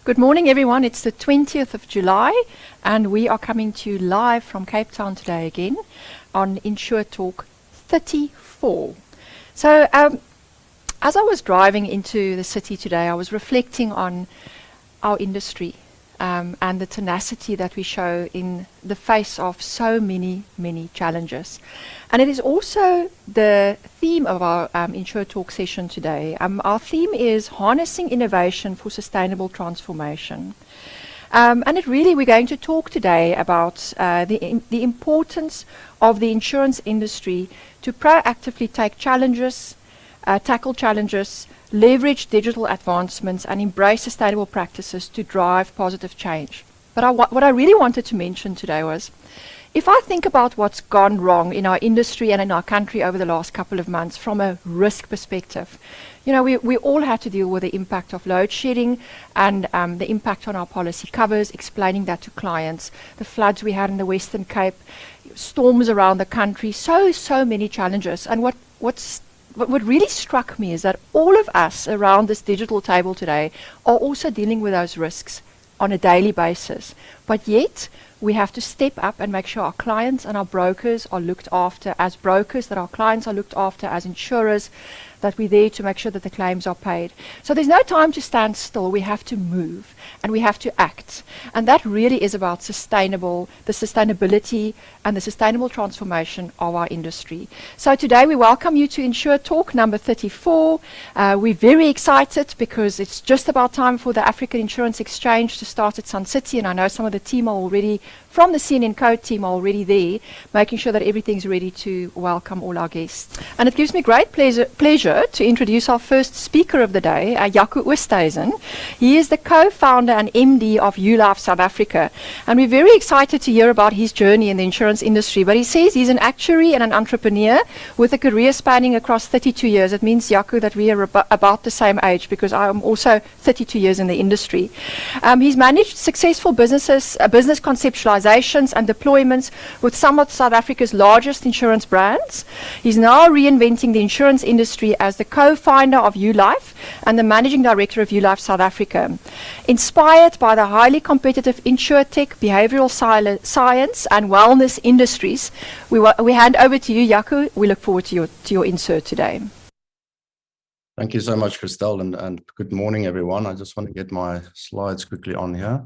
Good morning, everyone. It's the 20th of July, and we are coming to you live from Cape Town today again on InsureTalk34. So, as I was driving into the city today, I was reflecting on our industry and the tenacity that we show in the face of so many challenges. And it is also the theme of our InsureTalk session today. Our theme is harnessing innovation for sustainable transformation. And we're going to talk today about the importance of the insurance industry to proactively take challenges, tackle challenges, leverage digital advancements, and embrace sustainable practices to drive positive change. But what I really wanted to mention today was, if I think about what's gone wrong in our industry and in our country over the last couple of months from a risk perspective, you know, we all had to deal with the impact of load shedding and the impact on our policy covers, explaining that to clients, the floods we had in the Western Cape, storms around the country, so many challenges. And what really struck me is that all of us around this digital table today are also dealing with those risks on a daily basis. But yet, we have to step up and make sure our clients and our brokers are looked after as brokers, that our clients are looked after as insurers, that we're there to make sure that the claims are paid. So there's no time to stand still. We have to move and we have to act. And that really is about the sustainability and the sustainable transformation of our industry. So today we welcome you to InsureTalk number 34. We're very excited because it's just about time for the African Insurance Exchange to start at Sun City, and I know some of the team are already, from the CN&CO team, are already there, making sure that everything's ready to welcome all our guests. And it gives me great pleasure to introduce our first speaker of the day, Jaco Oosthuizen. He is the co-founder and MD of ULife South Africa, and we're very excited to hear about his journey in the insurance industry. But he says he's an actuary and an entrepreneur with a career spanning across 32 years. It means, Jaco, that we are about the same age, because I am also 32 years in the industry. He's managed successful business conceptualizations and deployments with some of South Africa's largest insurance brands. He's now reinventing the insurance industry as the co-founder of ULife and the managing director of ULife South Africa. Inspired by the highly competitive InsureTech, behavioral science and wellness industries, we hand over to you, Jaco. We look forward to your insert today. Thank you so much, Christelle, and good morning, everyone. I just want to get my slides quickly on here.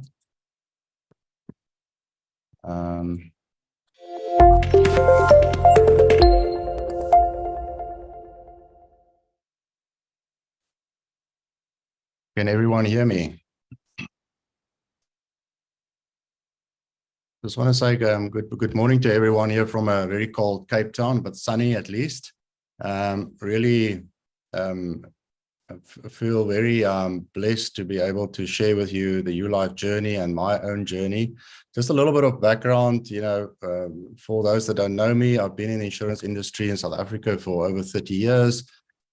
Can everyone hear me? Just want to say good morning to everyone here from a very cold Cape Town, but sunny at least. Really I feel very blessed to be able to share with you the ULife journey and my own journey. Just a little bit of background, you know, for those that don't know me, I've been in the insurance industry in South Africa for over 30 years.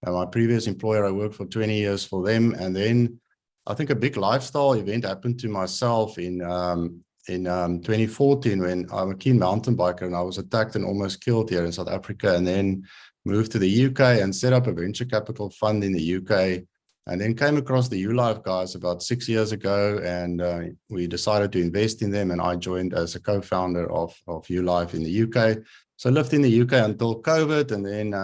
My previous employer, I worked for 20 years for them. And then I think a big lifestyle event happened to myself in 2014 when I'm a keen mountain biker and I was attacked and almost killed here in South Africa, and then moved to the UK and set up a venture capital fund in the UK, and then came across the ULife guys about 6 years ago, and we decided to invest in them, and I joined as a co-founder of ULife in the UK. So I lived in the UK until COVID, and then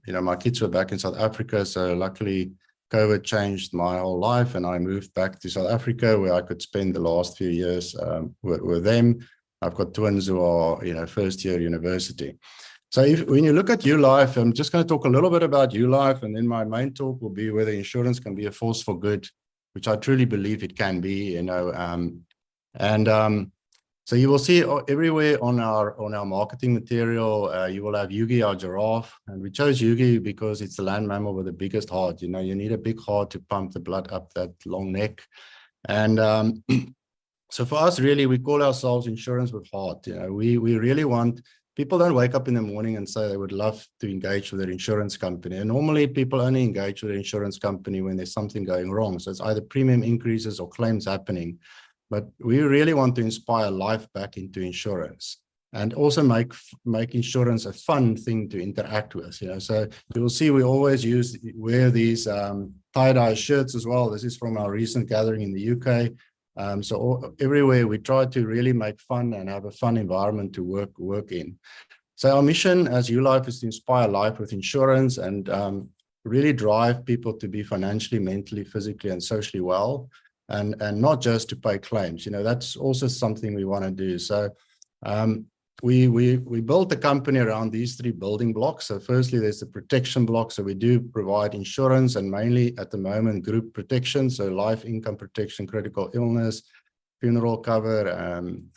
you know, my kids were back in South Africa, so luckily COVID changed my whole life, and I moved back to South Africa where I could spend the last few years with them. I've got twins who are, you know, first year university. So when you look at ULife, I'm just going to talk a little bit about ULife, and then my main talk will be whether insurance can be a force for good, which I truly believe it can be, you know. So you will see everywhere on our marketing material, you will have Yugi, our giraffe, and we chose Yugi because it's the land mammal with the biggest heart. You know, you need a big heart to pump the blood up that long neck. And so for us, really, we call ourselves insurance with heart. You know, we really want. People don't wake up in the morning and say they would love to engage with their insurance company. And normally people only engage with their insurance company when there's something going wrong. So it's either premium increases or claims happening. But we really want to inspire life back into insurance and also make insurance a fun thing to interact with. You know, so you will see we always wear these tie-dye shirts as well. This is from our recent gathering in the UK. So everywhere we try to really make fun and have a fun environment to work in. So our mission as ULife is to inspire life with insurance and really drive people to be financially, mentally, physically, and socially well, and not just to pay claims. That's also something we want to do. So we built the company around these three building blocks. So firstly, there's the protection block. So we do provide insurance, and mainly at the moment, group protection. So life, income protection, critical illness, funeral cover,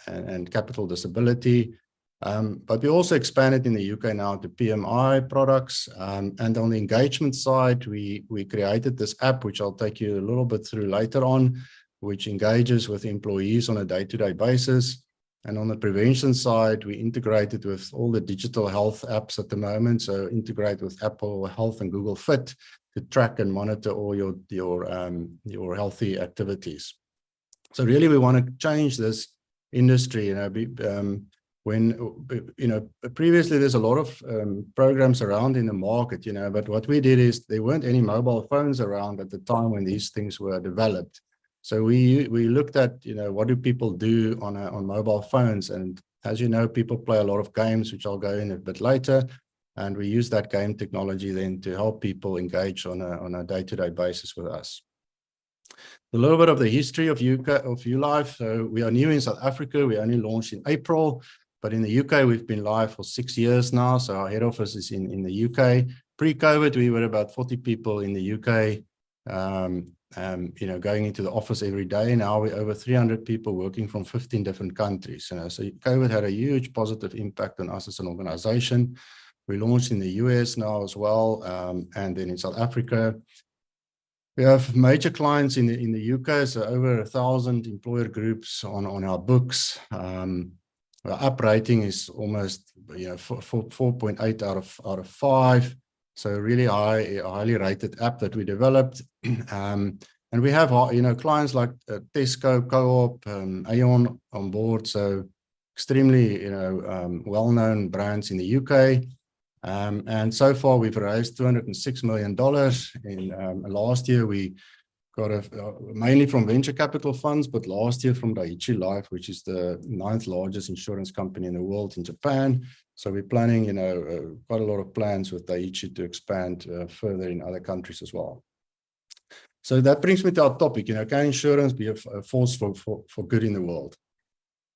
and capital disability. But we also expanded in the UK now to PMI products. And on the engagement side, we created this app, which I'll take you a little bit through later on, which engages with employees on a day-to-day basis. And on the prevention side, we integrated with all the digital health apps at the moment. So integrate with Apple Health and Google Fit to track and monitor all your healthy activities. So really, we want to change this industry. Previously there's a lot of programs around in the market, but what we did is there weren't any mobile phones around at the time when these things were developed. So we looked at, what do people do on mobile phones? And as you know, people play a lot of games, which I'll go in a bit later. And we use that game technology then to help people engage on a day-to-day basis with us. A little bit of the history of ULife. So we are new in South Africa. We only launched in April. But in the UK, we've been live for 6 years now. So our head office is in the UK. Pre-COVID, we were about 40 people in the UK, going into the office every day. Now we're over 300 people working from 15 different countries. So COVID had a huge positive impact on us as an organization. We launched in the US now as well, and then in South Africa. We have major clients in the UK, so over 1,000 employer groups on our books. Our app rating is almost 4.8 out of 5. So really highly rated app that we developed. And we have clients like Tesco, Co-op, Aon on board. So extremely well-known brands in the UK. And so far we've raised $206 million. In last year we got mainly from venture capital funds, but last year from Dai-ichi Life, which is the 9th largest insurance company in the world in Japan. So we're planning, quite a lot of plans with Dai-ichi to expand further in other countries as well. So that brings me to our topic, can insurance be a force for good in the world?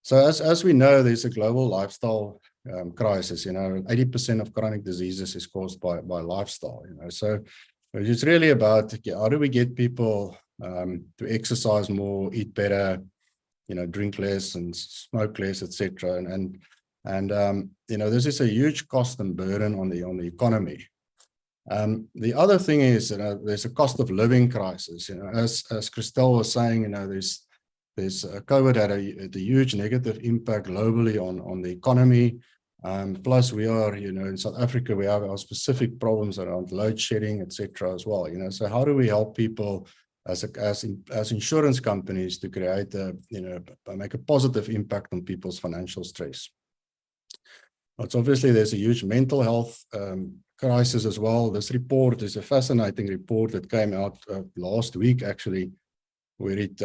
So as we know, there's a global lifestyle crisis. 80% of chronic diseases is caused by lifestyle. So it's really about how do we get people to exercise more, eat better, drink less and smoke less, etc. And this is a huge cost and burden on the economy. The other thing is, there's a cost of living crisis. As Christelle was saying, there's COVID had a huge negative impact globally on the economy. Plus, we are, in South Africa, we have our specific problems around load shedding, etc. as well. So how do we help people as insurance companies to create make a positive impact on people's financial stress? It's obviously there's a huge mental health crisis as well. This report is a fascinating report that came out last week, actually, where it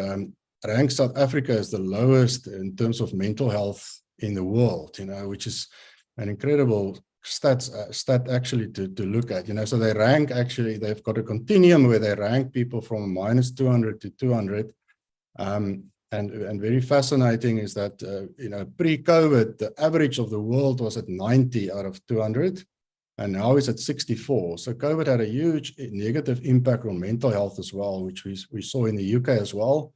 ranks South Africa as the lowest in terms of mental health in the world, which is an incredible stat actually to look at. So they rank, actually, they've got a continuum where they rank people from -200 to 200. And very fascinating is that, pre-COVID, the average of the world was at 90 out of 200, and now it's at 64. So COVID had a huge negative impact on mental health as well, which we saw in the UK as well.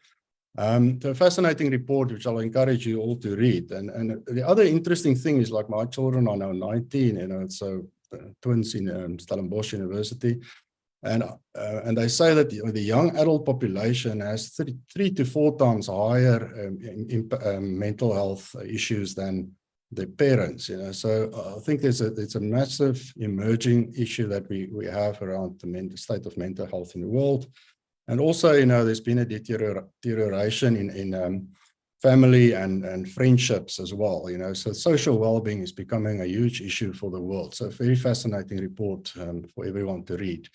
A fascinating report, which I'll encourage you all to read. And the other interesting thing is, like, my children are now 19, so twins in Stellenbosch University. And they say that the young adult population has 3 to 4 times higher mental health issues than their parents. So I think there's a massive emerging issue that we have around the state of mental health in the world. And also, there's been a deterioration in family and friendships as well. So social well-being is becoming a huge issue for the world. So a very fascinating report for everyone to read.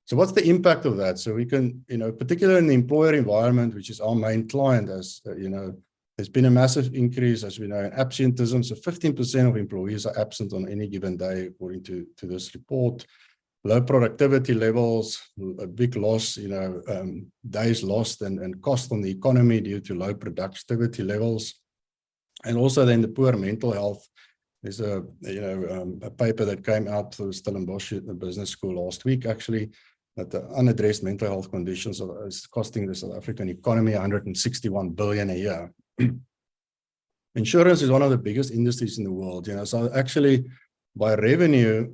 So what's the impact of that? So we can, particularly in the employer environment, which is our main client, as there's been a massive increase, as we know, in absenteeism. So 15% of employees are absent on any given day, according to this report. Low productivity levels, a big loss, days lost and cost on the economy due to low productivity levels. And also then the poor mental health. There's a paper that came out through Stellenbosch at the business school last week, actually, that the unaddressed mental health conditions is costing the South African economy 161 billion a year. Insurance is one of the biggest industries in the world, so actually by revenue,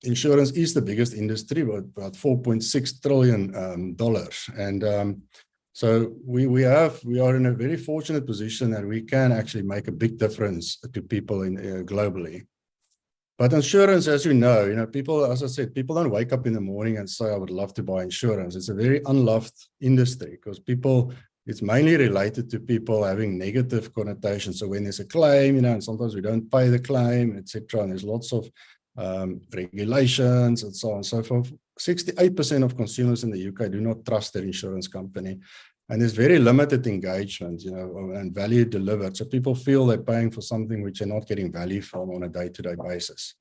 insurance is the biggest industry, about $4.6 trillion. And so we are in a very fortunate position that we can actually make a big difference to people globally. But insurance, as you know, people, as I said, people don't wake up in the morning and say, I would love to buy insurance. It's a very unloved industry because it's mainly related to people having negative connotations. So when there's a claim, and sometimes we don't pay the claim, etc. And there's lots of regulations and so on and so forth. 68% of consumers in the UK do not trust their insurance company. And there's very limited engagement, and value delivered. So people feel they're paying for something which they're not getting value from on a day-to-day basis.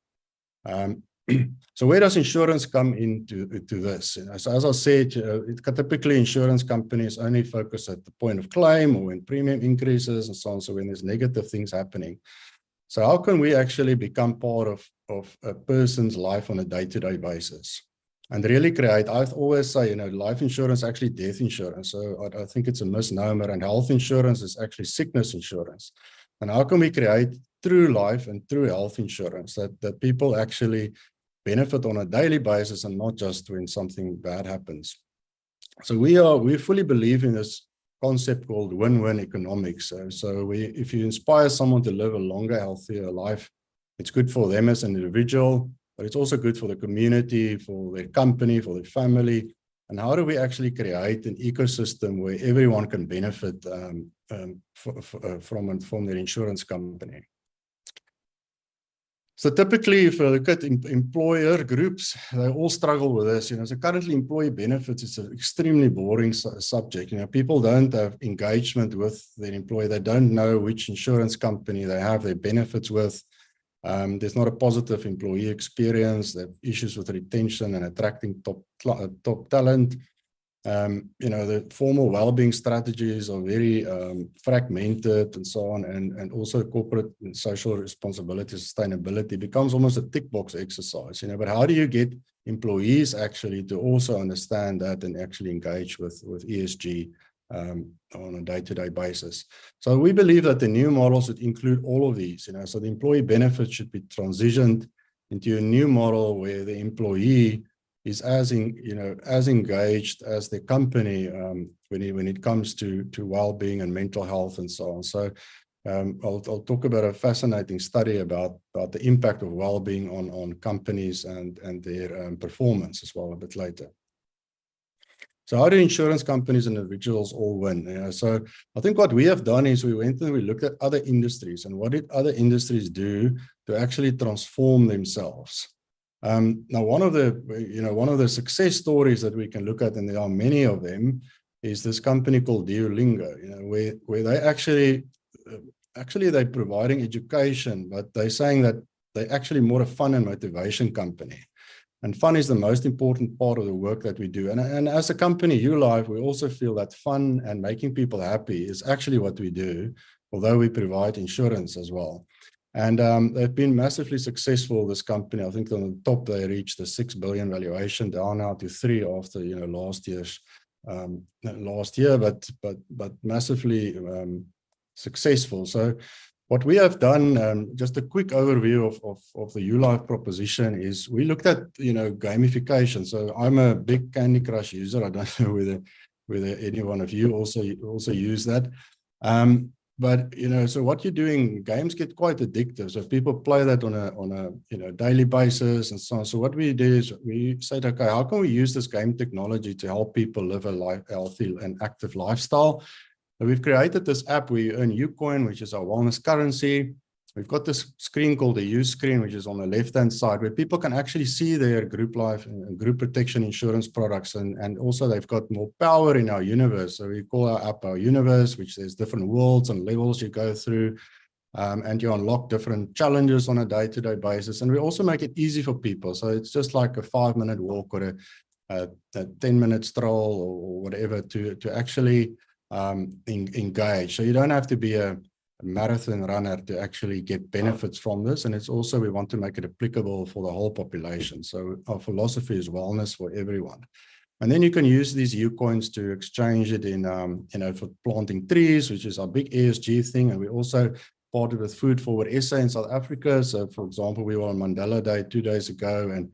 So where does insurance come into this? So as I said, typically insurance companies only focus at the point of claim or when premium increases and so on. So when there's negative things happening. So how can we actually become part of a person's life on a day-to-day basis? And really create, I always say, life insurance is actually death insurance. So I think it's a misnomer, and health insurance is actually sickness insurance. And how can we create true life and true health insurance that people actually benefit on a daily basis and not just when something bad happens? So we fully believe in this concept called win-win economics. So if you inspire someone to live a longer, healthier life, it's good for them as an individual, but it's also good for the community, for their company, for their family. And how do we actually create an ecosystem where everyone can benefit from their insurance company? So typically, if you look at employer groups, they all struggle with this. So currently employee benefits is an extremely boring subject. People don't have engagement with their employee. They don't know which insurance company they have their benefits with. There's not a positive employee experience. They have issues with retention and attracting top talent. The formal well-being strategies are very fragmented and so on, and also corporate and social responsibility, sustainability becomes almost a tick box exercise. But how do you get employees actually to also understand that and actually engage with ESG on a day-to-day basis? So we believe that the new model should include all of these. So the employee benefits should be transitioned into a new model where the employee is as engaged as the company when it comes to well-being and mental health and so on. So I'll talk about a fascinating study about the impact of well-being on companies and their performance as well a bit later. So how do insurance companies and individuals all win? So I think what we have done is we went and we looked at other industries and what did other industries do to actually transform themselves. Now, one of the success stories that we can look at, and there are many of them, is this company called Duolingo, where they actually they're providing education, but they're saying that they're actually more a fun and motivation company. And fun is the most important part of the work that we do. And as a company, ULife, we also feel that fun and making people happy is actually what we do, although we provide insurance as well. And they've been massively successful, this company. I think on the top, they reached a 6 billion valuation, down now to 3 after last year, but massively successful. So what we have done, just a quick overview of the ULife proposition, is we looked at gamification. So I'm a big Candy Crush user. I don't know whether any one of you also use that. But so what you're doing, games get quite addictive. So people play that on a daily basis and so on. So what we do is we said, okay, how can we use this game technology to help people live a healthy and active lifestyle? So we've created this app. We earn Ucoin, which is our wellness currency. we've got this screen called the use screen, which is on the left-hand side, where people can actually see their group life and group protection insurance products. And also they've got more power in our universe. So we call our app our universe, which there's different worlds and levels you go through. And you unlock different challenges on a day-to-day basis. And we also make it easy for people. So it's just like a 5-minute walk or a 10-minute stroll or whatever to actually engage. So you don't have to be a marathon runner to actually get benefits from this. And it's also, we want to make it applicable for the whole population. So our philosophy is wellness for everyone. And then you can use these U-coins to exchange it in, for planting trees, which is our big ESG thing. And we also partnered with Food Forward SA in South Africa. So, for example, we were on Mandela Day 2 days ago, and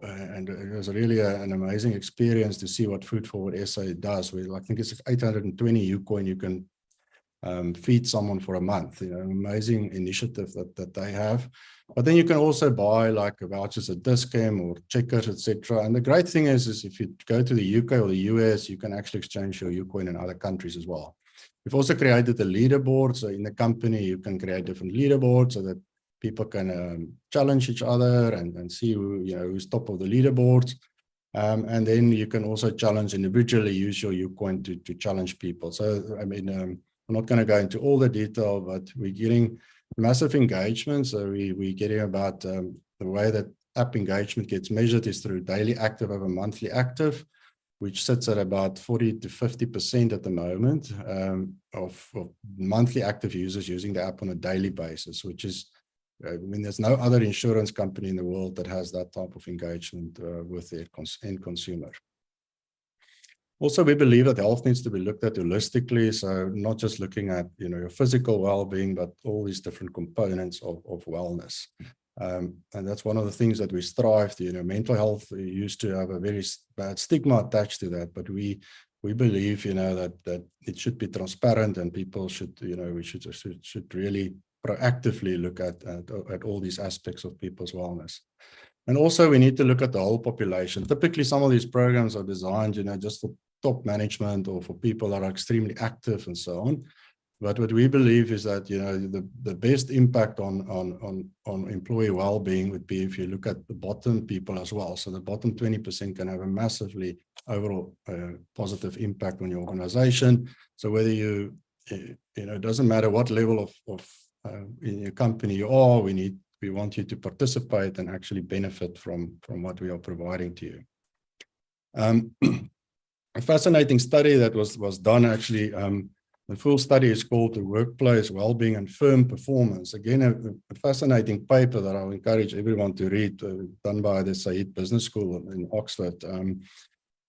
it was really an amazing experience to see what Food Forward SA does. I think it's 820 U-coin you can feed someone for a month. Amazing initiative that they have. But then you can also buy like vouchers at Discam or Checkers, etc. And the great thing is if you go to the UK or the US, you can actually exchange your U-coin in other countries as well. We've also created a leaderboard. So in the company, you can create different leaderboards so that people can challenge each other and see who's top of the leaderboards. And then you can also challenge individually, use your U-coin to challenge people. So, I mean, I'm not going to go into all the detail, but we're getting massive engagement. So we're getting about the way that app engagement gets measured is through daily active over monthly active, which sits at about 40 to 50% at the moment of monthly active users using the app on a daily basis, which is, I mean, there's no other insurance company in the world that has that type of engagement with their end consumer. Also, we believe that health needs to be looked at holistically, so not just looking at your physical well-being, but all these different components of wellness. And that's one of the things that we strive to. Mental health used to have a very bad stigma attached to that, but we believe that it should be transparent, and people should we should really proactively look at all these aspects of people's wellness. And also we need to look at the whole population. Typically, some of these programs are designed just for top management or for people that are extremely active and so on. But what we believe is that the best impact on employee well-being would be if you look at the bottom people as well. So the bottom 20% can have a massively overall positive impact on your organization. So whether it doesn't matter what level of in your company you are, we want you to participate and actually benefit from what we are providing to you. A fascinating study that was done actually. The full study is called The Workplace Wellbeing and Firm Performance. Again, a fascinating paper that I'll encourage everyone to read, done by the Said Business School in Oxford,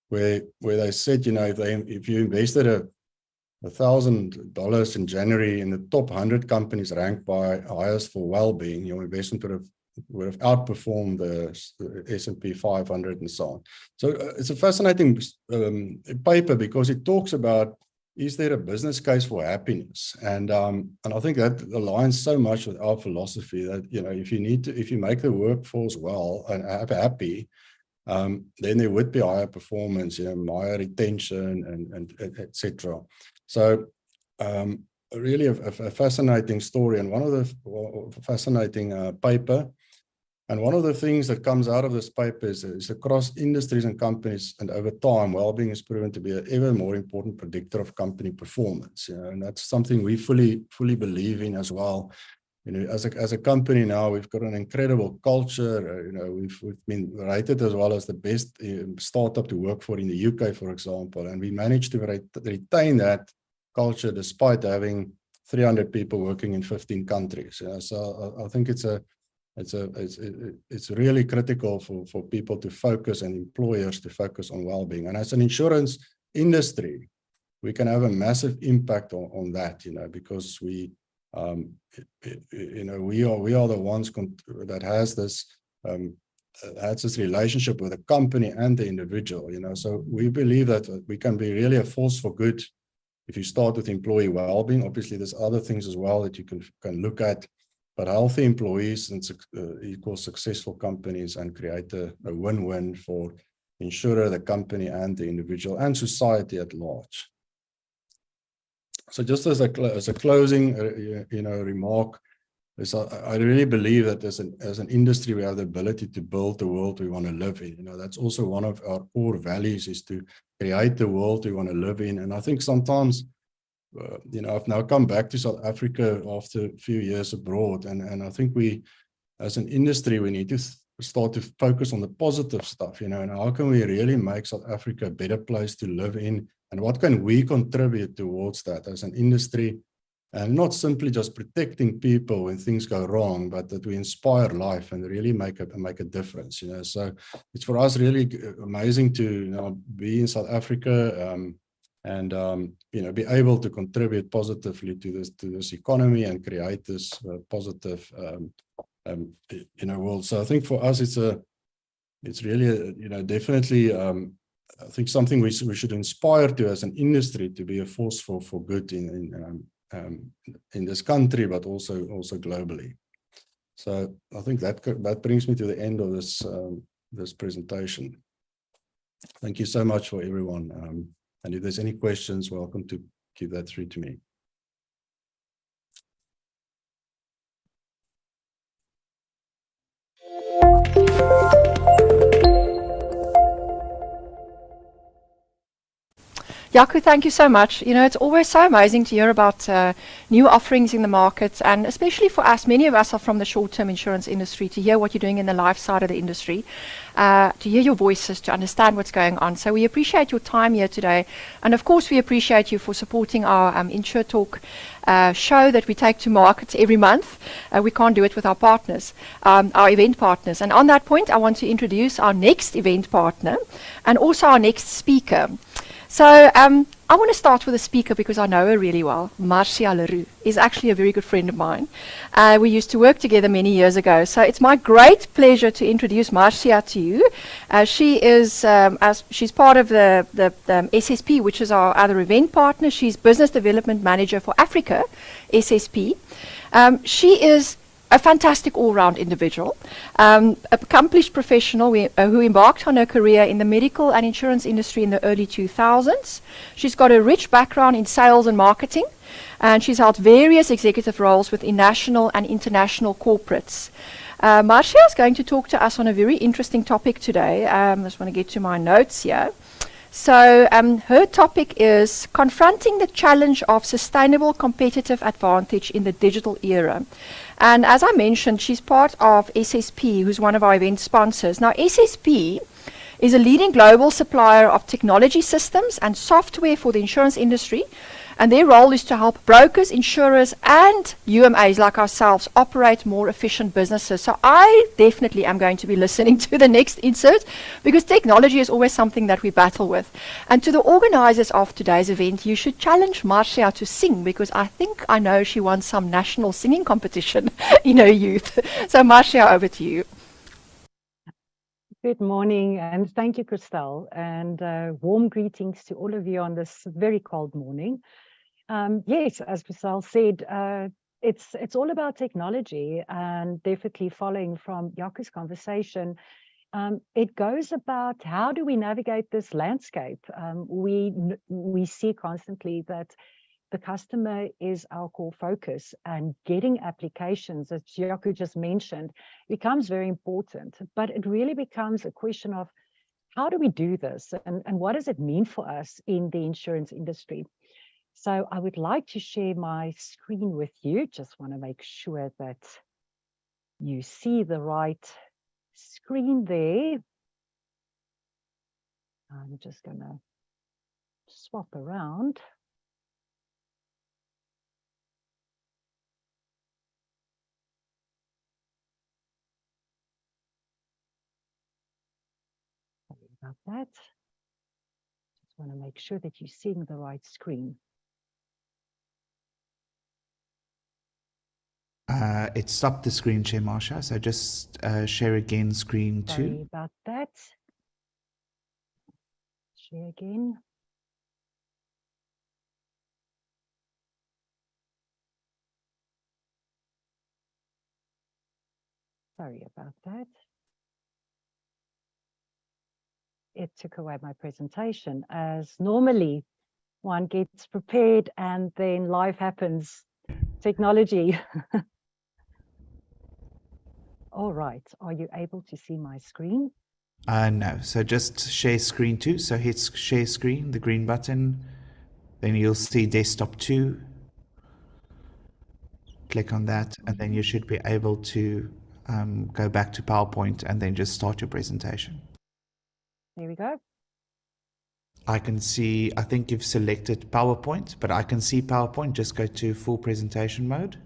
where they said, if you invested $1,000 in January in the top 100 companies ranked by highest for well-being, your investment would have outperformed the S&P 500 and so on. So it's a fascinating paper because it talks about, is there a business case for happiness? And I think that aligns so much with our philosophy that if you make the workforce well and happy, then there would be higher performance, higher retention, and etc. So really a fascinating story, and one of the fascinating paper. And one of the things that comes out of this paper is across industries and companies, and over time, well-being is proven to be an ever more important predictor of company performance. And that's something we fully believe in as well. As a company now, we've got an incredible culture. We've been rated as well as the best startup to work for in the UK, for example, and we managed to retain that culture despite having 300 people working in 15 countries. So I think it's really critical for people to focus and employers to focus on well-being. And as an insurance industry, we can have a massive impact on that, because we are the ones that has this relationship with the company and the individual. So we believe that we can be really a force for good if you start with employee well-being. Obviously, there's other things as well that you can look at. But healthy employees equals successful companies and create a win-win for insurer, the company, and the individual, and society at large. So just as a closing, remark, is I really believe that as an industry, we have the ability to build the world we want to live in. That's also one of our core values, is to create the world we want to live in. And I think sometimes, I've now come back to South Africa after a few years abroad, and I think we, as an industry, we need to start to focus on the positive stuff, and how can we really make South Africa a better place to live in, and what can we contribute towards that as an industry, and not simply just protecting people when things go wrong, but that we inspire life and really make a difference. So it's for us really amazing to be in South Africa, and be able to contribute positively to this economy and create this positive world. So I think for us it's really definitely I think something we should inspire to as an industry, to be a force for good in this country, but also globally. So I think that brings me to the end of this presentation. Thank you so much for everyone. And if there's any questions, welcome to give that through to me. Jaco, thank you so much. It's always so amazing to hear about new offerings in the market, and especially for us, many of us are from the short-term insurance industry, to hear what you're doing in the life side of the industry, to hear your voices, to understand what's going on. So we appreciate your time here today. And of course, we appreciate you for supporting our InsureTalk show that we take to market every month. We can't do it with our partners, our event partners. And on that point, I want to introduce our next event partner and also our next speaker. So I want to start with a speaker because I know her really well. Marcia Leroux is actually a very good friend of mine. We used to work together many years ago. So it's my great pleasure to introduce Marcia to you. She is, she's part of the SSP, which is our other event partner. She's Business Development Manager for Africa, SSP. She is a fantastic all-round individual, accomplished professional who embarked on her career in the medical and insurance industry in the early 2000s. She's got a rich background in sales and marketing, and she's held various executive roles within national and international corporates. Marcia is going to talk to us on a very interesting topic today. I just want to get to my notes here. So her topic is confronting the challenge of sustainable competitive advantage in the digital era. And as I mentioned, she's part of SSP, who's one of our event sponsors. Now, SSP is a leading global supplier of technology systems and software for the insurance industry. And their role is to help brokers, insurers, and UMAs like ourselves operate more efficient businesses. So I definitely am going to be listening to the next insert, because technology is always something that we battle with. And to the organizers of today's event, you should challenge Marcia to sing, because I think I know she won some national singing competition in her youth. So Marcia, over to you. Good morning, and thank you, Christelle, and warm greetings to all of you on this very cold morning. Yes, as Christelle said, it's all about technology, and definitely following from Jaco's conversation, it goes about how do we navigate this landscape. We see constantly that the customer is our core focus, and getting applications, as Jaco just mentioned, becomes very important. But it really becomes a question of how do we do this, and what does it mean for us in the insurance industry? So I would like to share my screen with you. Just want to make sure that you see the right screen there. I'm just going to swap around. Sorry about that. Just want to make sure that you're seeing the right screen. It stopped the screen share, Marcia, so just share again screen 2. Sorry about that. Share again. Sorry about that. It took away my presentation, as normally one gets prepared and then life happens. Technology. All right, are you able to see my screen? No, so just share screen 2. So hit share screen, the green button. Then you'll see desktop 2. Click on that, and then you should be able to go back to PowerPoint and then just start your presentation. There we go. I can see, I think you've selected PowerPoint, but I can see PowerPoint. Just go to full presentation mode.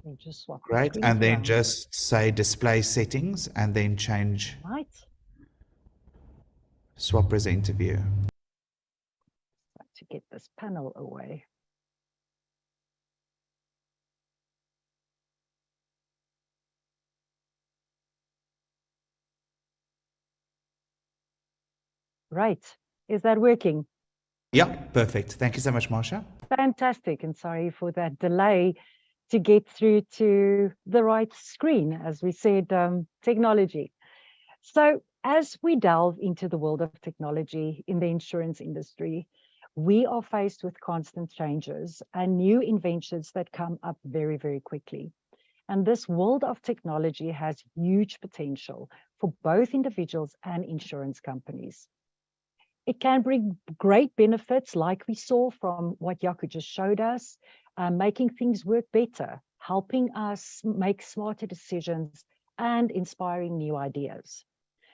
And just swap the Great, screens and then around. just say display settings and then change Right. swap presenter view. To get this panel away. Right. Is that working? Yeah, perfect. Thank you so much, Marsha. Fantastic. And sorry for that delay to get through to the right screen, as we said, technology. So as we delve into the world of technology in the insurance industry, we are faced with constant changes and new inventions that come up very, very quickly. And this world of technology has huge potential for both individuals and insurance companies. It can bring great benefits, like we saw from what Jaco just showed us, making things work better, helping us make smarter decisions, and inspiring new ideas.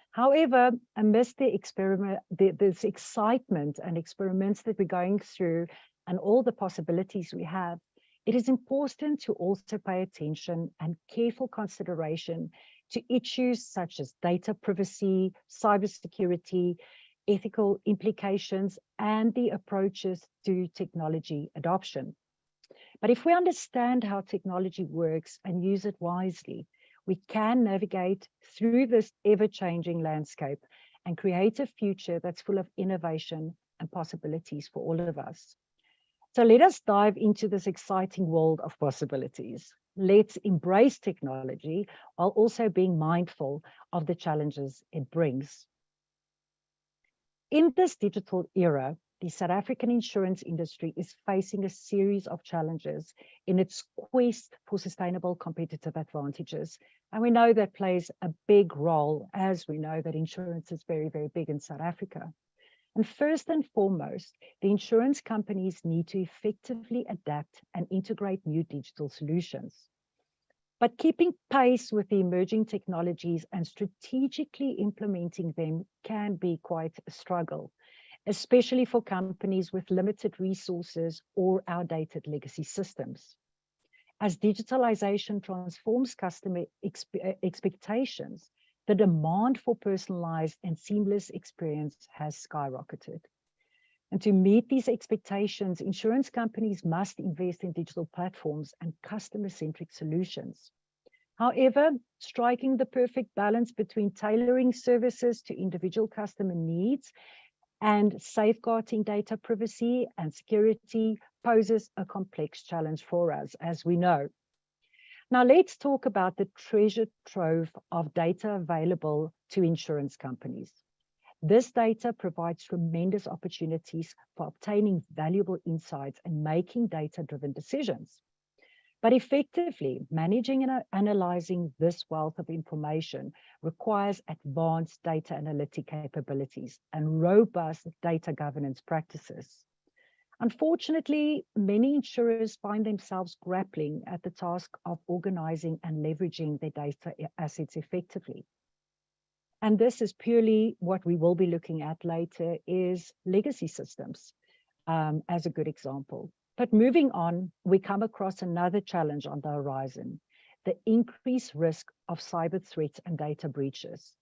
However, amidst this excitement and experiments that we're going through and all the possibilities we have, it is important to also pay attention and careful consideration to issues such as data privacy, cybersecurity, ethical implications, and the approaches to technology adoption. But if we understand how technology works and use it wisely, we can navigate through this ever-changing landscape and create a future that's full of innovation and possibilities for all of us. So let us dive into this exciting world of possibilities. Let's embrace technology while also being mindful of the challenges it brings. In this digital era, the South African insurance industry is facing a series of challenges in its quest for sustainable competitive advantages. And we know that plays a big role, as we know that insurance is very, very big in South Africa. And first and foremost, the insurance companies need to effectively adapt and integrate new digital solutions. But keeping pace with the emerging technologies and strategically implementing them can be quite a struggle, especially for companies with limited resources or outdated legacy systems. As digitalization transforms customer expectations, the demand for personalized and seamless experience has skyrocketed. And to meet these expectations, insurance companies must invest in digital platforms and customer-centric solutions. However, striking the perfect balance between tailoring services to individual customer needs and safeguarding data privacy and security poses a complex challenge for us, as we know. Now, let's talk about the treasure trove of data available to insurance companies. This data provides tremendous opportunities for obtaining valuable insights and making data-driven decisions. But effectively, managing and analyzing this wealth of information requires advanced data analytic capabilities and robust data governance practices. Unfortunately, many insurers find themselves grappling at the task of organizing and leveraging their data assets effectively. And this is purely what we will be looking at later is legacy systems as a good example. But moving on, we come across another challenge on the horizon, the increased risk of cyber threats and data breaches.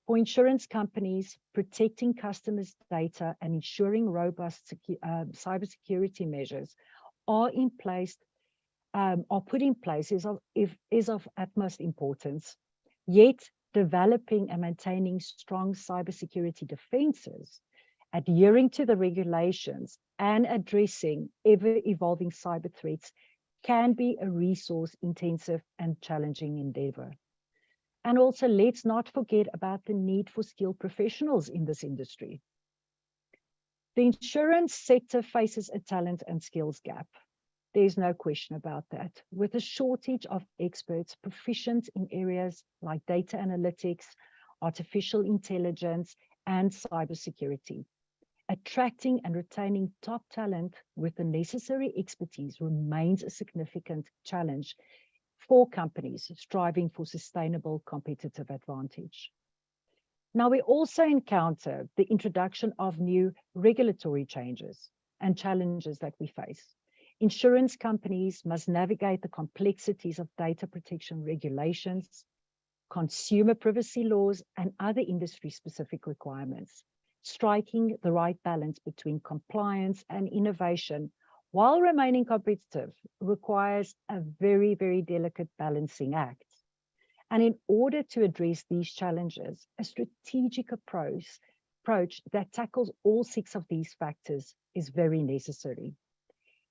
For insurance companies, protecting customers' data and ensuring robust cybersecurity measures are put in place is of utmost importance. Yet, developing and maintaining strong cybersecurity defenses, adhering to the regulations, and addressing ever-evolving cyber threats can be a resource-intensive and challenging endeavor. And also, let's not forget about the need for skilled professionals in this industry. The insurance sector faces a talent and skills gap. There's no question about that. With a shortage of experts proficient in areas like data analytics, artificial intelligence, and cybersecurity, attracting and retaining top talent with the necessary expertise remains a significant challenge for companies striving for sustainable competitive advantage. Now, we also encounter the introduction of new regulatory changes and challenges that we face. Insurance companies must navigate the complexities of data protection regulations, consumer privacy laws, and other industry-specific requirements, striking the right balance between compliance and innovation while remaining competitive requires a very, very delicate balancing act. And in order to address these challenges, a strategic approach that tackles all 6 of these factors is very necessary.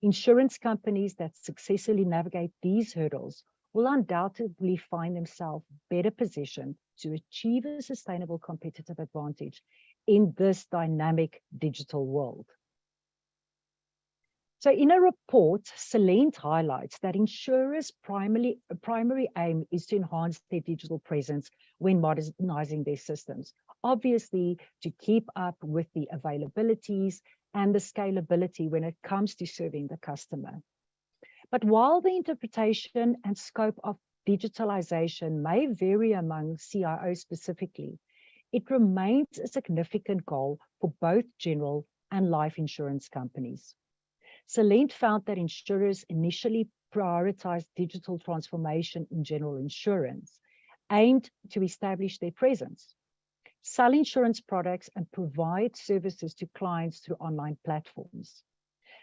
Insurance companies that successfully navigate these hurdles will undoubtedly find themselves better positioned to achieve a sustainable competitive advantage in this dynamic digital world. So in a report, Celent highlights that insurers' primary aim is to enhance their digital presence when modernizing their systems, obviously to keep up with the availabilities and the scalability when it comes to serving the customer. But while the interpretation and scope of digitalization may vary among CIOs specifically, it remains a significant goal for both general and life insurance companies. Celent found that insurers initially prioritized digital transformation in general insurance, aimed to establish their presence, sell insurance products, and provide services to clients through online platforms.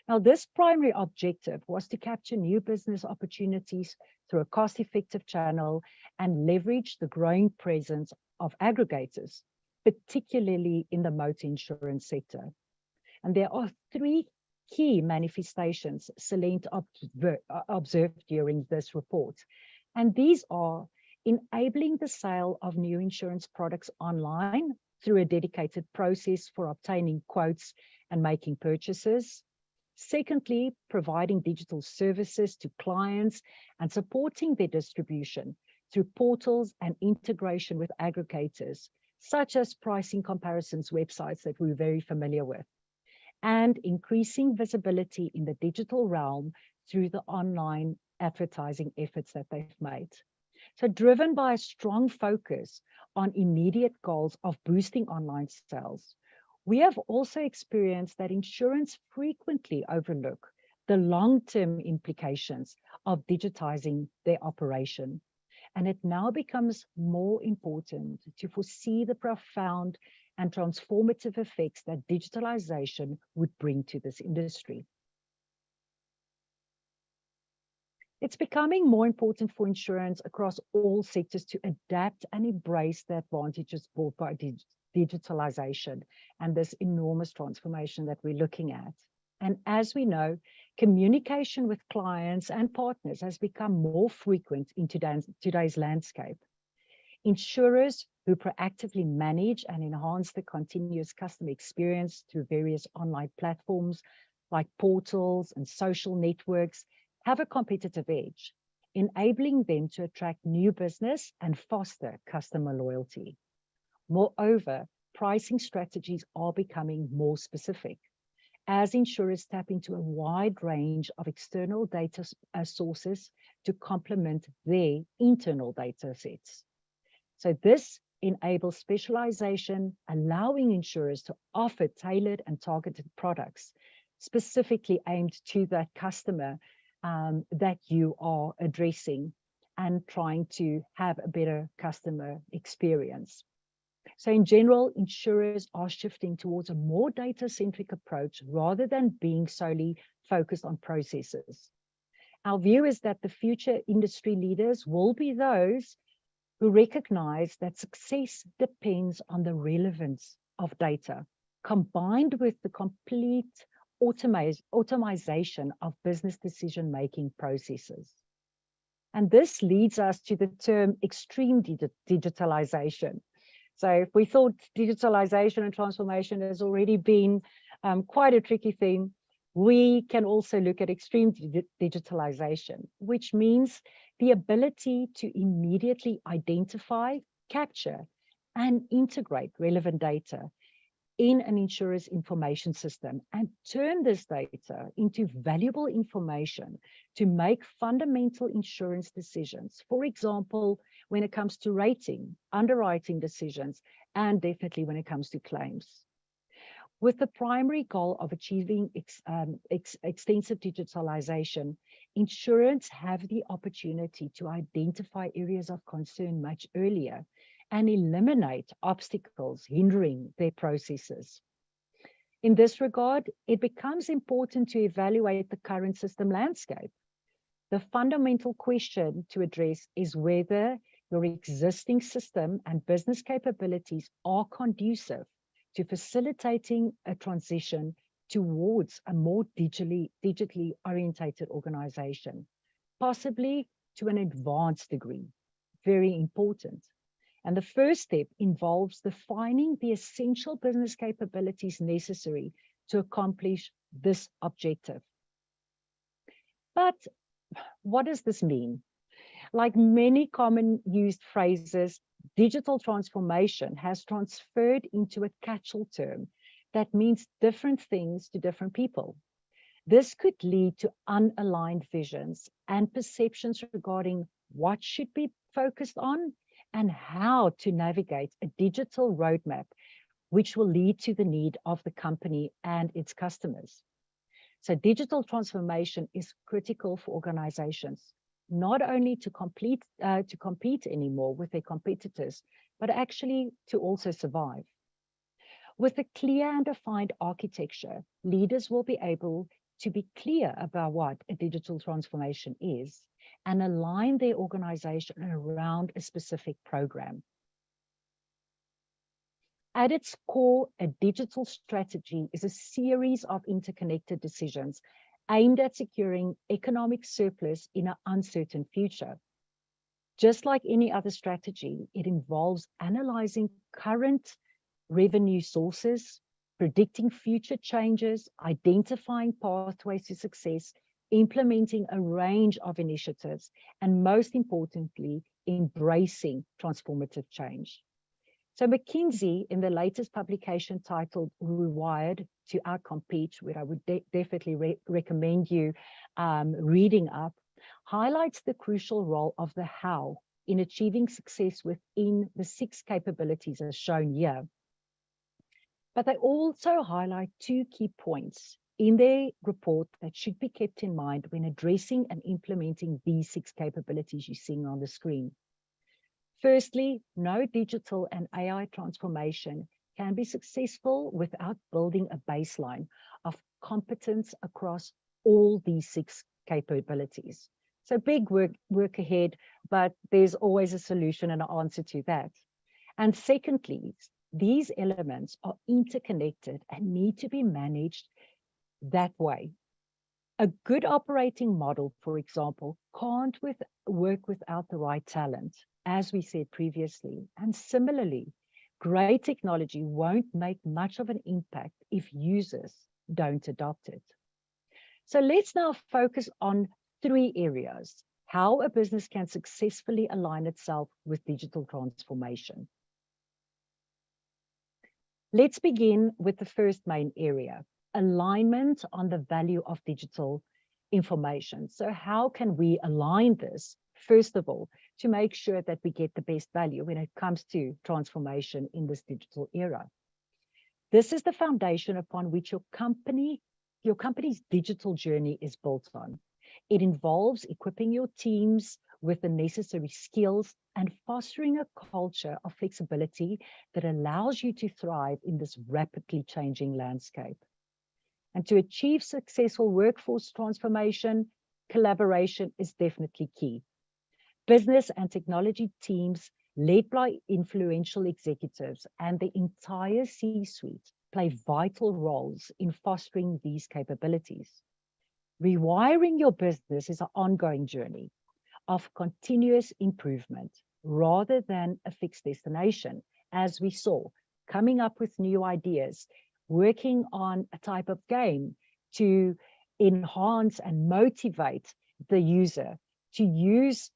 Now, this primary objective was to capture new business opportunities through a cost-effective channel and leverage the growing presence of aggregators, particularly in the motor insurance sector. And there are 3 key manifestations Celent observed during this report. And these are enabling the sale of new insurance products online through a dedicated process for obtaining quotes and making purchases. Secondly, providing digital services to clients and supporting their distribution through portals and integration with aggregators, such as pricing comparisons websites that we're very familiar with, and increasing visibility in the digital realm through the online advertising efforts that they've made. So driven by a strong focus on immediate goals of boosting online sales, we have also experienced that insurance frequently overlook the long-term implications of digitizing their operation. And it now becomes more important to foresee the profound and transformative effects that digitalization would bring to this industry. It's becoming more important for insurance across all sectors to adapt and embrace the advantages brought by digitalization and this enormous transformation that we're looking at. And as we know, communication with clients and partners has become more frequent in today's landscape. Insurers who proactively manage and enhance the continuous customer experience through various online platforms like portals and social networks have a competitive edge, enabling them to attract new business and foster customer loyalty. Moreover, pricing strategies are becoming more specific as insurers tap into a wide range of external data sources to complement their internal data sets. So this enables specialization, allowing insurers to offer tailored and targeted products specifically aimed to that customer that you are addressing and trying to have a better customer experience. So in general, insurers are shifting towards a more data-centric approach rather than being solely focused on processes. Our view is that the future industry leaders will be those who recognize that success depends on the relevance of data, combined with the complete automation of business decision-making processes. And this leads us to the term extreme digitalization. So if we thought digitalization and transformation has already been quite a tricky thing, we can also look at extreme digitalization, which means the ability to immediately identify, capture, and integrate relevant data in an insurer's information system and turn this data into valuable information to make fundamental insurance decisions. For example, when it comes to rating, underwriting decisions, and definitely when it comes to claims. With the primary goal of achieving extensive digitalization, insurers have the opportunity to identify areas of concern much earlier and eliminate obstacles hindering their processes. In this regard, it becomes important to evaluate the current system landscape. The fundamental question to address is whether your existing system and business capabilities are conducive to facilitating a transition towards a more digitally orientated organization, possibly to an advanced degree. Very important. And the first step involves defining the essential business capabilities necessary to accomplish this objective. But what does this mean? Like many common used phrases, digital transformation has transferred into a catch-all term that means different things to different people. This could lead to unaligned visions and perceptions regarding what should be focused on and how to navigate a digital roadmap, which will lead to the need of the company and its customers. So digital transformation is critical for organizations, not only to compete anymore with their competitors, but actually to also survive. With a clear and defined architecture, leaders will be able to be clear about what a digital transformation is and align their organization around a specific program. At its core, a digital strategy is a series of interconnected decisions aimed at securing economic surplus in an uncertain future. Just like any other strategy, it involves analyzing current revenue sources, predicting future changes, identifying pathways to success, implementing a range of initiatives, and most importantly, embracing transformative change. So McKinsey, in the latest publication titled Rewired to Outcompete, which I would definitely recommend you reading up, highlights the crucial role of the how in achieving success within the 6 capabilities as shown here. But they also highlight 2 key points in their report that should be kept in mind when addressing and implementing these 6 capabilities you're seeing on the screen. Firstly, no digital and AI transformation can be successful without building a baseline of competence across all these 6 capabilities. So big work ahead, but there's always a solution and an answer to that. And secondly, these elements are interconnected and need to be managed that way. A good operating model, for example, can't work without the right talent, as we said previously. And similarly, great technology won't make much of an impact if users don't adopt it. So let's now focus on 3 areas, how a business can successfully align itself with digital transformation. Let's begin with the first main area, alignment on the value of digital information. So how can we align this, first of all, to make sure that we get the best value when it comes to transformation in this digital era? This is the foundation upon which your company's digital journey is built on. It involves equipping your teams with the necessary skills and fostering a culture of flexibility that allows you to thrive in this rapidly changing landscape. And to achieve successful workforce transformation, collaboration is definitely key. Business and technology teams led by influential executives and the entire C-suite play vital roles in fostering these capabilities. Rewiring your business is an ongoing journey of continuous improvement rather than a fixed destination, as we saw, coming up with new ideas, working on a type of game to enhance and motivate the user to use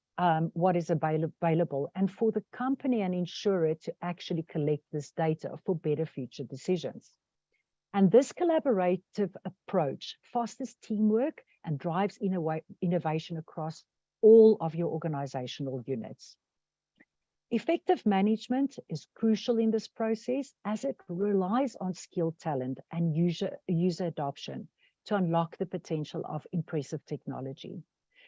what is available, and for the company and insurer to actually collect this data for better future decisions. And this collaborative approach fosters teamwork and drives innovation across all of your organizational units. Effective management is crucial in this process as it relies on skilled talent and user adoption to unlock the potential of impressive technology.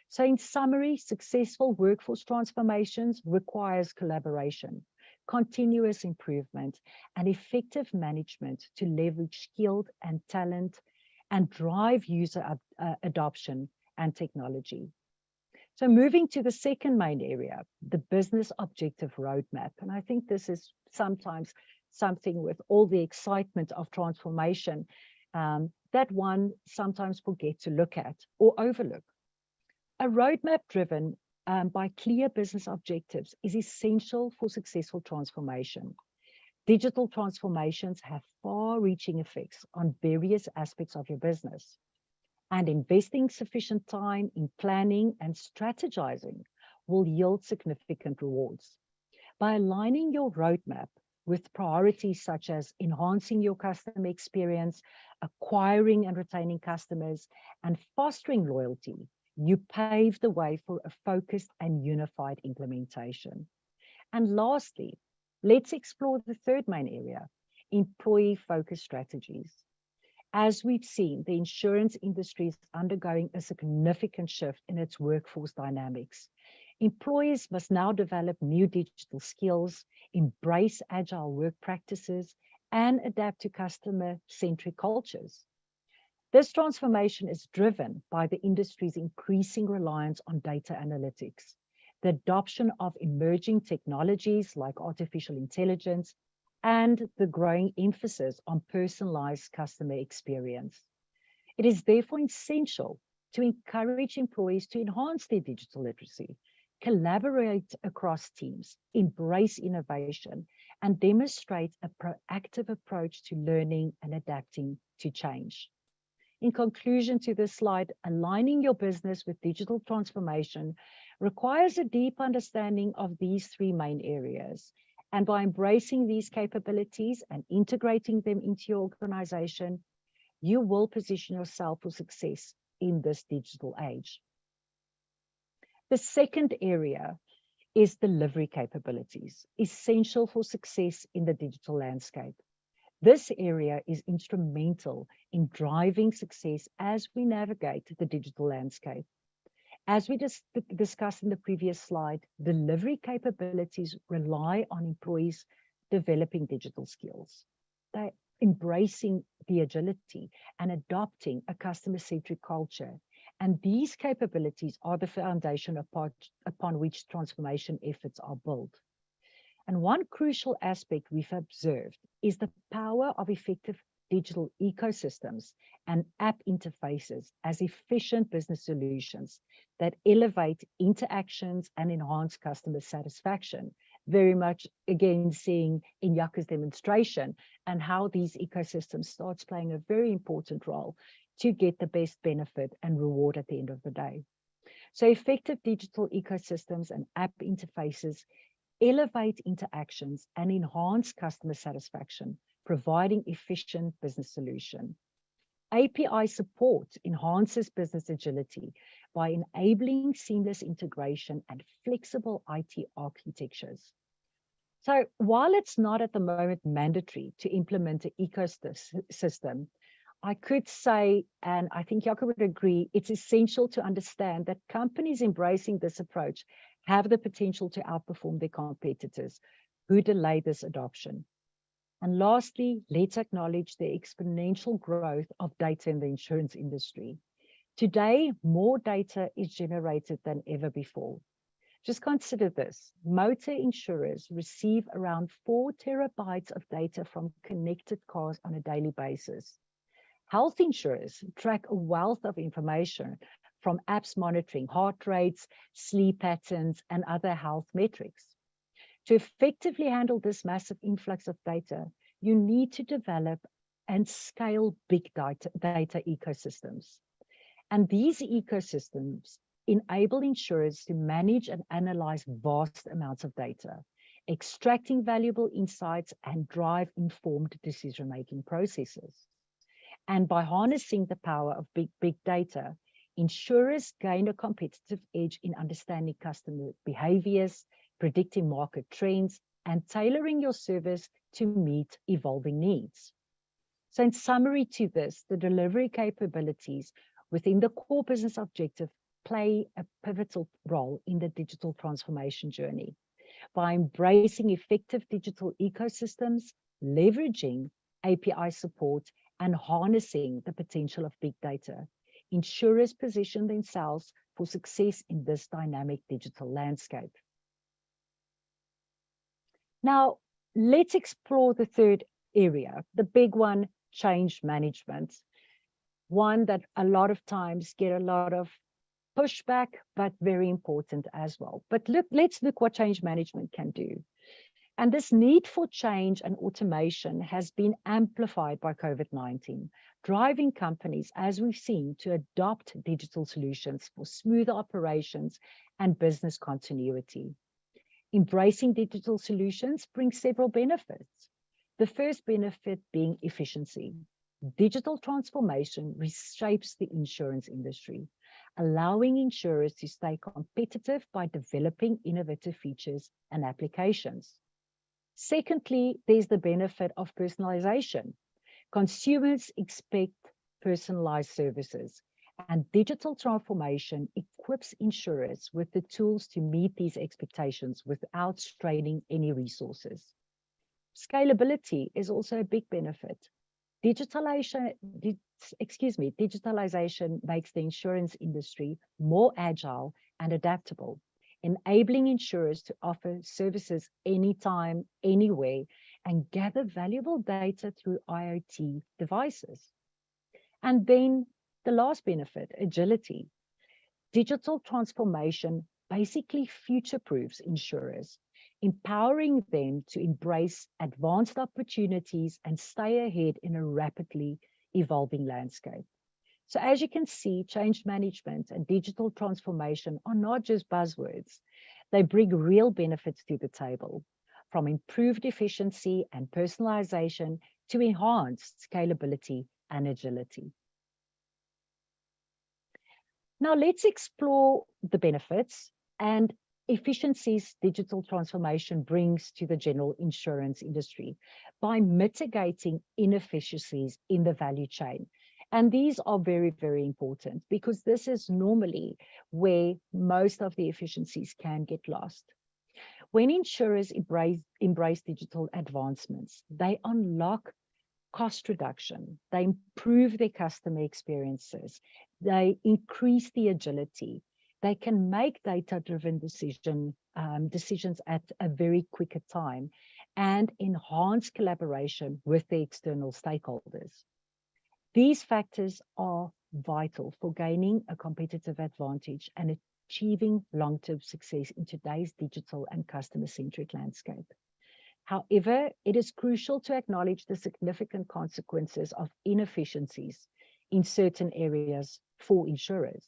So in summary, successful workforce transformations requires collaboration, continuous improvement, and effective management to leverage skilled and talent and drive user adoption and technology. So moving to the second main area, the business objective roadmap. And I think this is sometimes something with all the excitement of transformation that one sometimes forgets to look at or overlook. A roadmap driven by clear business objectives is essential for successful transformation. Digital transformations have far-reaching effects on various aspects of your business. And investing sufficient time in planning and strategizing will yield significant rewards. By aligning your roadmap with priorities such as enhancing your customer experience, acquiring and retaining customers, and fostering loyalty, you pave the way for a focused and unified implementation. And lastly, let's explore the third main area, employee-focused strategies. As we've seen, the insurance industry is undergoing a significant shift in its workforce dynamics. Employees must now develop new digital skills, embrace agile work practices, and adapt to customer-centric cultures. This transformation is driven by the industry's increasing reliance on data analytics, the adoption of emerging technologies like artificial intelligence, and the growing emphasis on personalized customer experience. It is therefore essential to encourage employees to enhance their digital literacy, collaborate across teams, embrace innovation, and demonstrate a proactive approach to learning and adapting to change. In conclusion to this slide, aligning your business with digital transformation requires a deep understanding of these three main areas. And by embracing these capabilities and integrating them into your organization, you will position yourself for success in this digital age. The second area is delivery capabilities, essential for success in the digital landscape. This area is instrumental in driving success as we navigate the digital landscape. As we discussed in the previous slide, delivery capabilities rely on employees developing digital skills. They're embracing the agility and adopting a customer-centric culture. And these capabilities are the foundation upon which transformation efforts are built. And one crucial aspect we've observed is the power of effective digital ecosystems and app interfaces as efficient business solutions that elevate interactions and enhance customer satisfaction. Very much, again, seeing in Jaco's demonstration and how these ecosystems starts playing a very important role to get the best benefit and reward at the end of the day. So effective digital ecosystems and app interfaces elevate interactions and enhance customer satisfaction, providing efficient business solution. API support enhances business agility by enabling seamless integration and flexible IT architectures. So while it's not at the moment mandatory to implement an ecosystem, I could say, and I think Jaco would agree, it's essential to understand that companies embracing this approach have the potential to outperform their competitors who delay this adoption. And lastly, let's acknowledge the exponential growth of data in the insurance industry. Today, more data is generated than ever before. Just consider this. Motor insurers receive around 4 terabytes of data from connected cars on a daily basis. Health insurers track a wealth of information from apps monitoring heart rates, sleep patterns, and other health metrics. To effectively handle this massive influx of data, you need to develop and scale big data ecosystems. And these ecosystems enable insurers to manage and analyze vast amounts of data, extracting valuable insights and drive informed decision-making processes. And by harnessing the power of big data, insurers gain a competitive edge in understanding customer behaviors, predicting market trends, and tailoring your service to meet evolving needs. So in summary to this, the delivery capabilities within the core business objective play a pivotal role in the digital transformation journey. By embracing effective digital ecosystems, leveraging API support, and harnessing the potential of big data, insurers position themselves for success in this dynamic digital landscape. Now, let's explore the third area, the big one, change management. One that a lot of times get a lot of pushback, but very important as well. But let's look what change management can do. And this need for change and automation has been amplified by COVID-19, driving companies, as we've seen, to adopt digital solutions for smoother operations and business continuity. Embracing digital solutions brings several benefits. The first benefit being efficiency. Digital transformation reshapes the insurance industry, allowing insurers to stay competitive by developing innovative features and applications. Secondly, there's the benefit of personalization. Consumers expect personalized services, and digital transformation equips insurers with the tools to meet these expectations without straining any resources. Scalability is also a big benefit. Digitalization makes the insurance industry more agile and adaptable, enabling insurers to offer services anytime, anywhere, and gather valuable data through IoT devices. And then the last benefit, agility. Digital transformation basically future-proofs insurers, empowering them to embrace advanced opportunities and stay ahead in a rapidly evolving landscape. So as you can see, change management and digital transformation are not just buzzwords. They bring real benefits to the table, from improved efficiency and personalization to enhanced scalability and agility. Now let's explore the benefits and efficiencies digital transformation brings to the general insurance industry by mitigating inefficiencies in the value chain. And these are very, very important because this is normally where most of the efficiencies can get lost. When insurers embrace digital advancements, they unlock cost reduction, they improve their customer experiences, they increase the agility, they can make data-driven decisions at a very quicker time and enhance collaboration with the external stakeholders. These factors are vital for gaining a competitive advantage and achieving long-term success in today's digital and customer-centric landscape. However, it is crucial to acknowledge the significant consequences of inefficiencies in certain areas for insurers.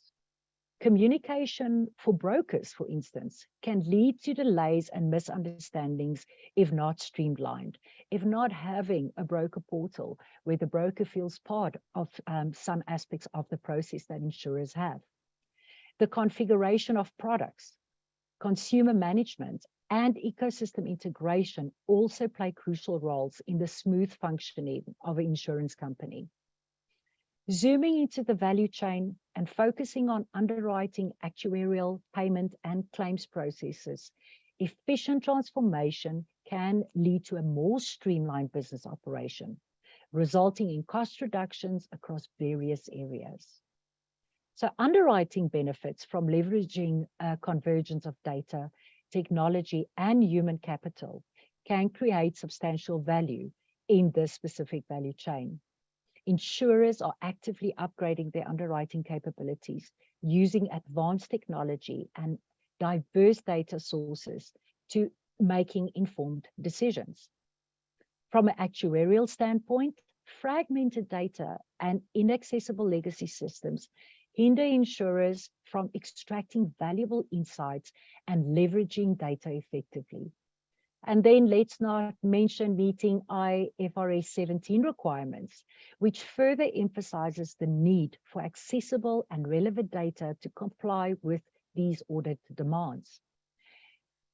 Communication for brokers, for instance, can lead to delays and misunderstandings if not streamlined, if not having a broker portal where the broker feels part of some aspects of the process that insurers have. The configuration of products, consumer management, and ecosystem integration also play crucial roles in the smooth functioning of an insurance company. Zooming into the value chain and focusing on underwriting, actuarial, payment, and claims processes, efficient transformation can lead to a more streamlined business operation, resulting in cost reductions across various areas. So underwriting benefits from leveraging convergence of data, technology, and human capital can create substantial value in this specific value chain. Insurers are actively upgrading their underwriting capabilities using advanced technology and diverse data sources to making informed decisions. From an actuarial standpoint, fragmented data and inaccessible legacy systems hinder insurers from extracting valuable insights and leveraging data effectively. And then let's not mention meeting IFRS 17 requirements, which further emphasizes the need for accessible and relevant data to comply with these audit demands.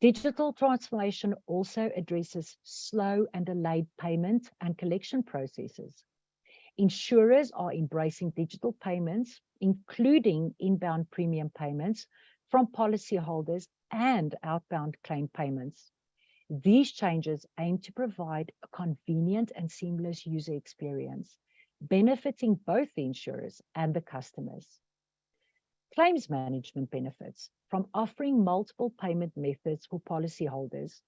Digital transformation also addresses slow and delayed payment and collection processes. Insurers are embracing digital payments, including inbound premium payments from policyholders and outbound claim payments. These changes aim to provide a convenient and seamless user experience, benefiting both the insurers and the customers. Claims management benefits from offering multiple payment methods for policyholders,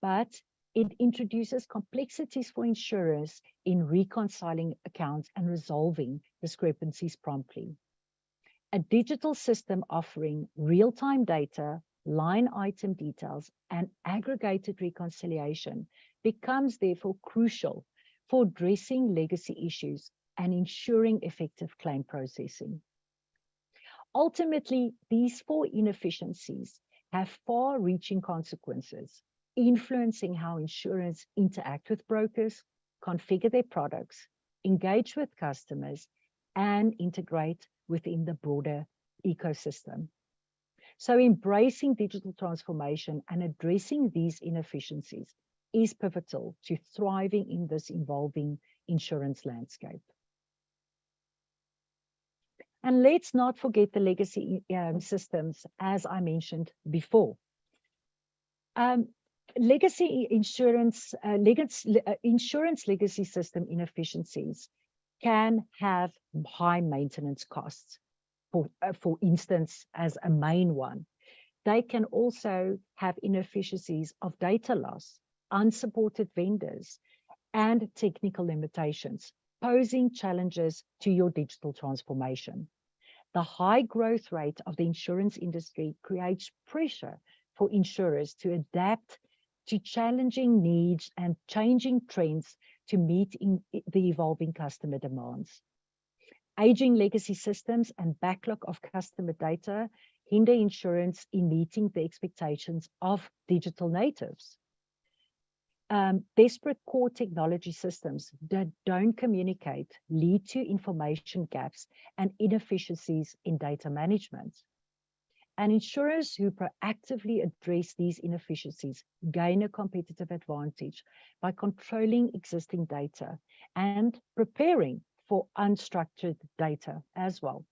but it introduces complexities for insurers in reconciling accounts and resolving discrepancies promptly. A digital system offering real-time data, line item details, and aggregated reconciliation becomes therefore crucial for addressing legacy issues and ensuring effective claim processing. Ultimately, these four inefficiencies have far-reaching consequences, influencing how insurers interact with brokers, configure their products, engage with customers, and integrate within the broader ecosystem. So embracing digital transformation and addressing these inefficiencies is pivotal to thriving in this evolving insurance landscape. And let's not forget the legacy systems, as I mentioned before. Legacy insurance, insurance legacy system inefficiencies can have high maintenance costs. For instance, as a main one, they can also have inefficiencies of data loss, unsupported vendors, and technical limitations, posing challenges to your digital transformation. The high growth rate of the insurance industry creates pressure for insurers to adapt to challenging needs and changing trends to meet the evolving customer demands. Aging legacy systems and backlog of customer data hinder insurance in meeting the expectations of digital natives. Desperate core technology systems that don't communicate lead to information gaps and inefficiencies in data management. And insurers who proactively address these inefficiencies gain a competitive advantage by controlling existing data and preparing for unstructured data as well.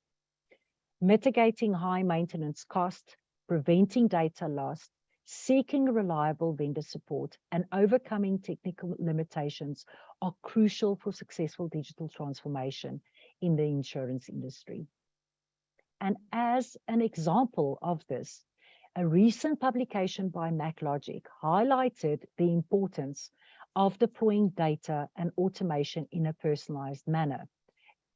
Mitigating high maintenance costs, preventing data loss, seeking reliable vendor support, and overcoming technical limitations are crucial for successful digital transformation in the insurance industry. And as an example of this, a recent publication by MacLogic highlighted the importance of deploying data and automation in a personalized manner,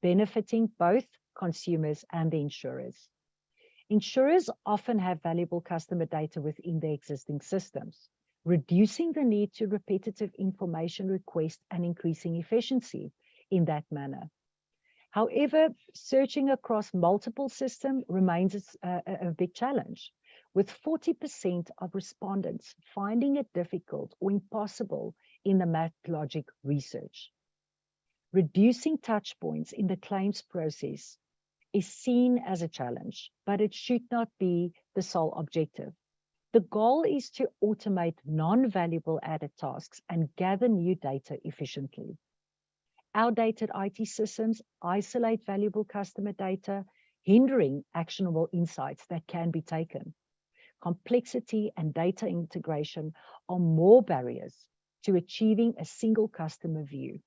benefiting both consumers and the insurers. Insurers often have valuable customer data within their existing systems, reducing the need to repetitive information requests and increasing efficiency in that manner. However, searching across multiple systems remains a big challenge, with 40% of respondents finding it difficult or impossible in the MacLogic research. Reducing touch points in the claims process is seen as a challenge, but it should not be the sole objective. The goal is to automate non-valuable added tasks and gather new data efficiently. Outdated IT systems isolate valuable customer data, hindering actionable insights that can be taken. Complexity and data integration are more barriers to achieving a single customer view.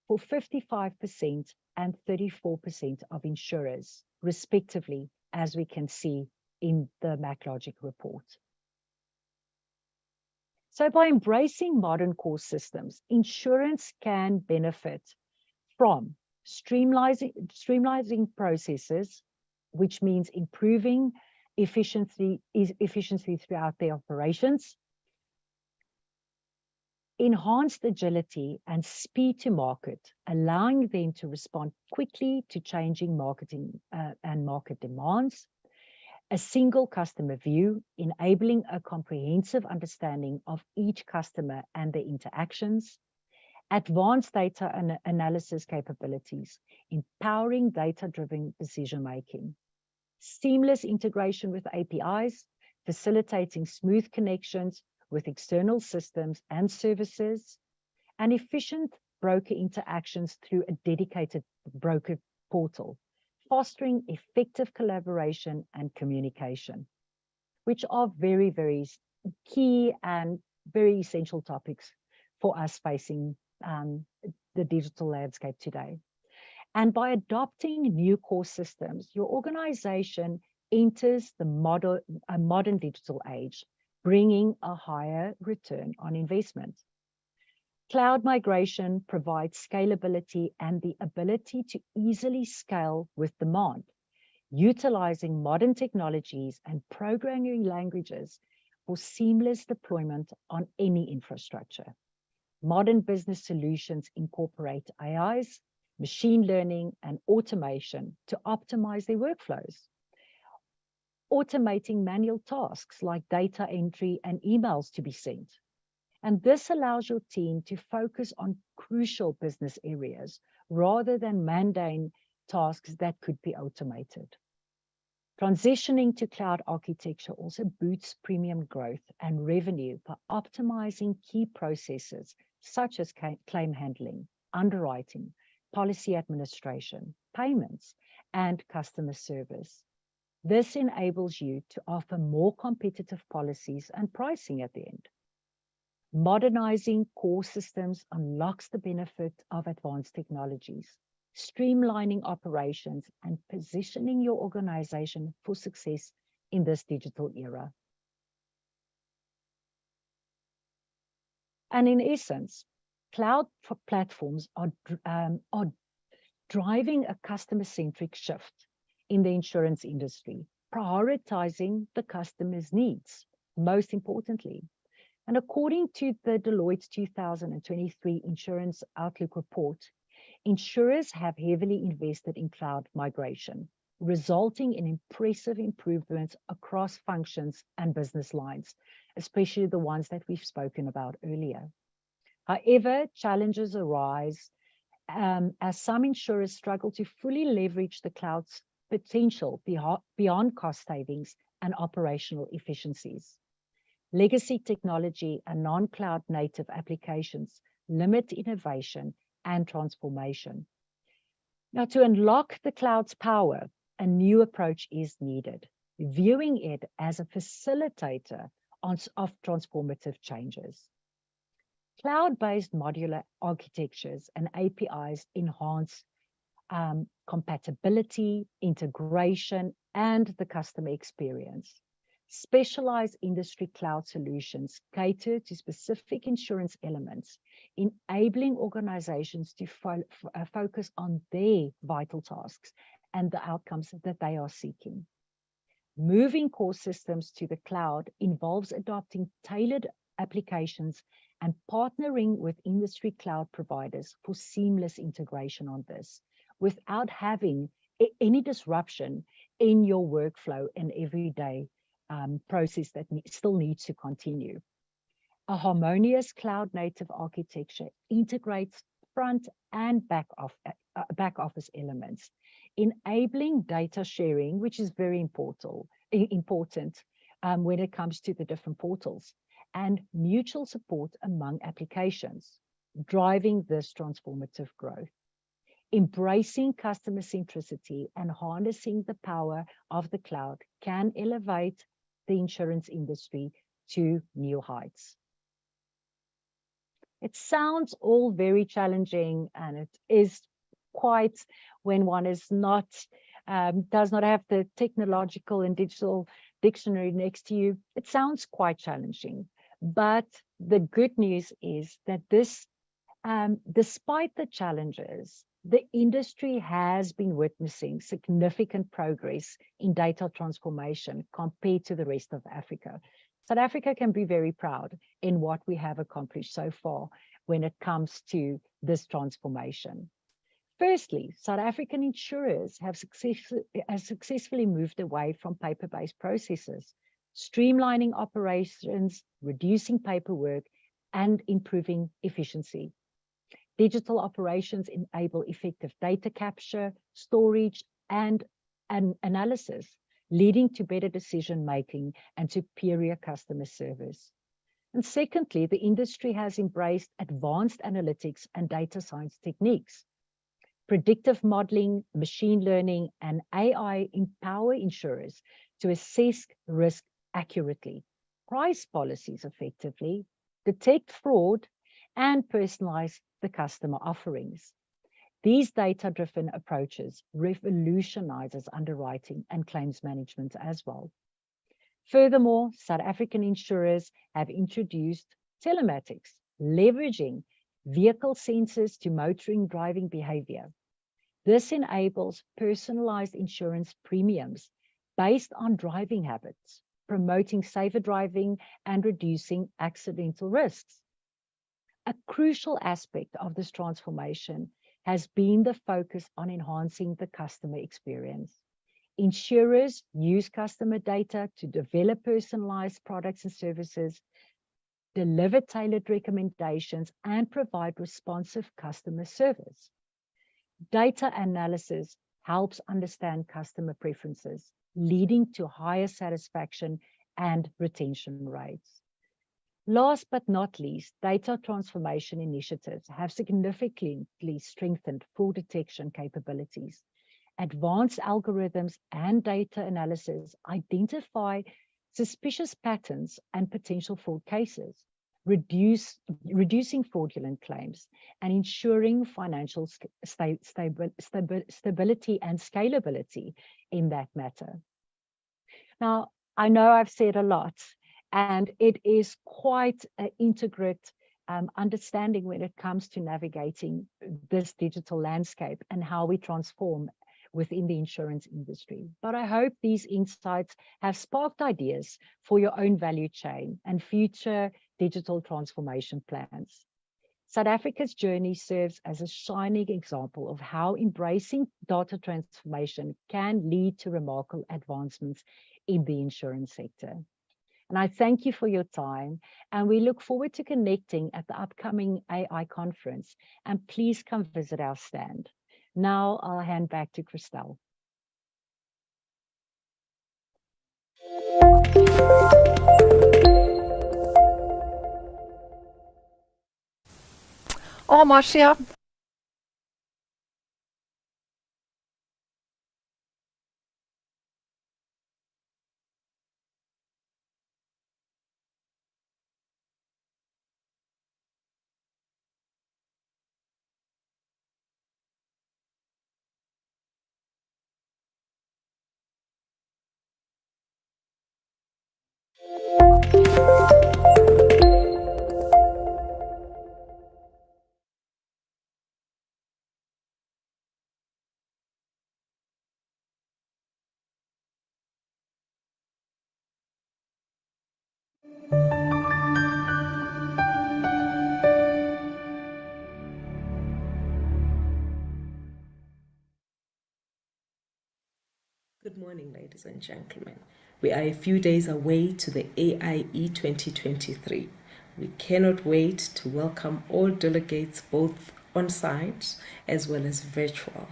For 55% and 34% of insurers, respectively, as we can see in the MacLogic report. So by embracing modern core systems, insurance can benefit from streamlining processes, which means improving efficiency throughout their operations, enhanced agility and speed to market, allowing them to respond quickly to changing marketing and market demands, a single customer view, enabling a comprehensive understanding of each customer and their interactions, advanced data analysis capabilities, empowering data-driven decision-making, seamless integration with APIs, facilitating smooth connections with external systems and services, and efficient broker interactions through a dedicated broker portal, fostering effective collaboration and communication, which are very, very key and very essential topics for us facing the digital landscape today. And by adopting new core systems, your organization enters the modern digital age, bringing a higher return on investment. Cloud migration provides scalability and the ability to easily scale with demand, utilizing modern technologies and programming languages for seamless deployment on any infrastructure. Modern business solutions incorporate AIs, machine learning, and automation to optimize their workflows, automating manual tasks like data entry and emails to be sent. And this allows your team to focus on crucial business areas rather than mundane tasks that could be automated. Transitioning to cloud architecture also boosts premium growth and revenue by optimizing key processes such as claim handling, underwriting, policy administration, payments, and customer service. This enables you to offer more competitive policies and pricing at the end. Modernizing core systems unlocks the benefit of advanced technologies, streamlining operations and positioning your organization for success in this digital era. And in essence, cloud platforms are driving a customer-centric shift in the insurance industry, prioritizing the customer's needs, most importantly. And according to the Deloitte 2023 Insurance Outlook report, insurers have heavily invested in cloud migration, resulting in impressive improvements across functions and business lines, especially the ones that we've spoken about earlier. However, challenges arise as some insurers struggle to fully leverage the cloud's potential beyond cost savings and operational efficiencies. Legacy technology and non-cloud native applications limit innovation and transformation. Now, to unlock the cloud's power, a new approach is needed, viewing it as a facilitator of transformative changes. Cloud-based modular architectures and APIs enhance compatibility, integration, and the customer experience. Specialized industry cloud solutions cater to specific insurance elements, enabling organizations to focus on their vital tasks and the outcomes that they are seeking. Moving core systems to the cloud involves adopting tailored applications and partnering with industry cloud providers for seamless integration on this, without having any disruption in your workflow and everyday process that still needs to continue. A harmonious cloud-native architecture integrates front and back office elements, enabling data sharing, which is very important when it comes to the different portals, and mutual support among applications, driving this transformative growth. Embracing customer centricity and harnessing the power of the cloud can elevate the insurance industry to new heights. It sounds all very challenging, and it is quite, when one is not, does not have the technological and digital dictionary next to you, it sounds quite challenging. But the good news is that this, despite the challenges, the industry has been witnessing significant progress in data transformation compared to the rest of Africa. South Africa can be very proud in what we have accomplished so far when it comes to this transformation. Firstly, South African insurers have successfully moved away from paper-based processes, streamlining operations, reducing paperwork, and improving efficiency. Digital operations enable effective data capture, storage, and analysis, leading to better decision-making and superior customer service. And secondly, the industry has embraced advanced analytics and data science techniques. Predictive modeling, machine learning, and AI empower insurers to assess risk accurately, price policies effectively, detect fraud, and personalize the customer offerings. These data-driven approaches revolutionizes underwriting and claims management as well. Furthermore, South African insurers have introduced telematics, leveraging vehicle sensors to motoring driving behavior. This enables personalized insurance premiums based on driving habits, promoting safer driving and reducing accidental risks. A crucial aspect of this transformation has been the focus on enhancing the customer experience. Insurers use customer data to develop personalized products and services, deliver tailored recommendations, and provide responsive customer service. Data analysis helps understand customer preferences, leading to higher satisfaction and retention rates. Last but not least, data transformation initiatives have significantly strengthened fraud detection capabilities. Advanced algorithms and data analysis identify suspicious patterns and potential fraud cases, reducing fraudulent claims and ensuring financial stability and scalability in that matter. Now, I know I've said a lot, and it is quite an integrate understanding when it comes to navigating this digital landscape and how we transform within the insurance industry. But I hope these insights have sparked ideas for your own value chain and future digital transformation plans. South Africa's journey serves as a shining example of how embracing data transformation can lead to remarkable advancements in the insurance sector. And I thank you for your time, and we look forward to connecting at the upcoming AI conference, and please come visit our stand. Now I'll hand back to Christelle. Oh, Marcia. Good morning, ladies and gentlemen. We are a few days away to the AIE 2023. We cannot wait to welcome all delegates both on-site as well as virtual.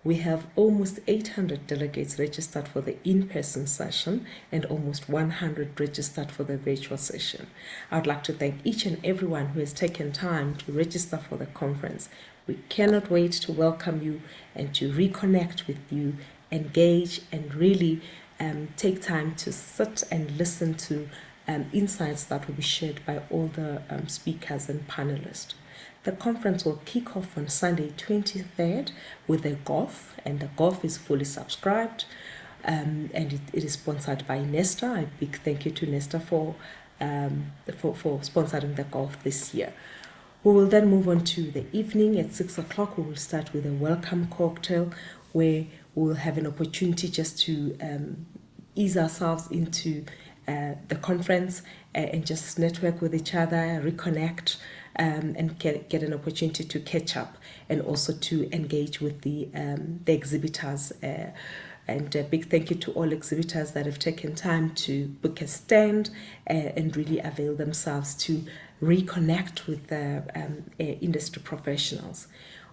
We have almost 800 delegates registered for the in-person session and almost 100 registered for the virtual session. I would like to thank each and everyone who has taken time to register for the conference. We cannot wait to welcome you and to reconnect with you, engage, and really take time to sit and listen to insights that will be shared by all the speakers and panelists. The conference will kick off on Sunday 23rd with a golf, and the golf is fully subscribed, and it is sponsored by Nesta. A big thank you to Nesta for sponsoring the golf this year. We will then move on to the evening at 6 o'clock. We will start with a welcome cocktail where we will have an opportunity just to ease ourselves into the conference and just network with each other, reconnect, and get an opportunity to catch up and also to engage with the exhibitors. And a big thank you to all exhibitors that have taken time to book a stand and really avail themselves to reconnect with the industry professionals.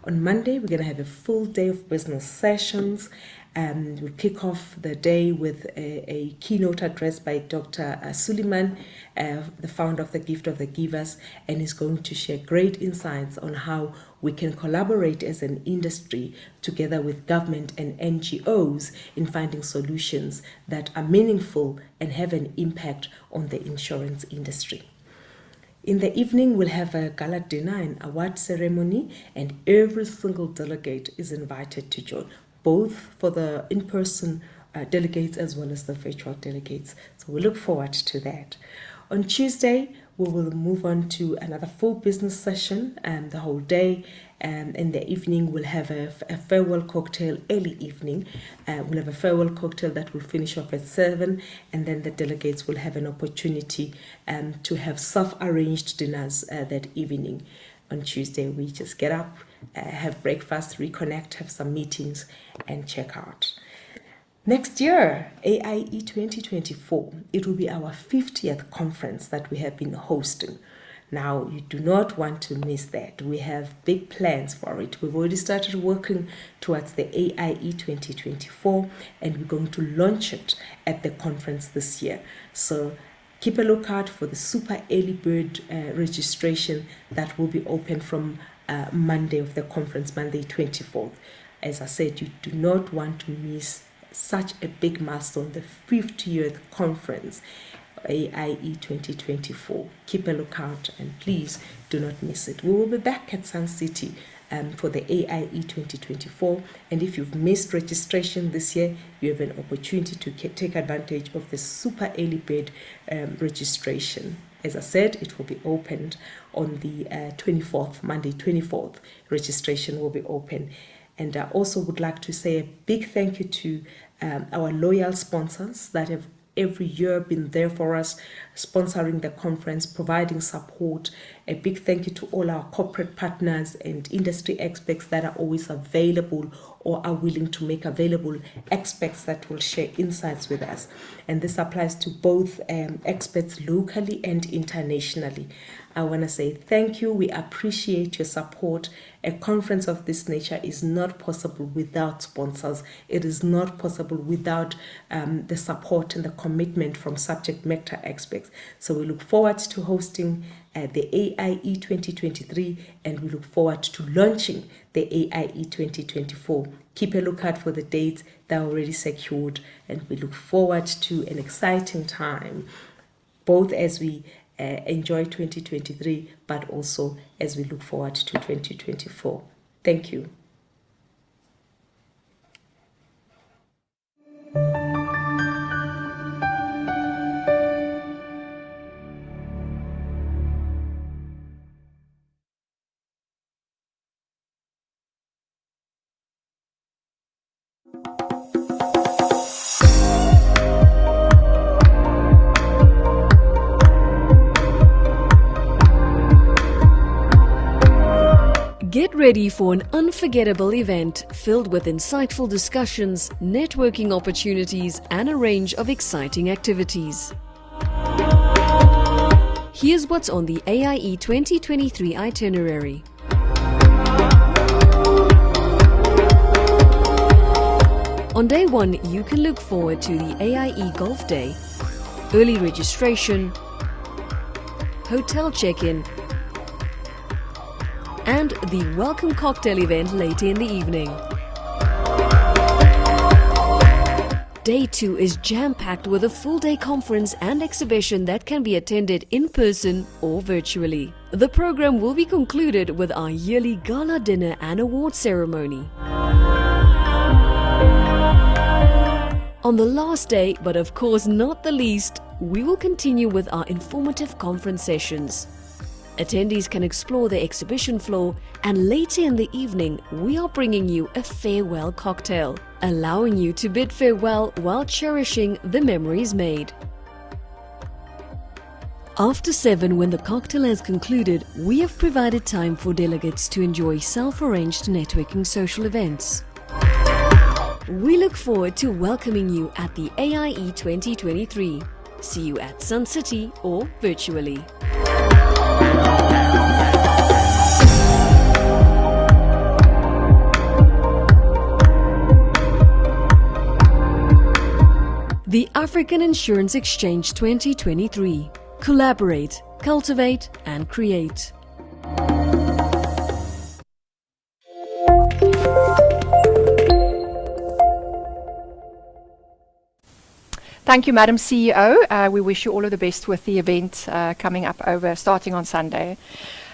On Monday, we're going to have a full day of business sessions. We'll kick off the day with a keynote address by Dr. Suleiman, the founder of the Gift of the Givers, and he's going to share great insights on how we can collaborate as an industry together with government and NGOs in finding solutions that are meaningful and have an impact on the insurance industry. In the evening, we'll have a gala dinner and award ceremony, and every single delegate is invited to join, both for the in-person delegates as well as the virtual delegates. So we look forward to that. On Tuesday, we will move on to another full business session the whole day. In the evening, we'll have a farewell cocktail early evening. We'll have a farewell cocktail that will finish off at 7, and then the delegates will have an opportunity to have self-arranged dinners that evening. On Tuesday, we just get up, have breakfast, reconnect, have some meetings, and check out. Next year, AIE 2024, it will be our 50th conference that we have been hosting. Now, you do not want to miss that. We have big plans for it. We've already started working towards the AIE 2024, and we're going to launch it at the conference this year. So keep a lookout for the super early bird registration that will be open from Monday of the conference, Monday 24th. As I said, you do not want to miss such a big milestone, the 50th conference, AIE 2024. Keep a lookout and please do not miss it. We will be back at Sun City for the AIE 2024, and if you've missed registration this year, you have an opportunity to take advantage of the super early bird registration. As I said, it will be opened on the 24th, Monday 24th. Registration will be open. And I also would like to say a big thank you to our loyal sponsors that have every year been there for us, sponsoring the conference, providing support. A big thank you to all our corporate partners and industry experts that are always available or are willing to make available experts that will share insights with us. And this applies to both experts locally and internationally. I want to say thank you. We appreciate your support. A conference of this nature is not possible without sponsors. It is not possible without the support and the commitment from subject matter experts. So we look forward to hosting the AIE 2023, and we look forward to launching the AIE 2024. Keep a lookout for the dates that are already secured, and we look forward to an exciting time, both as we enjoy 2023, but also as we look forward to 2024. Thank you. Get ready for an unforgettable event filled with insightful discussions, networking opportunities, and a range of exciting activities. Here's what's on the AIE 2023 itinerary. On day 1, you can look forward to the AIE Golf Day, early registration, hotel check-in, and the welcome cocktail event later in the evening. Day 2 is jam-packed with a full-day conference and exhibition that can be attended in person or virtually. The program will be concluded with our yearly gala dinner and award ceremony. On the last day, but of course not the least, we will continue with our informative conference sessions. Attendees can explore the exhibition floor, and later in the evening, we are bringing you a farewell cocktail, allowing you to bid farewell while cherishing the memories made. After 7, when the cocktail has concluded, we have provided time for delegates to enjoy self-arranged networking social events. We look forward to welcoming you at the AIE 2023. See you at Sun City or virtually. The African Insurance Exchange 2023. Collaborate, cultivate, and create. Thank you, Madam CEO. We wish you all of the best with the event coming up starting on Sunday.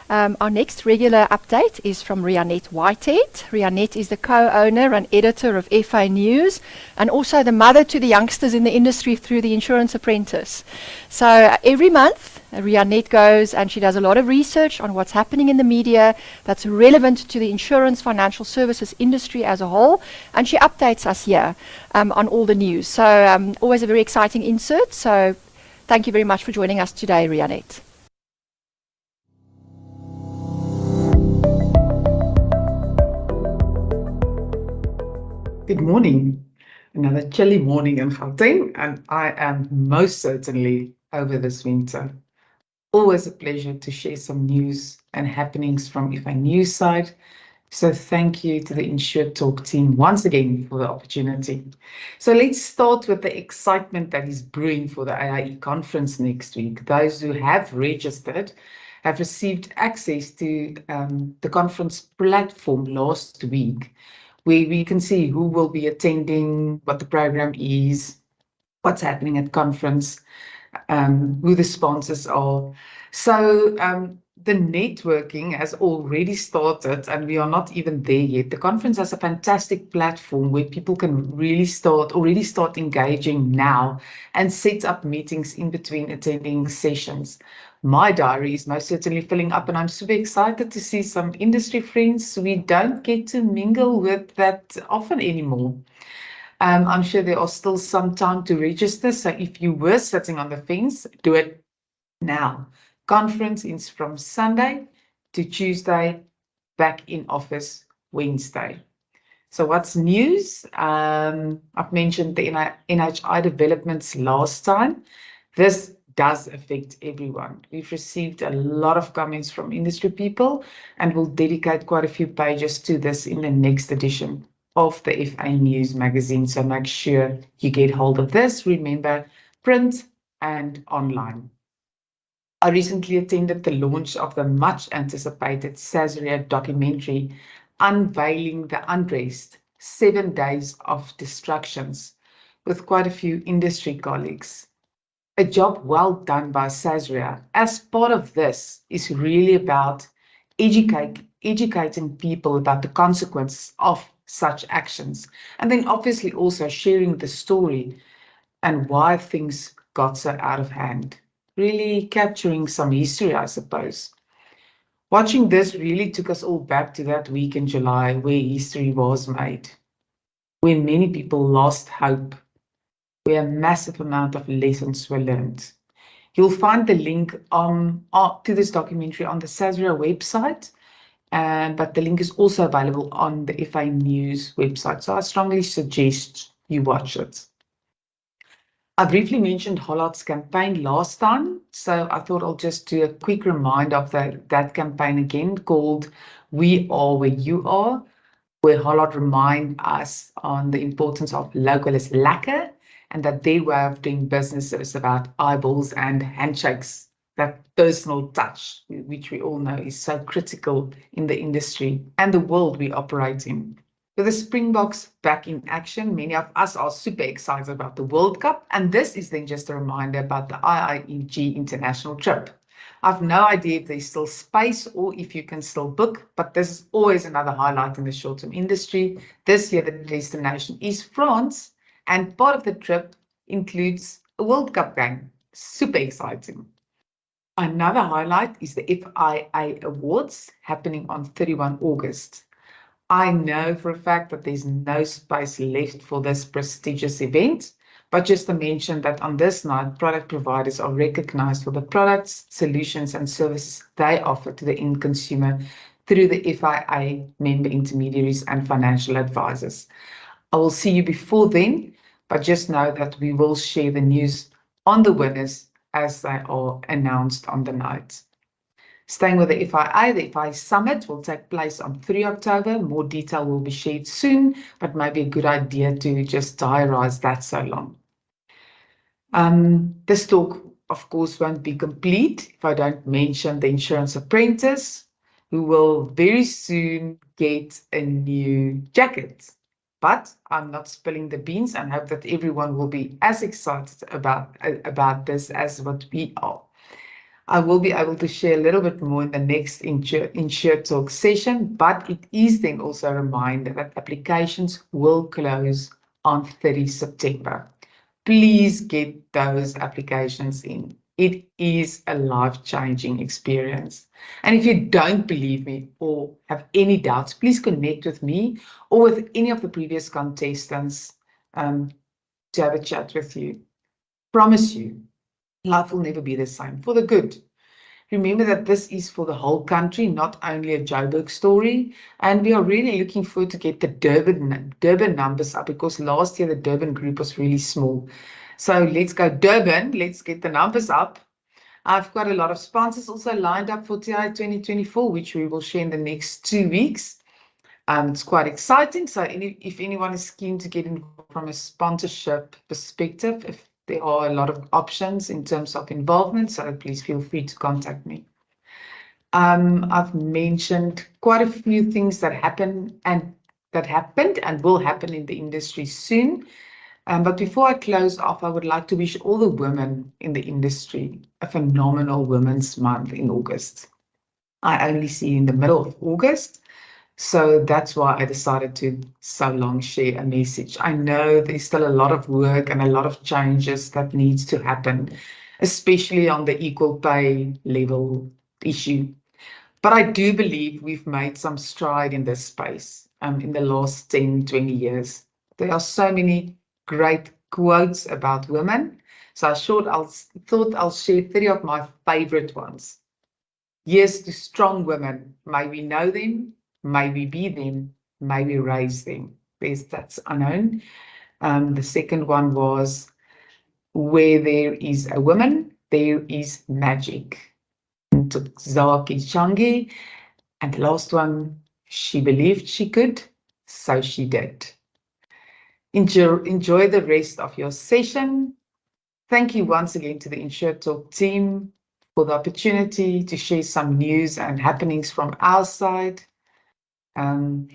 Our next regular update is from Rianette Whitehead. Rianette is the co-owner and editor of FA News, and also the mother to the youngsters in the industry through the Insurance Apprentice. So every month, Rianette goes and she does a lot of research on what's happening in the media that's relevant to the insurance financial services industry as a whole, and she updates us here on all the news. So always a very exciting insert. So thank you very much for joining us today, Rianette. Good morning. Another chilly morning in Gauteng, and I am most certainly over this winter. Always a pleasure to share some news and happenings from FA News side. So thank you to the InsureTalk team once again for the opportunity. So let's start with the excitement that is brewing for the AIE conference next week. Those who have registered have received access to the conference platform last week, where we can see who will be attending, what the program is, what's happening at conference, who the sponsors are. So the networking has already started, and we are not even there yet. The conference has a fantastic platform where people can already start engaging now and set up meetings in between attending sessions. My diary is most certainly filling up, and I'm super excited to see some industry friends we don't get to mingle with that often anymore. I'm sure there are still some time to register, so if you were sitting on the fence, do it now. Conference is from Sunday to Tuesday, back in office Wednesday. So what's news? I've mentioned the NHI developments last time. This does affect everyone. We've received a lot of comments from industry people, and we'll dedicate quite a few pages to this in the next edition of the FA News magazine. So make sure you get hold of this. Remember, print and online. I recently attended the launch of the much anticipated Sasria documentary unveiling the unrest, 7 days of destructions, with quite a few industry colleagues. A job well done by Sasria. As part of this is really about educating people about the consequences of such actions, and then obviously also sharing the story and why things got so out of hand. Really capturing some history, I suppose. Watching this really took us all back to that week in July where history was made, when many people lost hope, where a massive amount of lessons were learned. You'll find the link to this documentary on the Sasria website, but the link is also available on the FA News website, so I strongly suggest you watch it. I briefly mentioned Hollard's campaign last time, so I thought I'll just do a quick reminder of that campaign again, called We Are Where You Are, where Hollard remind us on the importance of local is lekker, and that their way of doing business is about eyeballs and handshakes, that personal touch, which we all know is so critical in the industry and the world we operate in. With the Springboks back in action, many of us are super excited about the World Cup, and this is then just a reminder about the IIEG international trip. I've no idea if there's still space or if you can still book, but this is always another highlight in the short-term industry. This year, the destination is France, and part of the trip includes a World Cup game. Super exciting. Another highlight is the FIA Awards happening on 31 August. I know for a fact that there's no space left for this prestigious event, but just to mention that on this night, product providers are recognized for the products, solutions, and services they offer to the end consumer through the FIA member intermediaries and financial advisors. I will see you before then, but just know that we will share the news on the winners as they are announced on the night. Staying with the FIA Summit will take place on 3 October. More detail will be shared soon, but maybe a good idea to just diarise that so long. This talk, of course, won't be complete if I don't mention the Insurance Apprentice, who will very soon get a new jacket. But I'm not spilling the beans and hope that everyone will be as excited about this as what we are. I will be able to share a little bit more in the next InsureTalk session, but it is then also a reminder that applications will close on 30 September. Please get those applications in. It is a life-changing experience. And if you don't believe me or have any doubts, please connect with me or with any of the previous contestants to have a chat with you. Promise you, life will never be the same, for the good. Remember that this is for the whole country, not only a Joburg story. And we are really looking forward to get the Durban numbers up, because last year the Durban group was really small. So let's go Durban, let's get the numbers up. I've got a lot of sponsors also lined up for TI 2024, which we will share in the next 2 weeks. It's quite exciting. So if anyone is keen to get involved from a sponsorship perspective, there are a lot of options in terms of involvement, so please feel free to contact me. I've mentioned quite a few things that happened and will happen in the industry soon. But before I close off, I would like to wish all the women in the industry a phenomenal Women's Month in August. I only see you in the middle of August, so that's why I decided to so long share a message. I know there's still a lot of work and a lot of changes that needs to happen, especially on the equal pay level issue. But I do believe we've made some stride in this space in the last 10, 20 years. There are so many great quotes about women. So I thought I'll share 3 of my favorite ones. Yes to strong women. May we know them. May we be them, may we raise them. That's unknown. The second one was, where there is a woman, there is magic. Zaki Changi. And the last one, she believed she could, so she did. Enjoy the rest of your session. Thank you once again to the InsureTalk team for the opportunity to share some news and happenings from our side.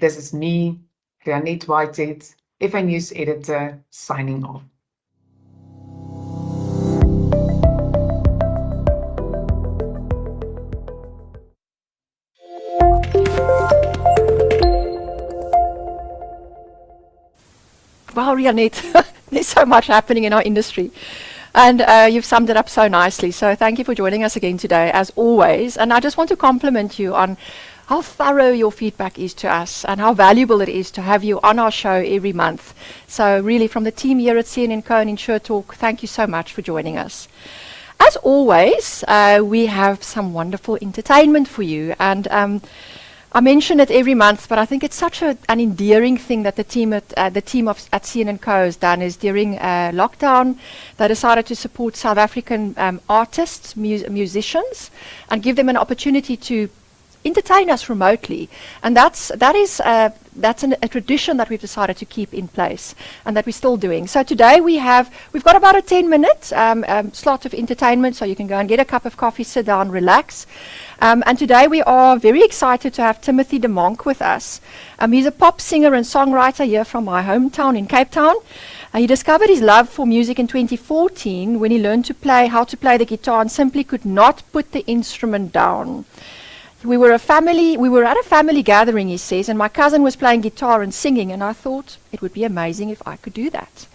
This is me, Rianette Whitehead, FA News Editor, signing off. Wow, Rianette, there's so much happening in our industry. And you've summed it up so nicely. So thank you for joining us again today, as always. And I just want to compliment you on how thorough your feedback is to us and how valuable it is to have you on our show every month. So really, from the team here at CN&CO and InsureTalk, thank you so much for joining us. As always, we have some wonderful entertainment for you. And I mention it every month, but I think it's such an endearing thing that the team at CN&CO has done is during lockdown, they decided to support South African artists, musicians, and give them an opportunity to entertain us remotely. And that's a tradition that we've decided to keep in place and that we're still doing. So today we've got about a 10-minute slot of entertainment, so you can go and get a cup of coffee, sit down, relax. And today we are very excited to have Timothy de Monk with us. He's a pop singer and songwriter here from my hometown in Cape Town. He discovered his love for music in 2014 when he learned how to play the guitar and simply could not put the instrument down. We were at a family gathering, he says, and my cousin was playing guitar and singing, and I thought it would be amazing if I could do that.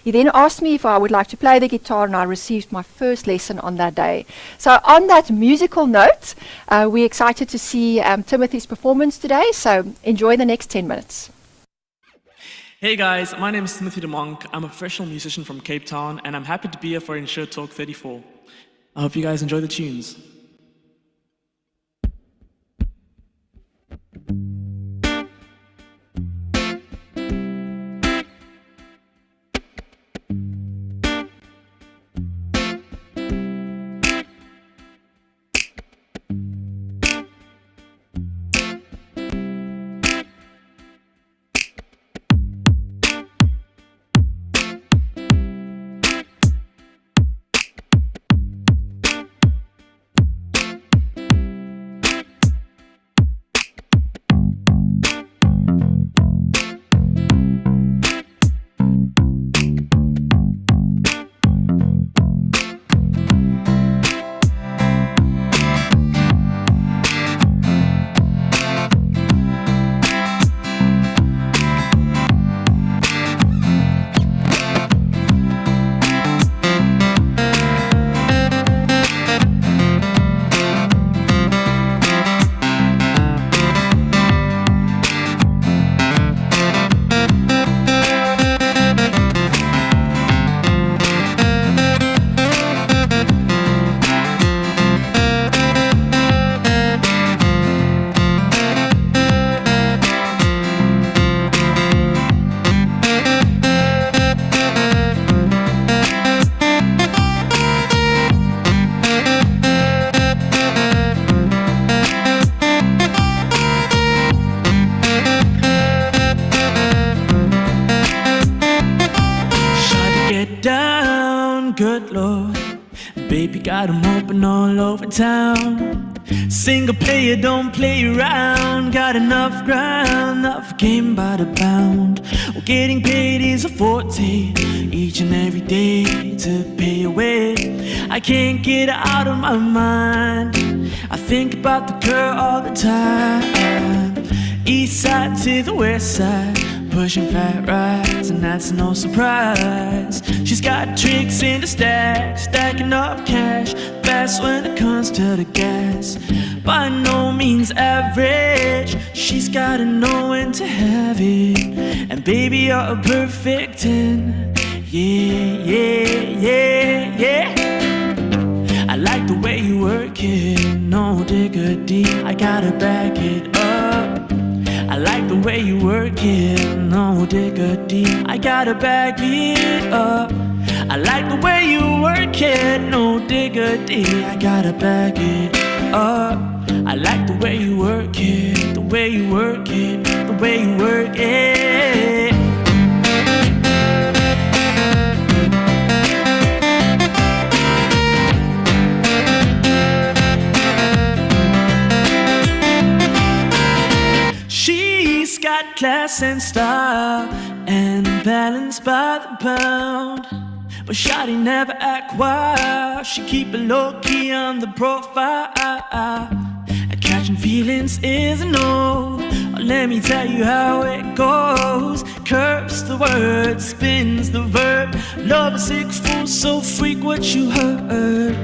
He then asked me if I would like to play the guitar, and I received my first lesson on that day. So on that musical note, we're excited to see Timothy's performance today, so enjoy the next 10 minutes. Hey guys, my name is Timothy de Monk. I'm a professional musician from Cape Town, and I'm happy to be here for InsureTalk34. I hope you guys enjoy the tunes. Good Lord, baby got 'em open all over town. Single player, don't play around. Got enough ground, enough game by the pound. Well, getting paid is a forte, each and every day to pay away. I can't get out of my mind. I think about the girl all the time. East side to the west side, pushing fat rides, and that's no surprise. She's got tricks in the stack, stacking up cash, fast when it comes to the gas. By no means average, she's gotta know when to have it. And baby, you're a perfect 10. Yeah, yeah, yeah, yeah. I like the way you work it, no diggity, I gotta back it up. I like the way you work it, no diggity, I gotta back it up. I like the way you work it, no diggity, I gotta back it up. I like the way you work it, the way you work it, the way you work it. She's got class and style, and balance by the pound. But shawty never act wild, she keep it low-key on the profile. And catching feelings is a no, let me tell you how it goes. Curves the word, spins the verb. Love a sick fool, so freak what you heard.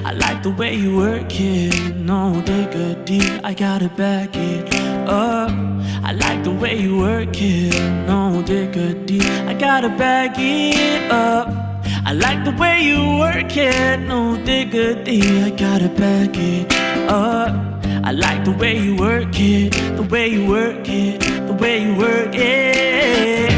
I like the way you work it, no diggity, I gotta back it up. I like the way you work it, no diggity, I gotta back it up. I like the way you work it, no diggity, I gotta back it up. I like the way you work it, the way you work it, the way you work it.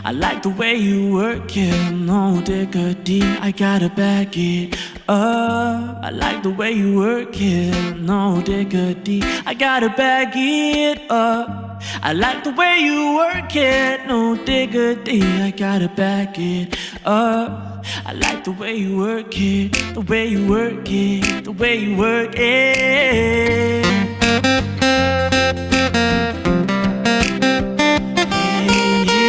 I like the way you work it, no diggity, I gotta back it up. I like the way you work it, no diggity, I gotta back it up. I like the way you work it, no diggity, I gotta back it up. I like the way you work it, the way you work it, the way you work it. Yeah, yeah.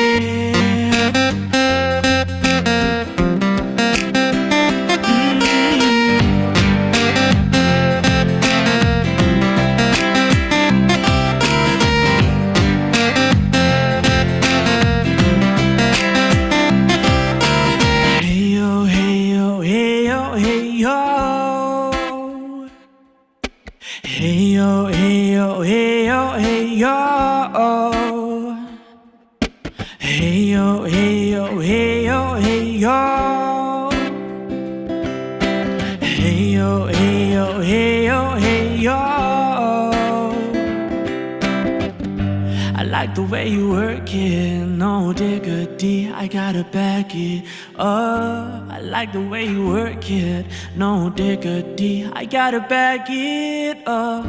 like the way you work it, no diggity, I gotta back it up. I like the way you work it, no diggity, I gotta back it up.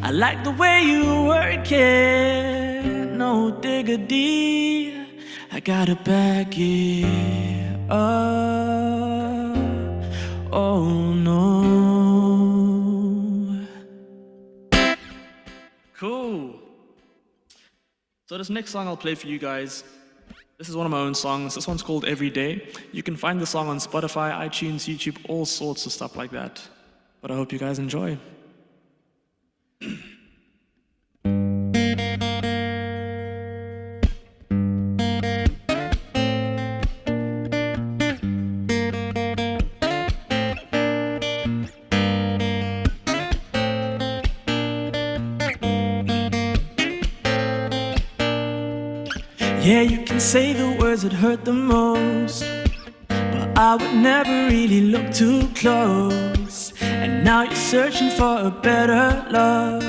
I like the way you work it, no diggity, I gotta back it up. Oh no. Cool. So this next song I'll play for you guys, this is one of my own songs. This one's called Every Day. You can find the song on Spotify, iTunes, YouTube, all sorts of stuff like that. But I hope you guys enjoy. Yeah, you can say the words that hurt the most, but I would never really look too close. And now you're searching for a better love,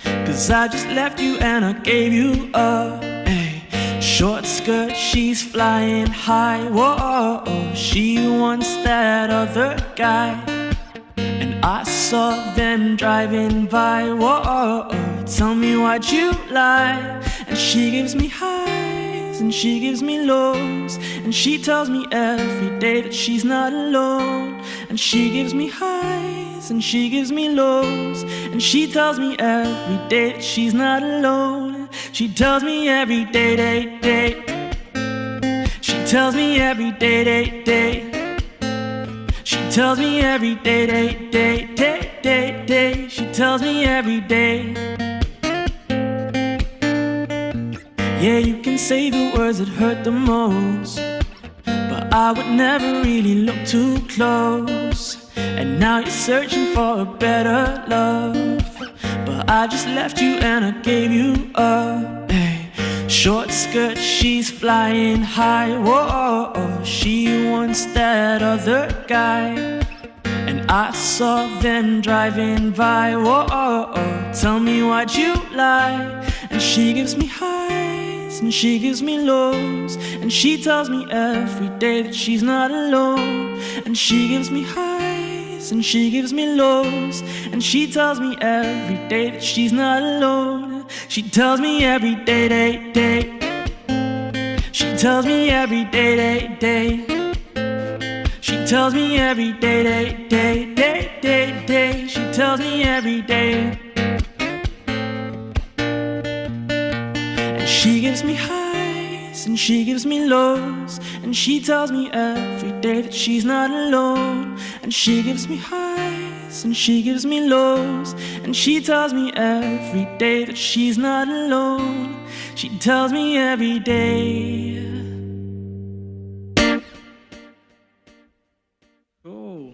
'cause I just left you and I gave you up. Hey, short skirt, she's flying high. Whoa, she wants that other guy. And I saw them driving by. Whoa, tell me why'd you lie? And she gives me highs and she gives me lows, and she tells me every day that she's not alone. And she gives me highs and she gives me lows, and she tells me every day that she's not alone. She tells me every day, day, day. She tells me every day, day, day. She tells me every day, day, day, day, day, day. She tells me every day. Yeah, you can say the words that hurt the most, but I would never really look too close. And now you're searching for a better love, but I just left you and I gave you up. Hey, short skirt, she's flying high. Whoa, she wants that other guy. And I saw them driving by. Whoa, tell me why'd you lie? And she gives me highs and she gives me lows, and she tells me every day that she's not alone. And she gives me highs and she gives me lows, and she tells me every day that she's not alone. She tells me every day, day, day. She tells me every day, day, day. She tells me every day, day, day, day, day, day. She tells me every day. And she gives me highs and she gives me lows, and she tells me every day that she's not alone. And she gives me highs and she gives me lows, and she tells me every day that she's not alone. She tells me every day. Cool.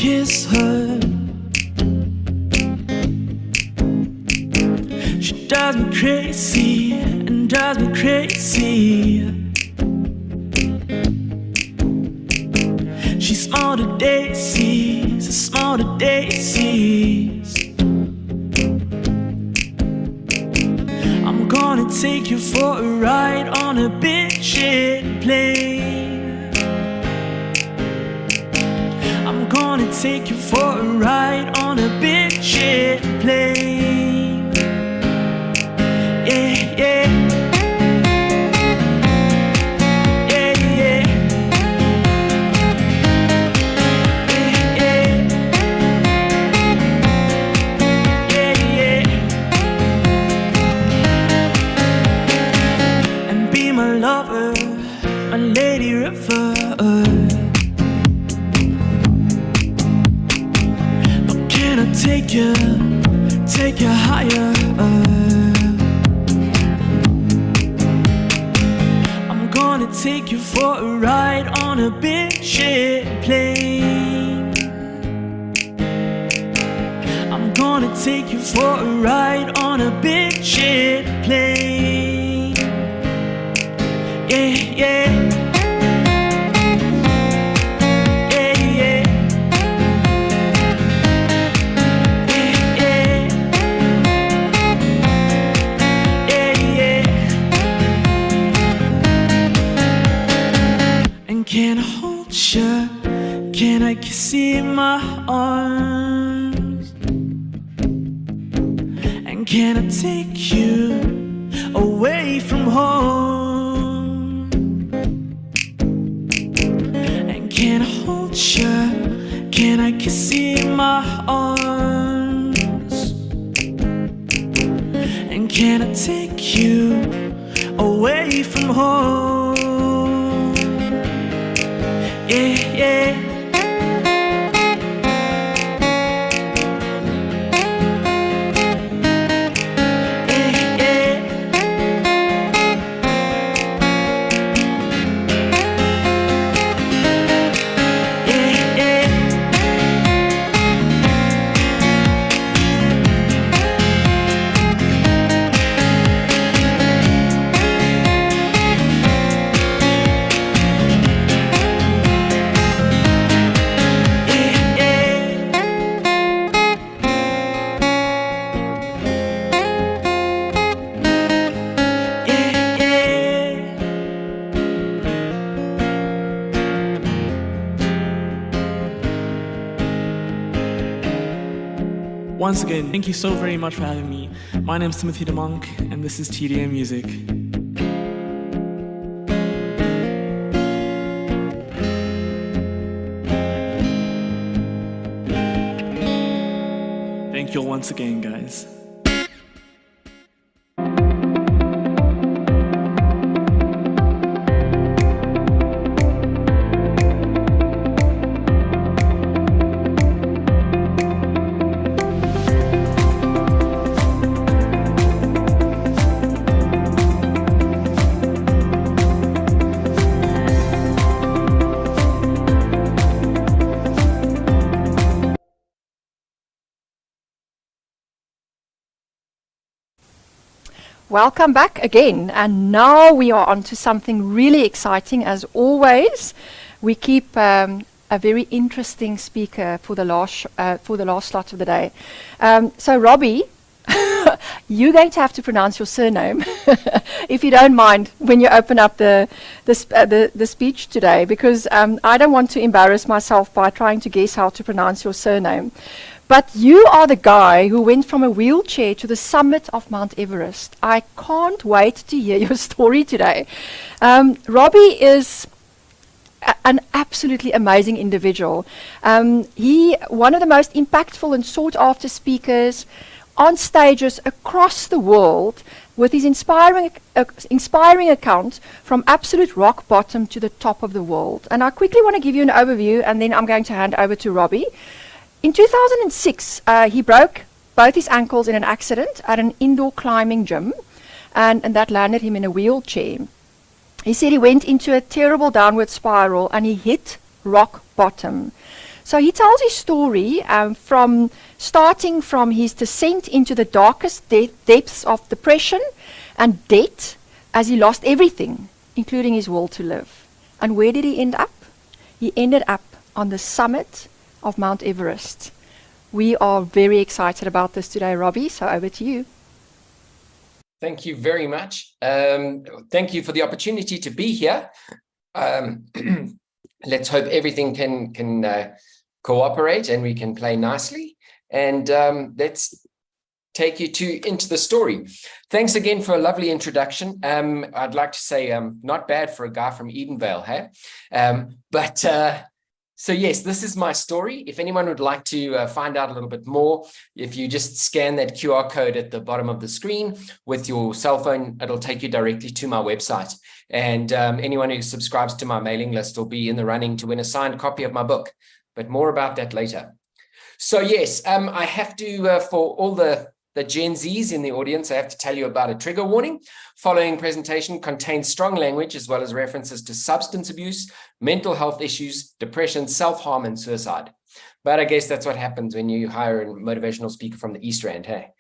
kiss her. She drives me crazy and drives me crazy. She's small to daisies, small to daisies. I'm gonna take you for a ride on a big shit plane. I'm gonna take you for a ride on a big shit plane. Yeah, yeah. Yeah, yeah. Yeah, yeah. Yeah, yeah. And be my lover, my lady river. Can I take you higher? I'm gonna take you for a ride on a big shit plane. I'm gonna take you for a ride on a big shit plane. Yeah, yeah. Can I hold you? Can I kiss you in my arms? And can I take you away from home? And can I hold you? Can I kiss you in my arms? And can I take you away from home? Yeah, yeah. Once again, thank you so very much for having me. My name's Timothy DeMonk, and this is TDM Music. Thank you all once again, guys. Welcome back again, and now we are on to something really exciting. As always, we keep a very interesting speaker for the last slot of the day. So Robbie, you're going to have to pronounce your surname, if you don't mind, when you open up the speech today, because I don't want to embarrass myself by trying to guess how to pronounce your surname. But you are the guy who went from a wheelchair to the summit of Mount Everest. I can't wait to hear your story today. Robbie is an absolutely amazing individual. He one of the most impactful and sought after speakers on stages across the world, with his inspiring account from absolute rock bottom to the top of the world. And I quickly want to give you an overview, and then I'm going to hand over to Robbie. In 2006, he broke both his ankles in an accident at an indoor climbing gym, and that landed him in a wheelchair. He said he went into a terrible downward spiral and he hit rock bottom. So he tells his story from starting from his descent into the darkest depths of depression and debt as he lost everything, including his will to live. And where did he end up? He ended up on the summit of Mount Everest. We are very excited about this today, Robbie, so over to you. Thank you very much. Thank you for the opportunity to be here. Let's hope everything can cooperate and we can play nicely. And let's take you into the story. Thanks again for a lovely introduction. I'd like to say not bad for a guy from Edenvale, hey? So yes, this is my story. If anyone would like to find out a little bit more, if you just scan that QR code at the bottom of the screen with your cell phone, it'll take you directly to my website. And anyone who subscribes to my mailing list will be in the running to win a signed copy of my book, but more about that later. So yes, I have to, for all the Gen Zs in the audience, I have to tell you about a trigger warning. Following presentation contains strong language as well as references to substance abuse, mental health issues, depression, self-harm, and suicide. But I guess that's what happens when you hire a motivational speaker from the East Rand, hey?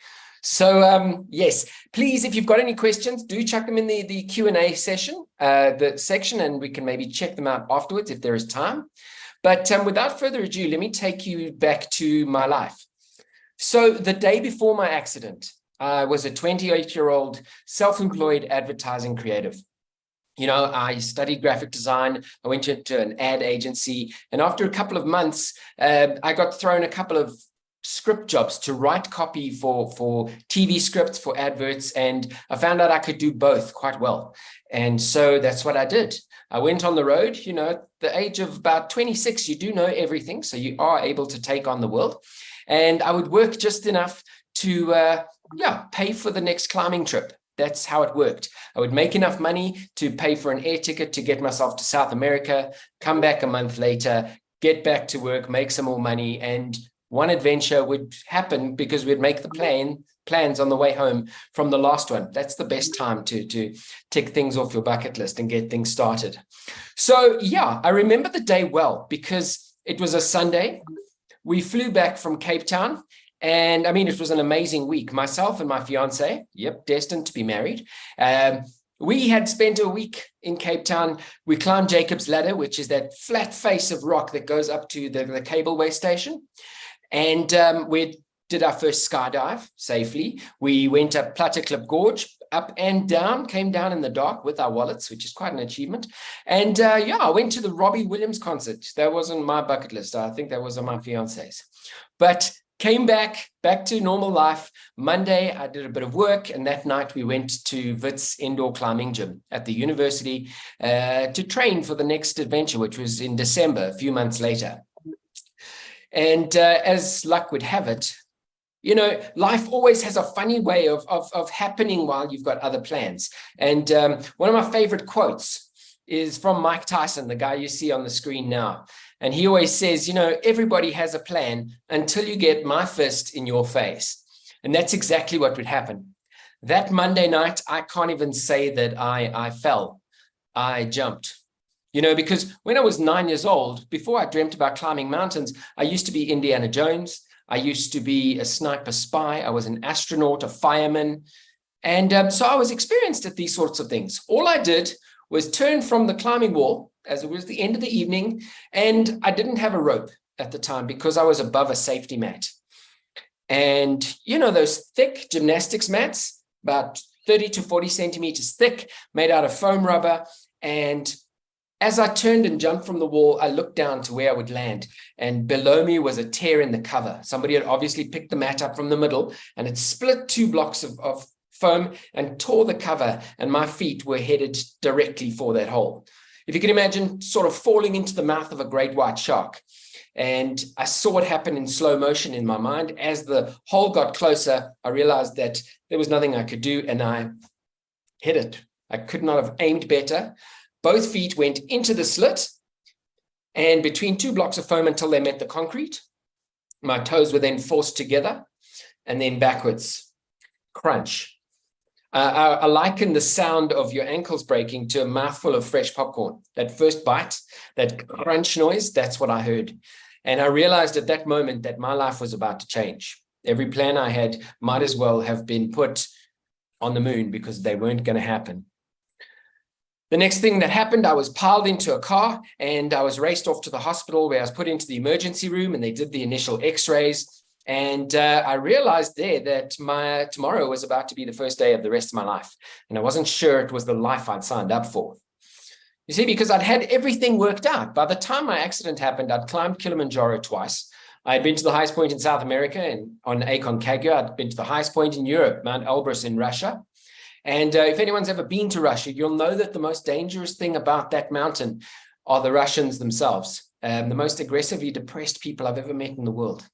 So yes, please, if you've got any questions, do chuck them in the Q&A session, the section, and we can maybe check them out afterwards if there is time. But without further ado, let me take you back to my life. So the day before my accident, I was a 28-year-old self-employed advertising creative. You know, I studied graphic design. I went into an ad agency. And after a couple of months, I got thrown a couple of script jobs to write copy for TV scripts, for adverts. And I found out I could do both quite well. And so that's what I did. I went on the road. You know, at the age of about 26, you do know everything. So you are able to take on the world. And I would work just enough to, pay for the next climbing trip. That's how it worked. I would make enough money to pay for an air ticket to get myself to South America, come back a month later, get back to work, make some more money. And one adventure would happen because we'd make the plans on the way home from the last one. That's the best time to tick things off your bucket list and get things started. So yeah, I remember the day well because it was a Sunday. We flew back from Cape Town, and I mean, it was an amazing week. Myself and my fiance, destined to be married. We had spent a week in Cape Town. We climbed Jacob's Ladder, which is that flat face of rock that goes up to the cableway station. And we did our first skydive safely. We went up Platteklip Gorge, up and down, came down in the dark with our wallets, which is quite an achievement. And I went to the Robbie Williams concert. That wasn't my bucket list. I think that was on my fiance's. But came back to normal life. Monday, I did a bit of work. And that night we went to Wits Indoor Climbing Gym at the university to train for the next adventure, which was in December, a few months later. And as luck would have it, you know, life always has a funny way of happening while you've got other plans. And one of my favorite quotes is from Mike Tyson, the guy you see on the screen now. And he always says, you know, everybody has a plan until you get my fist in your face. And that's exactly what would happen. That Monday night, I can't even say that I fell. I jumped. You know, because when I was 9 years old, before I dreamt about climbing mountains, I used to be Indiana Jones. I used to be a sniper spy. I was an astronaut, a fireman. And so I was experienced at these sorts of things. All I did was turn from the climbing wall as it was the end of the evening. And I didn't have a rope at the time because I was above a safety mat. And, you know, those thick gymnastics mats, about 30 to 40 centimeters thick, made out of foam rubber. And as I turned and jumped from the wall, I looked down to where I would land, and below me was a tear in the cover. Somebody had obviously picked the mat up from the middle and it split 2 blocks of foam and tore the cover, and my feet were headed directly for that hole. If you can imagine sort of falling into the mouth of a great white shark. And I saw it happen in slow motion in my mind. As the hole got closer, I realized that there was nothing I could do, and I hit it. I could not have aimed better. Both feet went into the slit and between 2 blocks of foam until they met the concrete. My toes were then forced together and then backwards. Crunch. I liken the sound of your ankles breaking to a mouthful of fresh popcorn. That first bite, that crunch noise, that's what I heard. And I realized at that moment that my life was about to change. Every plan I had might as well have been put on the moon because they weren't going to happen. The next thing that happened, I was piled into a car and I was raced off to the hospital where I was put into the emergency room and they did the initial x-rays. And I realized there that my tomorrow was about to be the first day of the rest of my life. And I wasn't sure it was the life I'd signed up for. You see, because I'd had everything worked out. By the time my accident happened, I'd climbed Kilimanjaro twice. I had been to the highest point in South America and on Aconcagua. I'd been to the highest point in Europe, Mount Elbrus in Russia. And if anyone's ever been to Russia, you'll know that the most dangerous thing about that mountain are the Russians themselves, the most aggressively depressed people I've ever met in the world.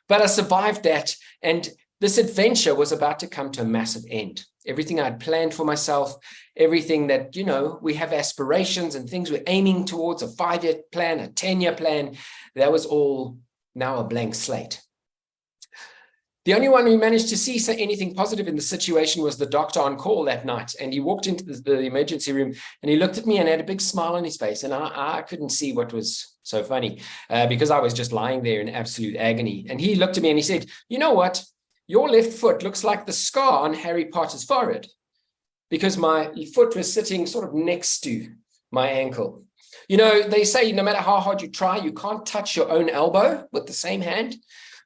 But I survived that, and this adventure was about to come to a massive end. Everything I'd planned for myself, everything that, you know, we have aspirations and things we're aiming towards, a 5-year plan, a 10-year plan, that was all now a blank slate. The only one who managed to see anything positive in the situation was the doctor on call that night. And he walked into the emergency room and he looked at me and had a big smile on his face. And I couldn't see what was so funny because I was just lying there in absolute agony. And he looked at me and he said, you know what? Your left foot looks like the scar on Harry Potter's forehead, because my foot was sitting sort of next to my ankle. You know, they say no matter how hard you try, you can't touch your own elbow with the same hand.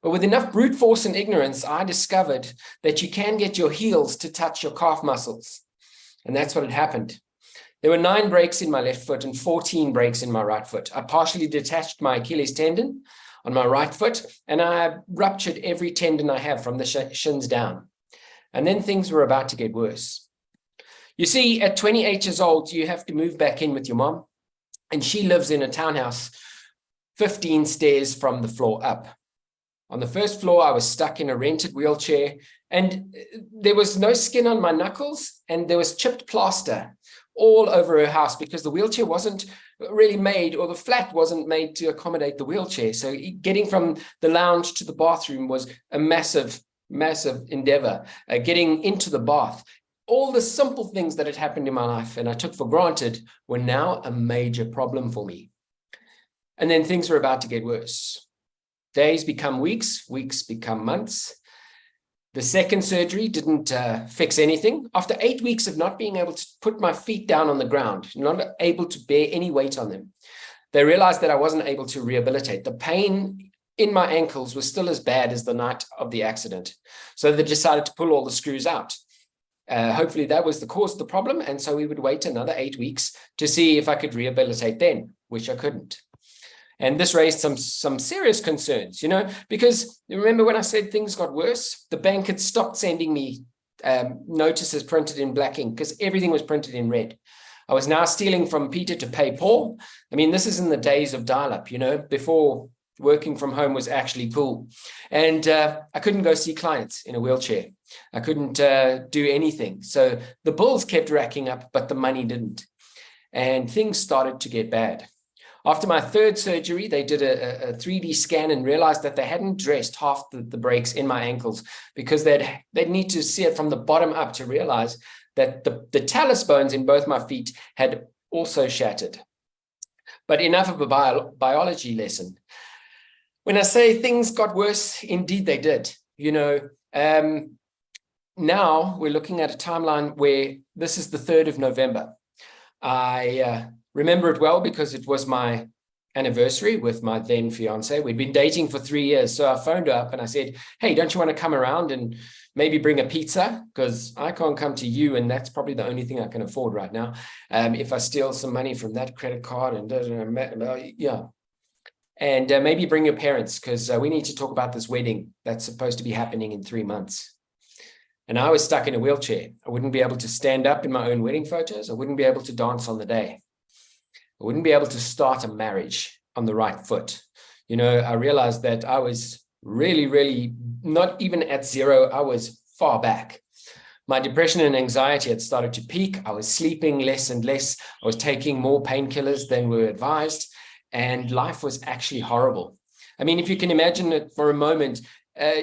But with enough brute force and ignorance, I discovered that you can get your heels to touch your calf muscles. And that's what had happened. There were 9 breaks in my left foot and 14 breaks in my right foot. I partially detached my Achilles tendon on my right foot, and I ruptured every tendon I have from the shins down. And then things were about to get worse. You see, at 28 years old, you have to move back in with your mom, and she lives in a townhouse 15 stairs from the floor up. On the first floor, I was stuck in a rented wheelchair, and there was no skin on my knuckles, and there was chipped plaster all over her house because the wheelchair wasn't really made, or the flat wasn't made to accommodate the wheelchair. So getting from the lounge to the bathroom was a massive, massive endeavor. Getting into the bath, all the simple things that had happened in my life and I took for granted were now a major problem for me. And then things were about to get worse. Days become weeks, weeks become months. The second surgery didn't fix anything. After 8 weeks of not being able to put my feet down on the ground, not able to bear any weight on them, they realized that I wasn't able to rehabilitate. The pain in my ankles was still as bad as the night of the accident. So they decided to pull all the screws out. Hopefully that was the cause of the problem. And so we would wait another 8 weeks to see if I could rehabilitate then, which I couldn't. And this raised some serious concerns, you know, because remember when I said things got worse, the bank had stopped sending me notices printed in black ink because everything was printed in red. I was now stealing from Peter to pay Paul. I mean, this is in the days of dial-up, you know, before working from home was actually cool. And I couldn't go see clients in a wheelchair. I couldn't do anything. So the bills kept racking up, but the money didn't. And things started to get bad. After my third surgery, they did a 3D scan and realized that they hadn't dressed half the breaks in my ankles because they'd need to see it from the bottom up to realize that the talus bones in both my feet had also shattered. But enough of a biology lesson. When I say things got worse, indeed they did. You know, now we're looking at a timeline where this is the 3rd of November. I remember it well because it was my anniversary with my then fiance. We'd been dating for 3 years. So I phoned her up and I said, hey, don't you want to come around and maybe bring a pizza? Because I can't come to you. And that's probably the only thing I can afford right now. If I steal some money from that credit card and yeah. And maybe bring your parents because we need to talk about this wedding that's supposed to be happening in 3 months. And I was stuck in a wheelchair. I wouldn't be able to stand up in my own wedding photos. I wouldn't be able to dance on the day. I wouldn't be able to start a marriage on the right foot. You know, I realized that I was really, really not even at zero. I was far back. My depression and anxiety had started to peak. I was sleeping less and less. I was taking more painkillers than we were advised. And life was actually horrible. I mean, if you can imagine it for a moment,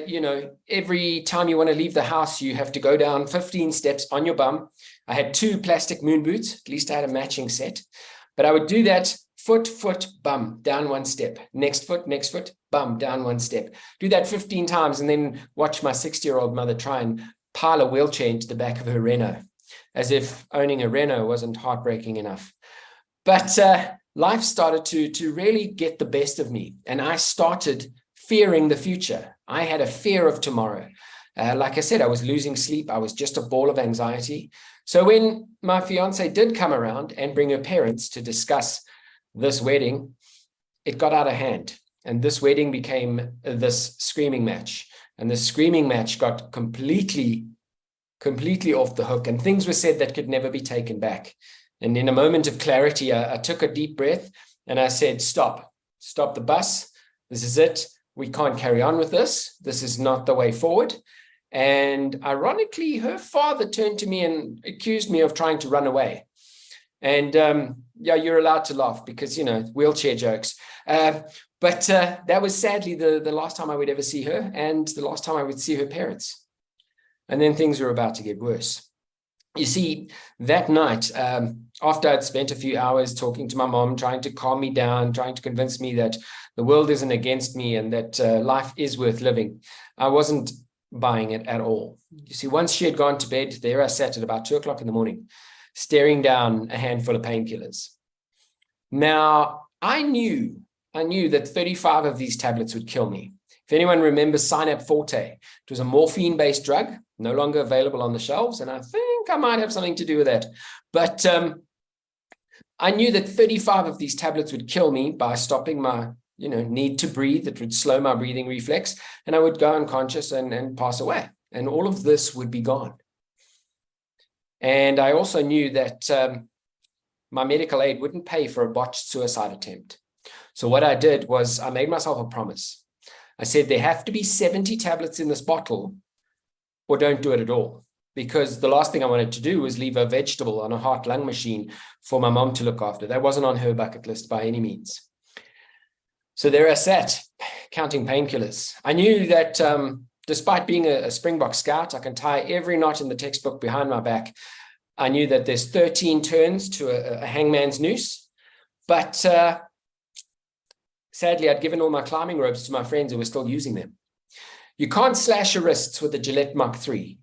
you know, every time you want to leave the house, you have to go down 15 steps on your bum. I had 2 plastic moon boots. At least I had a matching set. But I would do that Foot, foot, bum, down one step. Next foot, bum, down one step. Do that 15 times and then watch my 60-year-old mother try and pile a wheelchair into the back of her Renault, as if owning a Renault wasn't heartbreaking enough. But life started to really get the best of me, and I started fearing the future. I had a fear of tomorrow. Like I said, I was losing sleep. I was just a ball of anxiety. So when my fiance did come around and bring her parents to discuss this wedding, it got out of hand. And this wedding became this screaming match. And the screaming match got completely off the hook. And things were said that could never be taken back. And in a moment of clarity, I took a deep breath and I said, stop the bus. This is it. We can't carry on with this. This is not the way forward. And ironically, her father turned to me and accused me of trying to run away. And yeah, you're allowed to laugh because, you know, wheelchair jokes. But that was sadly the last time I would ever see her and the last time I would see her parents. And then things were about to get worse. You see, that night, after I'd spent a few hours talking to my mom, trying to calm me down, trying to convince me that the world isn't against me and that life is worth living, I wasn't buying it at all. You see, once she had gone to bed, there I sat at about 2 o'clock in the morning, staring down a handful of painkillers. Now, I knew that 35 of these tablets would kill me. If anyone remembers Synap Forte, it was a morphine-based drug, no longer available on the shelves, and I think I might have something to do with that. But I knew that 35 of these tablets would kill me by stopping my need to breathe. It would slow my breathing reflex, and I would go unconscious and pass away. And all of this would be gone. And I also knew that my medical aid wouldn't pay for a botched suicide attempt. So what I did was I made myself a promise. I said, there have to be 70 tablets in this bottle or don't do it at all. Because the last thing I wanted to do was leave a vegetable on a heart-lung machine for my mom to look after. That wasn't on her bucket list by any means. So there I sat, counting painkillers. I knew that despite being a Springbok scout, I can tie every knot in the textbook behind my back. I knew that there's 13 turns to a hangman's noose. But sadly, I'd given all my climbing ropes to my friends who were still using them. You can't slash your wrists with a Gillette Mach 3.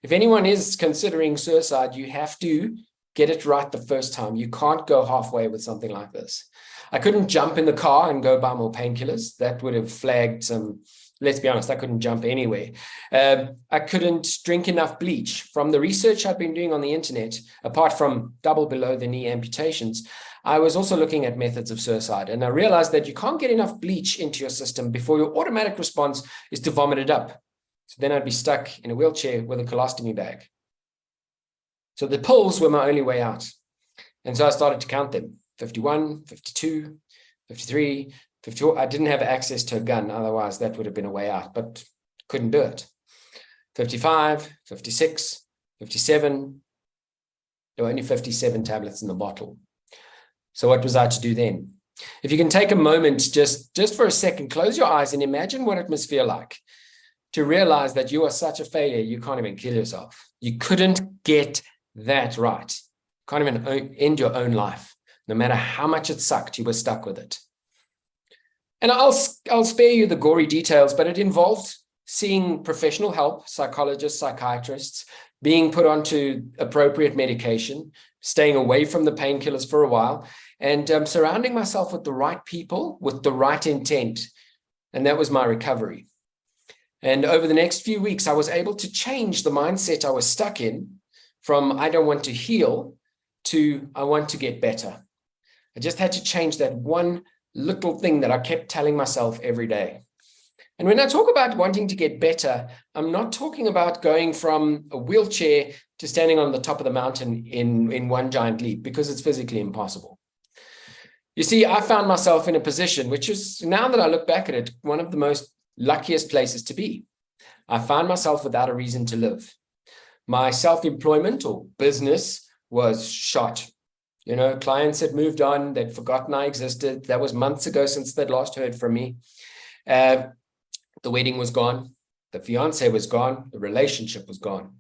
If anyone is considering suicide, you have to get it right the first time. You can't go halfway with something like this. I couldn't jump in the car and go buy more painkillers. That would have flagged some, let's be honest, I couldn't jump anywhere. I couldn't drink enough bleach. From the research I've been doing on the internet, apart from double below the knee amputations, I was also looking at methods of suicide. And I realized that you can't get enough bleach into your system before your automatic response is to vomit it up. So then I'd be stuck in a wheelchair with a colostomy bag. So the pills were my only way out. And so I started to count them. 51, 52, 53, 54. I didn't have access to a gun. Otherwise, that would have been a way out, but couldn't do it. 55, 56, 57. There were only 57 tablets in the bottle. So what was I to do then? If you can take a moment, just for a second, close your eyes and imagine what it must feel like to realize that you are such a failure, you can't even kill yourself. You couldn't get that right. You can't even end your own life. No matter how much it sucked, you were stuck with it. And I'll spare you the gory details, but it involved seeing professional help, psychologists, psychiatrists, being put onto appropriate medication, staying away from the painkillers for a while, and surrounding myself with the right people, with the right intent. And that was my recovery. And over the next few weeks, I was able to change the mindset I was stuck in from I don't want to heal to I want to get better. I just had to change that one little thing that I kept telling myself every day. And when I talk about wanting to get better, I'm not talking about going from a wheelchair to standing on the top of the mountain in one giant leap, because it's physically impossible. You see, I found myself in a position, which is, now that I look back at it, one of the most luckiest places to be. I found myself without a reason to live. My self-employment or business was shot. You know, clients had moved on, they'd forgotten I existed. That was months ago since they'd last heard from me. The wedding was gone. The fiance was gone. The relationship was gone.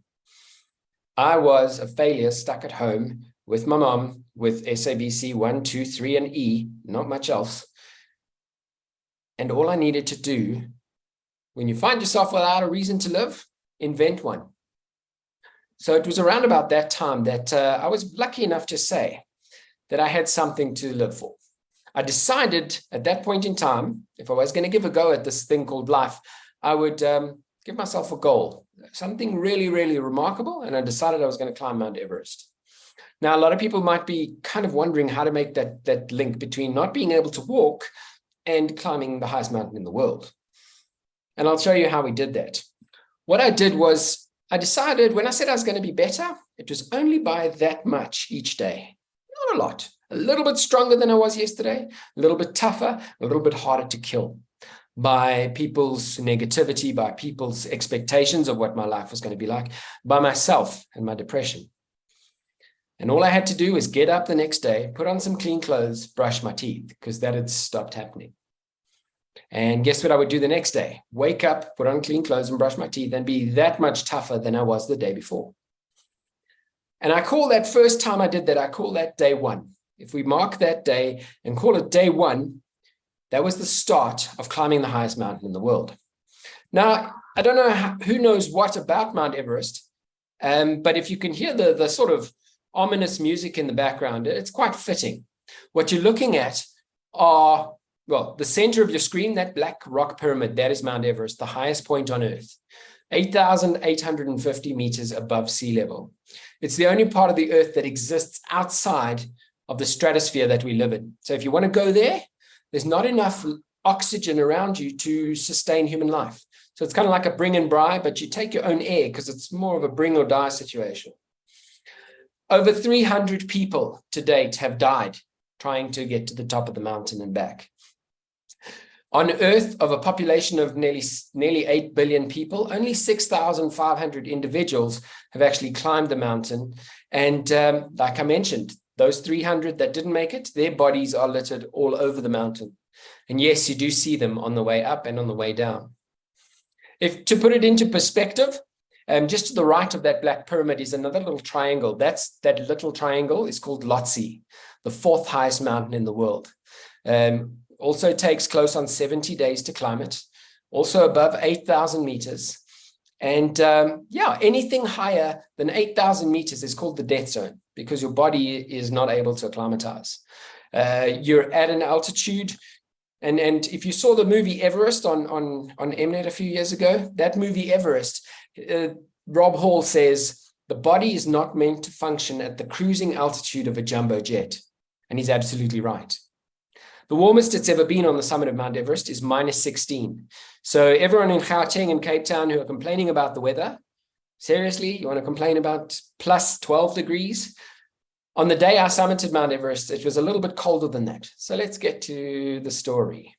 I was a failure stuck at home with my mom, with SABC 1, 2, 3, and E, not much else. And all I needed to do, when you find yourself without a reason to live, invent one. So it was around about that time that I was lucky enough to say that I had something to live for. I decided at that point in time, if I was going to give a go at this thing called life, I would give myself a goal, something really, really remarkable. And I decided I was going to climb Mount Everest. Now, a lot of people might be kind of wondering how to make that link between not being able to walk and climbing the highest mountain in the world. And I'll show you how we did that. What I did was I decided when I said I was going to be better, it was only by that much each day. Not a lot, a little bit stronger than I was yesterday, a little bit tougher, a little bit harder to kill by people's negativity, by people's expectations of what my life was going to be like, by myself and my depression. And all I had to do was get up the next day, put on some clean clothes, brush my teeth, because that had stopped happening. And guess what I would do the next day? Wake up, put on clean clothes and brush my teeth and be that much tougher than I was the day before. And I call that first time I did that, I call that day one. If we mark that day and call it day one, that was the start of climbing the highest mountain in the world. Now, I don't know who knows what about Mount Everest, but if you can hear the sort of ominous music in the background, it's quite fitting. What you're looking at are, well, the center of your screen, that black rock pyramid, that is Mount Everest, the highest point on Earth, 8,850 meters above sea level. It's the only part of the Earth that exists outside of the stratosphere that we live in. So if you want to go there, there's not enough oxygen around you to sustain human life. So it's kind of like a bring and buy, but you take your own air because it's more of a bring or die situation. Over 300 people to date have died trying to get to the top of the mountain and back. On Earth, of a population of nearly 8 billion people, only 6,500 individuals have actually climbed the mountain. And like I mentioned, those 300 that didn't make it, their bodies are littered all over the mountain. And yes, you do see them on the way up and on the way down. If to put it into perspective, just to the right of that black pyramid is another little triangle. That little triangle is called Lhotse, the fourth highest mountain in the world. Also takes close on 70 days to climb it, also above 8,000 meters. And yeah, anything higher than 8,000 meters is called the death zone because your body is not able to acclimatize. You're at an altitude. And if you saw the movie Everest on Mnet a few years ago, that movie Everest, Rob Hall says, the body is not meant to function at the cruising altitude of a jumbo jet. And he's absolutely right. The warmest it's ever been on the summit of Mount Everest is -16. So everyone in Gauteng and Cape Town who are complaining about the weather, seriously, you want to complain about plus 12 degrees? On the day I summited Mount Everest, it was a little bit colder than that. So let's get to the story.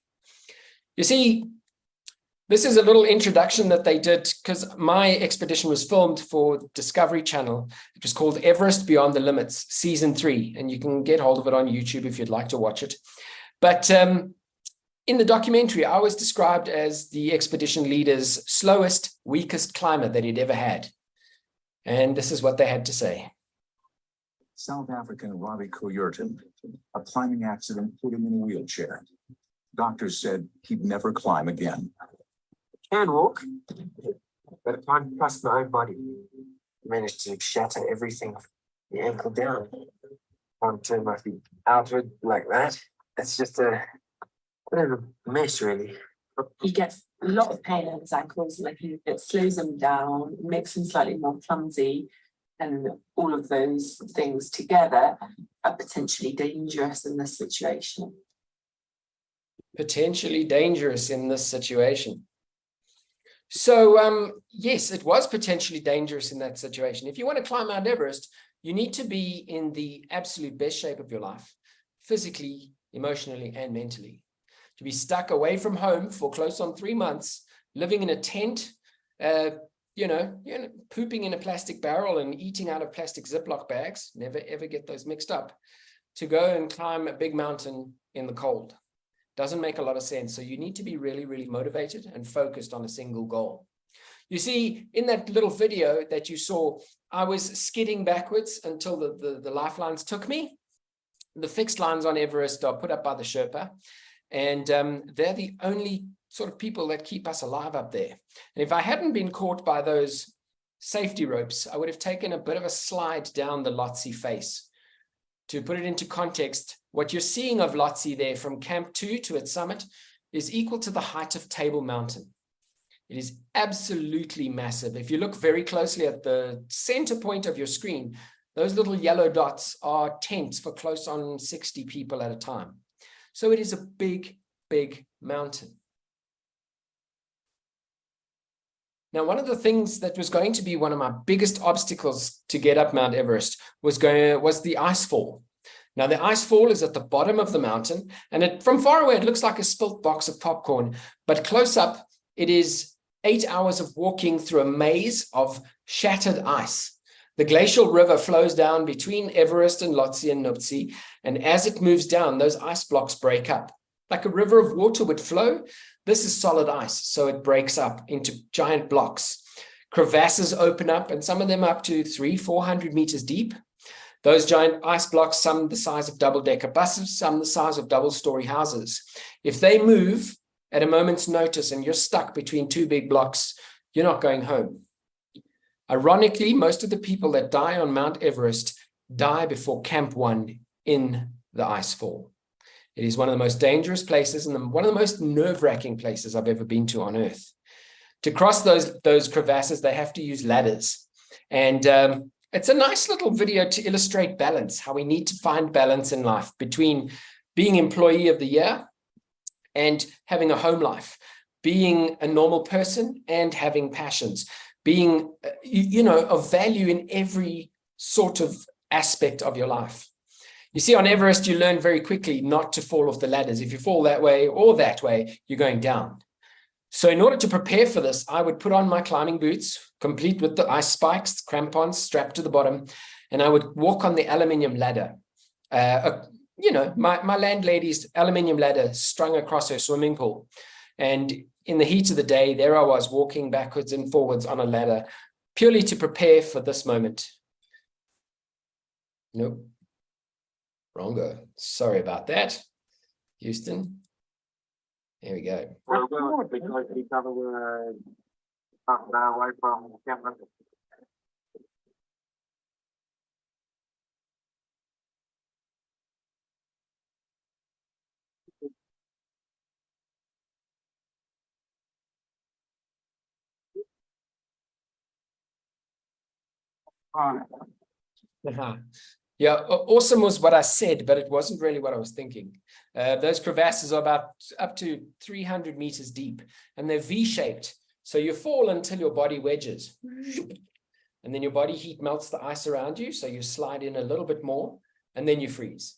You see, this is a little introduction that they did because my expedition was filmed for Discovery Channel. It was called Everest Beyond the Limits, Season 3, and you can get hold of it on YouTube if you'd like to watch it. But in the documentary, I was described as the expedition leader's slowest, weakest climber that he'd ever had. And this is what they had to say. South African Robbie Coyerton, a climbing accident put him in a wheelchair. Doctors said he'd never climb again. Can walk, but I can't trust my own body. Managed to shatter everything, the ankle down. Can't turn my feet outward like that. It's just a bit of a mess, really. He gets a lot of pain in his ankles, like it slows him down, makes him slightly more clumsy, and all of those things together are potentially dangerous in this situation. Potentially dangerous in this situation. So, yes, it was potentially dangerous in that situation. If you want to climb Mount Everest, you need to be in the absolute best shape of your life, physically, emotionally, and mentally. To be stuck away from home for close on 3 months, living in a tent, pooping in a plastic barrel and eating out of plastic Ziploc bags, never ever get those mixed up, to go and climb a big mountain in the cold. Doesn't make a lot of sense. So you need to be really, really motivated and focused on a single goal. You see, in that little video that you saw, I was skidding backwards until the lifelines took me. The fixed lines on Everest are put up by the Sherpa, and they're the only sort of people that keep us alive up there. And if I hadn't been caught by those safety ropes, I would have taken a bit of a slide down the Lhotse face. To put it into context, what you're seeing of Lhotse there from Camp 2 to its summit is equal to the height of Table Mountain. It is absolutely massive. If you look very closely at the center point of your screen, those little yellow dots are tents for close on 60 people at a time. So it is a big, big mountain. Now, one of the things that was going to be one of my biggest obstacles to get up Mount Everest was the ice fall. Now, the ice fall is at the bottom of the mountain, and from far away, it looks like a spilt box of popcorn, but close up, it is 8 hours of walking through a maze of shattered ice. The glacial river flows down between Everest and Lhotse and Nuptse, and as it moves down, those ice blocks break up. Like a river of water would flow, this is solid ice, so it breaks up into giant blocks. Crevasses open up, and some of them up to 300-400 meters deep. Those giant ice blocks, some the size of double-decker buses, some the size of double-story houses. If they move at a moment's notice and you're stuck between two big blocks, you're not going home. Ironically, most of the people that die on Mount Everest die before Camp 1 in the ice fall. It is one of the most dangerous places and one of the most nerve-wracking places I've ever been to on Earth. To cross those crevasses, they have to use ladders. And it's a nice little video to illustrate balance, how we need to find balance in life between being employee of the year and having a home life, being a normal person and having passions, being, of value in every sort of aspect of your life. You see, on Everest, you learn very quickly not to fall off the ladders. If you fall that way or that way, you're going down. So in order to prepare for this, I would put on my climbing boots, complete with the ice spikes, crampons strapped to the bottom, and I would walk on the aluminium ladder. My landlady's aluminium ladder strung across her swimming pool. And in the heat of the day, there I was walking backwards and forwards on a ladder, purely to prepare for this moment. Nope. Wrongo. Sorry about that, Houston. There we go. Because we cover half an hour away from Camp. Yeah, awesome was what I said, but it wasn't really what I was thinking. Those crevasses are about up to 300 meters deep, and they're V-shaped. So you fall until your body wedges. And then your body heat melts the ice around you, so you slide in a little bit more, and then you freeze.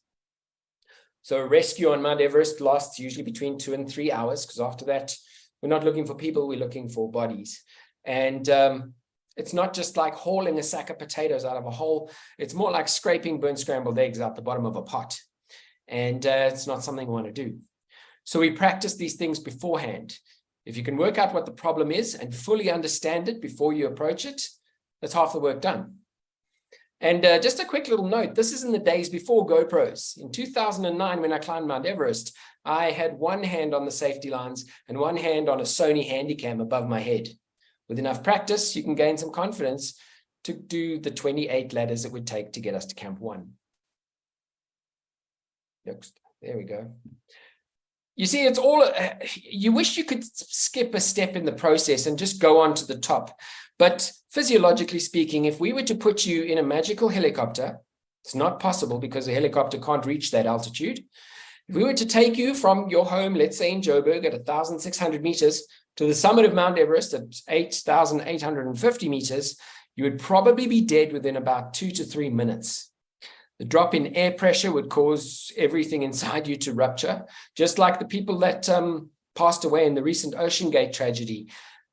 So a rescue on Mount Everest lasts usually between 2 and 3 hours, because after that, we're not looking for people, we're looking for bodies. And it's not just like hauling a sack of potatoes out of a hole. It's more like scraping burnt scrambled eggs out the bottom of a pot. And it's not something we want to do. So we practice these things beforehand. If you can work out what the problem is and fully understand it before you approach it, that's half the work done. And just a quick little note, this is in the days before GoPros. In 2009, when I climbed Mount Everest, I had one hand on the safety lines and one hand on a Sony Handycam above my head. With enough practice, you can gain some confidence to do the 28 ladders it would take to get us to Camp 1. Next, there we go. You see, it's all, you wish you could skip a step in the process and just go on to the top. But physiologically speaking, if we were to put you in a magical helicopter, it's not possible because a helicopter can't reach that altitude. If we were to take you from your home, let's say in Joburg at 1,600 meters, to the summit of Mount Everest at 8,850 meters, you would probably be dead within about 2 to 3 minutes. The drop in air pressure would cause everything inside you to rupture, just like the people that passed away in the recent Ocean Gate tragedy.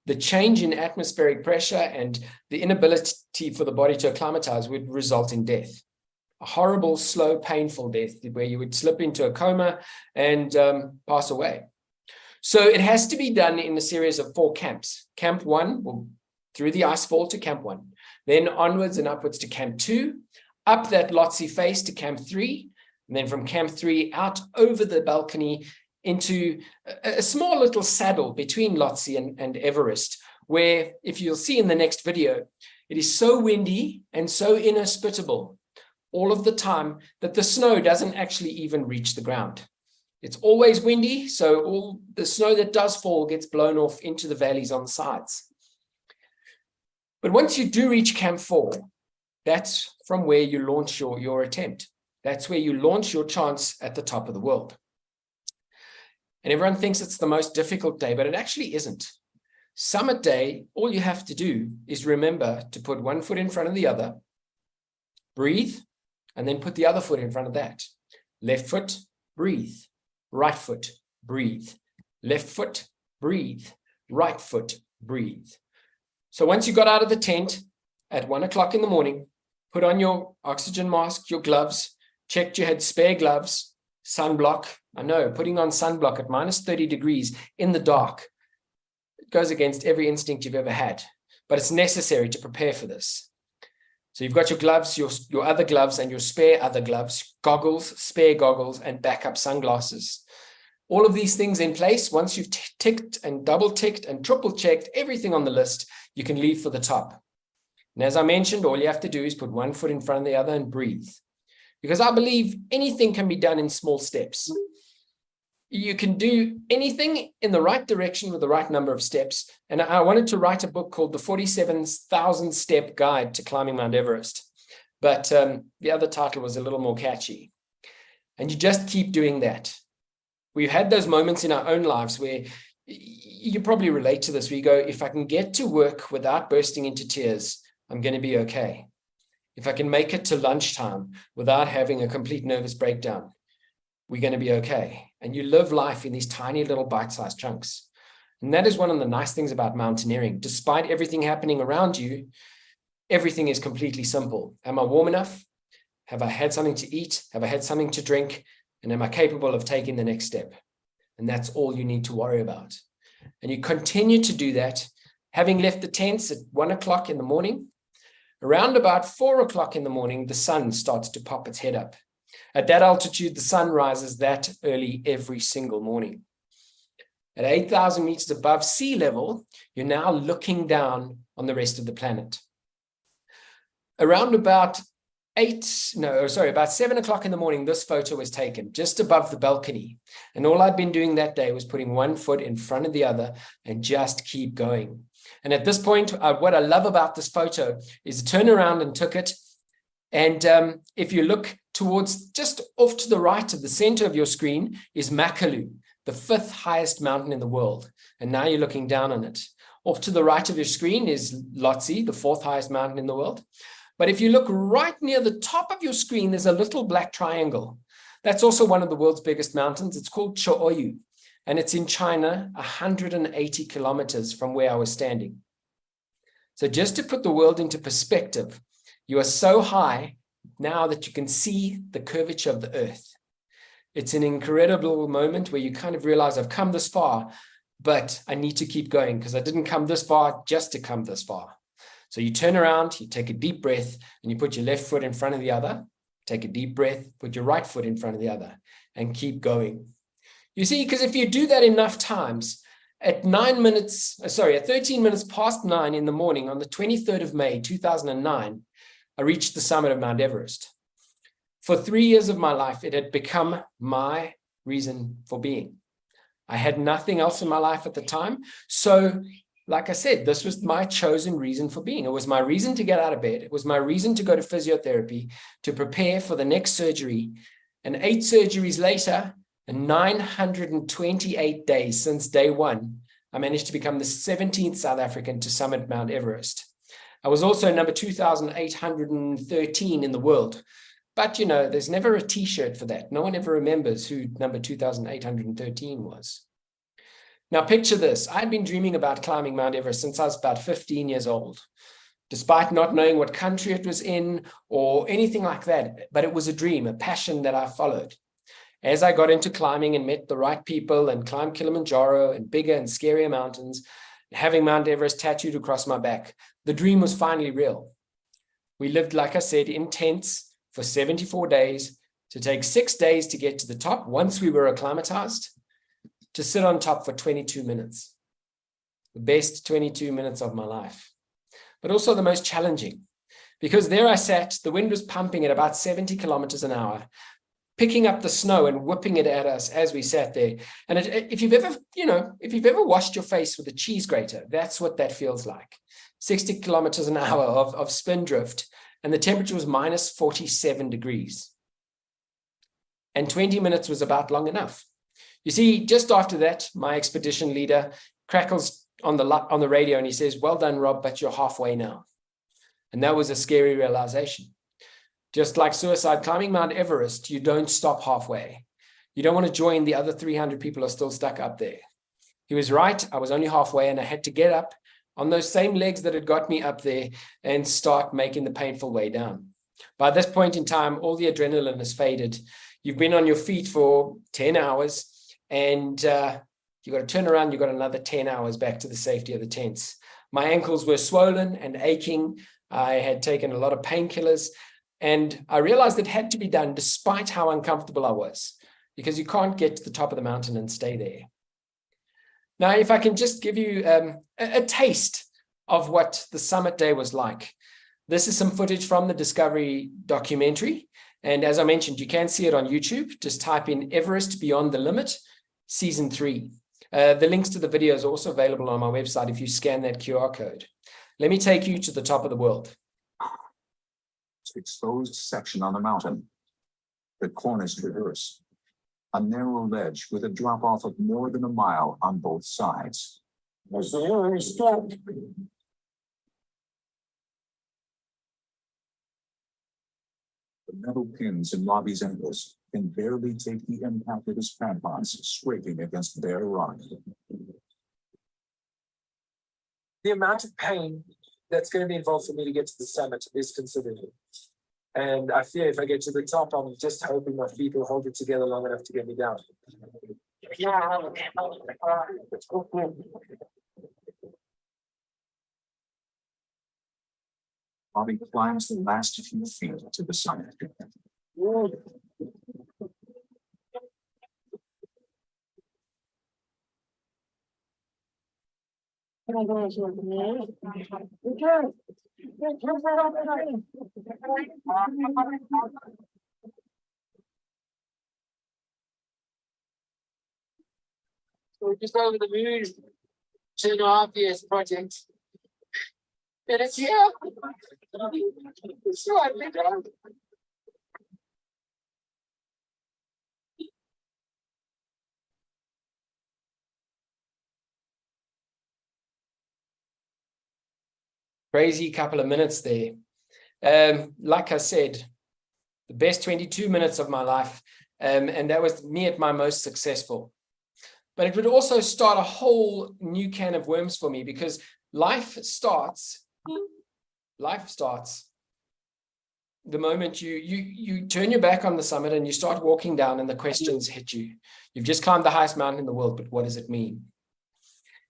The change in atmospheric pressure and the inability for the body to acclimatize would result in death. A horrible, slow, painful death where you would slip into a coma and pass away. So it has to be done in a series of 4 camps. Camp 1 will through the ice fall to Camp 1, then onwards and upwards to Camp 2, up that Lhotse face to Camp 3, and then from Camp 3 out over the balcony into a small little saddle between Lhotse and Everest, where, if you'll see in the next video, it is so windy and so inhospitable all of the time that the snow doesn't actually even reach the ground. It's always windy, so all the snow that does fall gets blown off into the valleys on the sides. But once you do reach Camp 4, that's from where you launch your attempt. That's where you launch your chance at the top of the world. And everyone thinks it's the most difficult day, but it actually isn't. Summit day, all you have to do is remember to put one foot in front of the other, breathe, and then put the other foot in front of that. Left foot, breathe. Right foot, breathe. Left foot, breathe. Right foot, breathe. So once you got out of the tent at 1 o'clock in the morning, put on your oxygen mask, your gloves, checked you had spare gloves, sunblock. I know, putting on sunblock at minus 30 degrees in the dark, it goes against every instinct you've ever had, but it's necessary to prepare for this. So you've got your gloves, your other gloves, and your spare other gloves, goggles, spare goggles, and backup sunglasses. All of these things in place. Once you've ticked and double ticked and triple checked everything on the list, you can leave for the top. And as I mentioned, all you have to do is put one foot in front of the other and breathe. Because I believe anything can be done in small steps. You can do anything in the right direction with the right number of steps. And I wanted to write a book called The 47,000 Step Guide to Climbing Mount Everest. But the other title was a little more catchy. And you just keep doing that. We've had those moments in our own lives where you probably relate to this, where you go, if I can get to work without bursting into tears, I'm going to be okay. If I can make it to lunchtime without having a complete nervous breakdown, we're going to be okay. And you live life in these tiny little bite-sized chunks. And that is one of the nice things about mountaineering. Despite everything happening around you, everything is completely simple. Am I warm enough? Have I had something to eat? Have I had something to drink? And am I capable of taking the next step? And that's all you need to worry about. And you continue to do that, having left the tents at 1 o'clock in the morning. Around about 4 o'clock in the morning, the sun starts to pop its head up. At that altitude, the sun rises that early every single morning. At 8,000 meters above sea level, you're now looking down on the rest of the planet. Around about 7 o'clock in the morning, this photo was taken just above the balcony. And all I'd been doing that day was putting one foot in front of the other and just keep going. And at this point, what I love about this photo is I turned around and took it. And if you look towards just off to the right of the center of your screen is Makalu, the 5th highest mountain in the world. And now you're looking down on it. Off to the right of your screen is Lhotse, the 4th highest mountain in the world. But if you look right near the top of your screen, there's a little black triangle. That's also one of the world's biggest mountains. It's called Cho-Oyu, and it's in China, 180 kilometers from where I was standing. So just to put the world into perspective, you are so high now that you can see the curvature of the earth. It's an incredible moment where you kind of realize I've come this far, but I need to keep going because I didn't come this far just to come this far. So you turn around, you take a deep breath, and you put your left foot in front of the other. Take a deep breath, put your right foot in front of the other, and keep going. You see, because if you do that enough times, at 13 minutes past 9 in the morning on the 23rd of May, 2009, I reached the summit of Mount Everest. For 3 years of my life, it had become my reason for being. I had nothing else in my life at the time. So, like I said, this was my chosen reason for being. It was my reason to get out of bed. It was my reason to go to physiotherapy, to prepare for the next surgery. And 8 surgeries later, and 928 days since day one, I managed to become the 17th South African to summit Mount Everest. I was also number 2,813 in the world. But, you know, there's never a T-shirt for that. No one ever remembers who number 2,813 was. Now, picture this. I'd been dreaming about climbing Mount Everest since I was about 15 years old, despite not knowing what country it was in or anything like that. But it was a dream, a passion that I followed. As I got into climbing and met the right people and climbed Kilimanjaro and bigger and scarier mountains, having Mount Everest tattooed across my back, the dream was finally real. We lived, like I said, in tents for 74 days, to take 6 days to get to the top once we were acclimatized, to sit on top for 22 minutes. The best 22 minutes of my life, but also the most challenging, because there I sat, the wind was pumping at about 70 kilometers an hour, picking up the snow and whipping it at us as we sat there. And if you've ever washed your face with a cheese grater, that's what that feels like. 60 kilometers an hour of spin drift, and the temperature was minus 47 degrees. And 20 minutes was about long enough. You see, just after that, my expedition leader crackles on the radio and he says, "Well done, Rob, but you're halfway now." And that was a scary realization. Just like suicide, climbing Mount Everest, you don't stop halfway. You don't want to join the other 300 people who are still stuck up there. He was right. I was only halfway, and I had to get up on those same legs that had got me up there and start making the painful way down. By this point in time, all the adrenaline has faded. You've been on your feet for 10 hours and you've got to turn around. You've got another 10 hours back to the safety of the tents. My ankles were swollen and aching. I had taken a lot of painkillers, and I realized it had to be done despite how uncomfortable I was, because you can't get to the top of the mountain and stay there. Now, if I can just give you a taste of what the summit day was like. This is some footage from the Discovery documentary. And as I mentioned, you can see it on YouTube. Just type in Everest Beyond the Limit, Season 3. The links to the video is also available on my website if you scan that QR code. Let me take you to the top of the world. Exposed section on the mountain. The cornice traverse. A narrow ledge with a drop-off of more than a mile on both sides. The metal pins in Robbie's ankles can barely take the impact of his crampons scraping against bare rock. The amount of pain that's going to be involved for me to get to the summit is considerable. And I fear if I get to the top, I'm just hoping my feet will hold it together long enough to get me down. Robbie climbs the last few feet to the summit. We're just over the moon, 2.5 years project. And it's here. It's right there. Crazy couple of minutes there. Like I said, the best 22 minutes of my life, and that was me at my most successful. But it would also start a whole new can of worms for me, because life starts the moment you turn your back on the summit and you start walking down and the questions hit you. You've just climbed the highest mountain in the world, but what does it mean?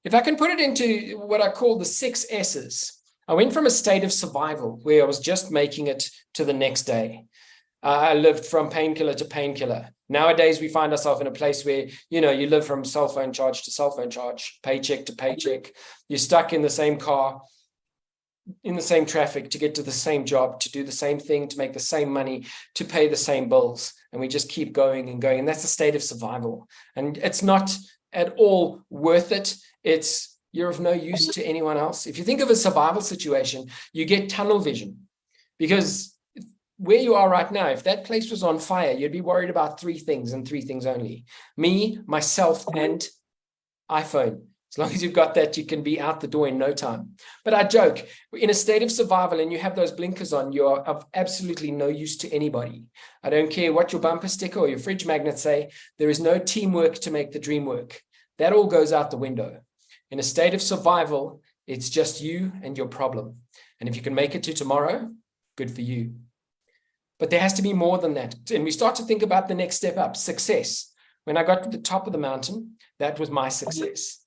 If I can put it into what I call the 6 S's, I went from a state of survival where I was just making it to the next day. I lived from painkiller to painkiller. Nowadays, we find ourselves in a place where, you live from cell phone charge to cell phone charge, paycheck to paycheck. You're stuck in the same car, in the same traffic to get to the same job, to do the same thing, to make the same money, to pay the same bills. And we just keep going and going. And that's a state of survival. And it's not at all worth it. You're of no use to anyone else. If you think of a survival situation, you get tunnel vision, because where you are right now, if that place was on fire, you'd be worried about 3 things and 3 things only: me, myself, and iPhone. As long as you've got that, you can be out the door in no time. But I joke, in a state of survival and you have those blinkers on, you're of absolutely no use to anybody. I don't care what your bumper sticker or your fridge magnet say, there is no teamwork to make the dream work. That all goes out the window. In a state of survival, it's just you and your problem. And if you can make it to tomorrow, good for you. But there has to be more than that. And we start to think about the next step up, success. When I got to the top of the mountain, that was my success.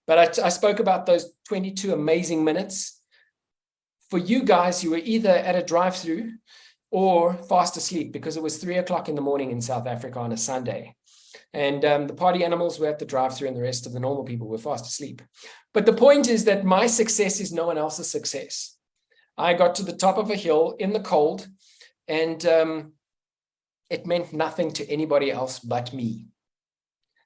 But I spoke about those 22 amazing minutes. For you guys, you were either at a drive-through or fast asleep, because it was 3 o'clock in the morning in South Africa on a Sunday. And the party animals were at the drive-through and the rest of the normal people were fast asleep. But the point is that my success is no one else's success. I got to the top of a hill in the cold, and it meant nothing to anybody else but me.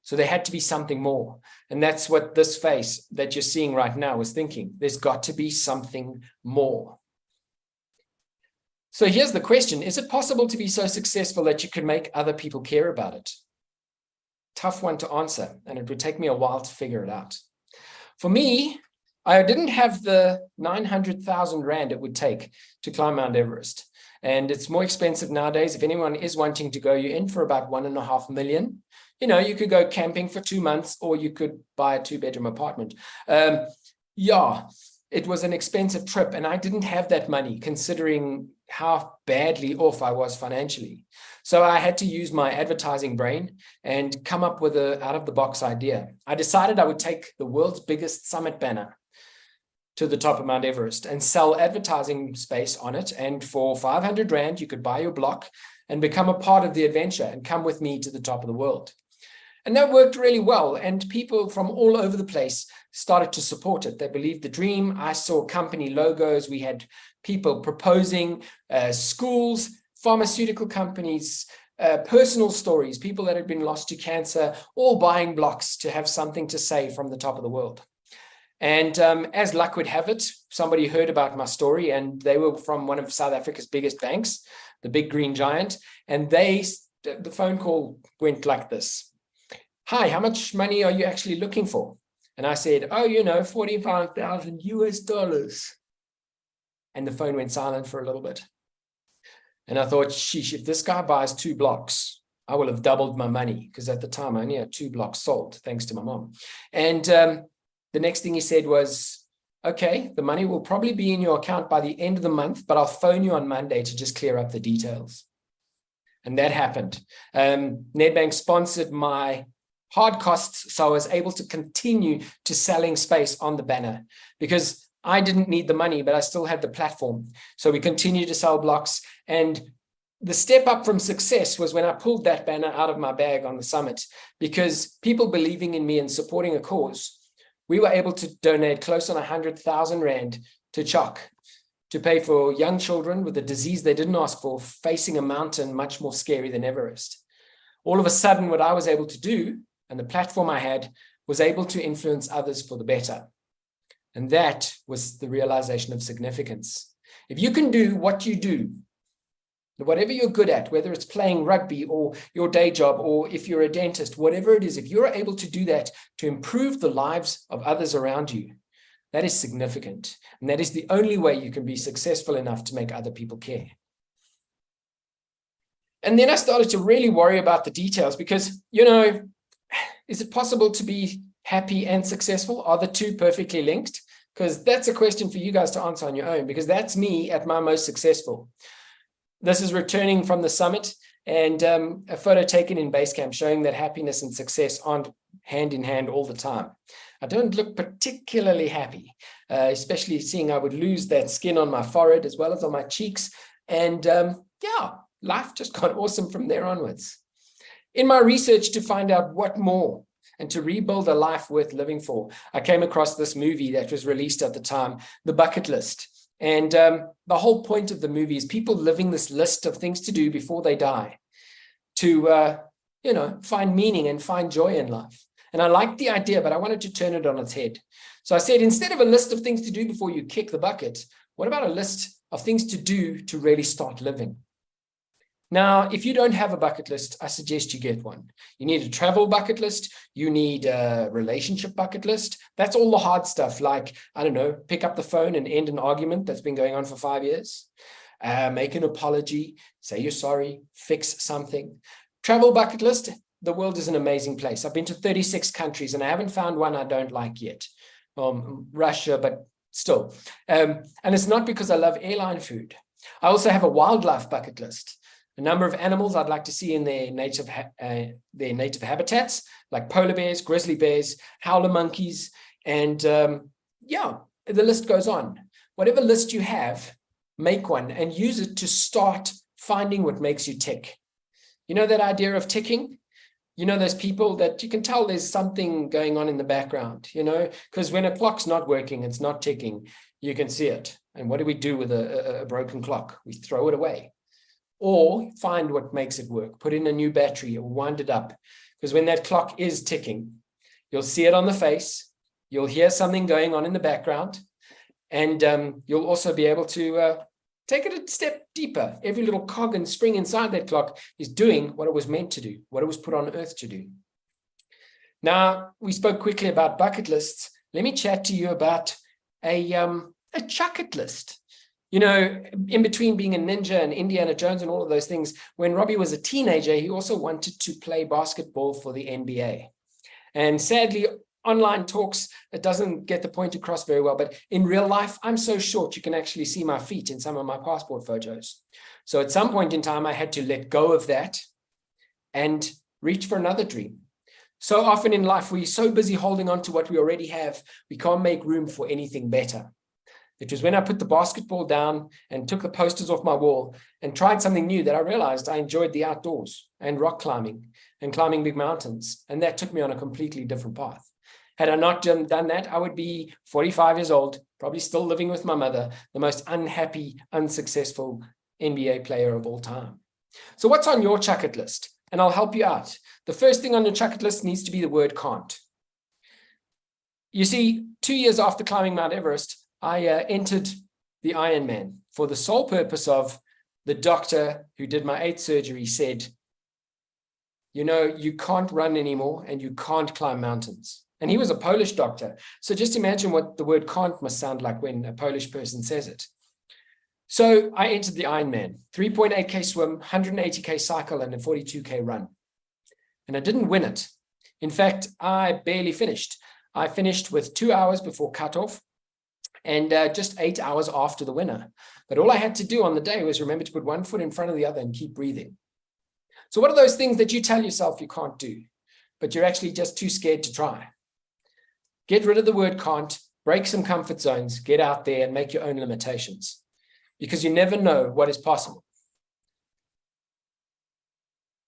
So there had to be something more. And that's what this face that you're seeing right now is thinking. There's got to be something more. So here's the question. Is it possible to be so successful that you can make other people care about it? Tough one to answer, and it would take me a while to figure it out. For me, I didn't have the 900,000 Rand it would take to climb Mount Everest. And it's more expensive nowadays. If anyone is wanting to go, you're in for about 1.5 million. You know, you could go camping for 2 months, or you could buy a 2-bedroom apartment. Yeah, it was an expensive trip, and I didn't have that money considering how badly off I was financially. So I had to use my advertising brain and come up with an out-of-the-box idea. I decided I would take the world's biggest summit banner to the top of Mount Everest and sell advertising space on it. And for 500 Rand, you could buy your block and become a part of the adventure and come with me to the top of the world. And that worked really well. And people from all over the place started to support it. They believed the dream. I saw company logos. We had people proposing, schools, pharmaceutical companies, personal stories, people that had been lost to cancer, all buying blocks to have something to say from the top of the world. And as luck would have it, somebody heard about my story, and they were from one of South Africa's biggest banks, the big green giant. And the phone call went like this. Hi, how much money are you actually looking for? And I said, oh, you know, $45,000. And the phone went silent for a little bit. And I thought, sheesh, if this guy buys 2 blocks, I will have doubled my money, because at the time I only had 2 blocks sold, thanks to my mom. And the next thing he said was, okay, the money will probably be in your account by the end of the month, but I'll phone you on Monday to just clear up the details. And that happened. Nedbank sponsored my hard costs, so I was able to continue to selling space on the banner, because I didn't need the money, but I still had the platform. So we continued to sell blocks. And the step up from success was when I pulled that banner out of my bag on the summit, because people believing in me and supporting a cause, we were able to donate close on 100,000 Rand to CHOC to pay for young children with a disease they didn't ask for, facing a mountain much more scary than Everest. All of a sudden, what I was able to do, and the platform I had, was able to influence others for the better. And that was the realization of significance. If you can do what you do, whatever you're good at, whether it's playing rugby or your day job, or if you're a dentist, whatever it is, if you're able to do that to improve the lives of others around you, that is significant. And that is the only way you can be successful enough to make other people care. And then I started to really worry about the details, because, you know, is it possible to be happy and successful? Are the two perfectly linked? Because that's a question for you guys to answer on your own, because that's me at my most successful. This is returning from the summit, and a photo taken in base camp showing that happiness and success aren't hand in hand all the time. I don't look particularly happy, especially seeing I would lose that skin on my forehead as well as on my cheeks. And yeah, life just got awesome from there onwards. In my research to find out what more and to rebuild a life worth living for, I came across this movie that was released at the time, The Bucket List. And the whole point of the movie is people living this list of things to do before they die to, you know, find meaning and find joy in life. And I liked the idea, but I wanted to turn it on its head. So I said, instead of a list of things to do before you kick the bucket, what about a list of things to do to really start living? Now, if you don't have a bucket list, I suggest you get one. You need a travel bucket list. You need a relationship bucket list. That's all the hard stuff, like, I don't know, pick up the phone and end an argument that's been going on for 5 years. Make an apology, say you're sorry, fix something. Travel bucket list, the world is an amazing place. I've been to 36 countries and I haven't found one I don't like yet. Russia, but still. And it's not because I love airline food. I also have a wildlife bucket list. A number of animals I'd like to see in their native habitats, like polar bears, grizzly bears, howler monkeys, And yeah, the list goes on. Whatever list you have, make one and use it to start finding what makes you tick. You know that idea of ticking? You know, those people that you can tell there's something going on in the background, you know, because when a clock's not working, it's not ticking, you can see it. And what do we do with a broken clock? We throw it away or find what makes it work. Put in a new battery or wind it up. Because when that clock is ticking, you'll see it on the face. You'll hear something going on in the background. And you'll also be able to take it a step deeper. Every little cog and spring inside that clock is doing what it was meant to do, what it was put on earth to do. Now, we spoke quickly about bucket lists. Let me chat to you about a chucket list. You know, in between being a ninja and Indiana Jones and all of those things, when Robbie was a teenager, he also wanted to play basketball for the NBA. And sadly, online talks, it doesn't get the point across very well, but in real life, I'm so short, you can actually see my feet in some of my passport photos. So at some point in time, I had to let go of that and reach for another dream. So often in life, we're so busy holding on to what we already have, we can't make room for anything better. It was when I put the basketball down and took the posters off my wall and tried something new that I realized I enjoyed the outdoors and rock climbing and climbing big mountains. And that took me on a completely different path. Had I not done that, I would be 45 years old, probably still living with my mother, the most unhappy, unsuccessful NBA player of all time. So what's on your chucket list? And I'll help you out. The first thing on your chucket list needs to be the word can't. You see, 2 years after climbing Mount Everest, I entered the Ironman for the sole purpose of the doctor who did my 8th surgery said, you know, you can't run anymore and you can't climb mountains. And he was a Polish doctor. So just imagine what the word can't must sound like when a Polish person says it. So I entered the Ironman, 3.8K swim, 180K cycle, and a 42K run. And I didn't win it. In fact, I barely finished. I finished with 2 hours before cutoff and just 8 hours after the winner. But all I had to do on the day was remember to put one foot in front of the other and keep breathing. So what are those things that you tell yourself you can't do, but you're actually just too scared to try? Get rid of the word can't, break some comfort zones, get out there and make your own limitations, because you never know what is possible.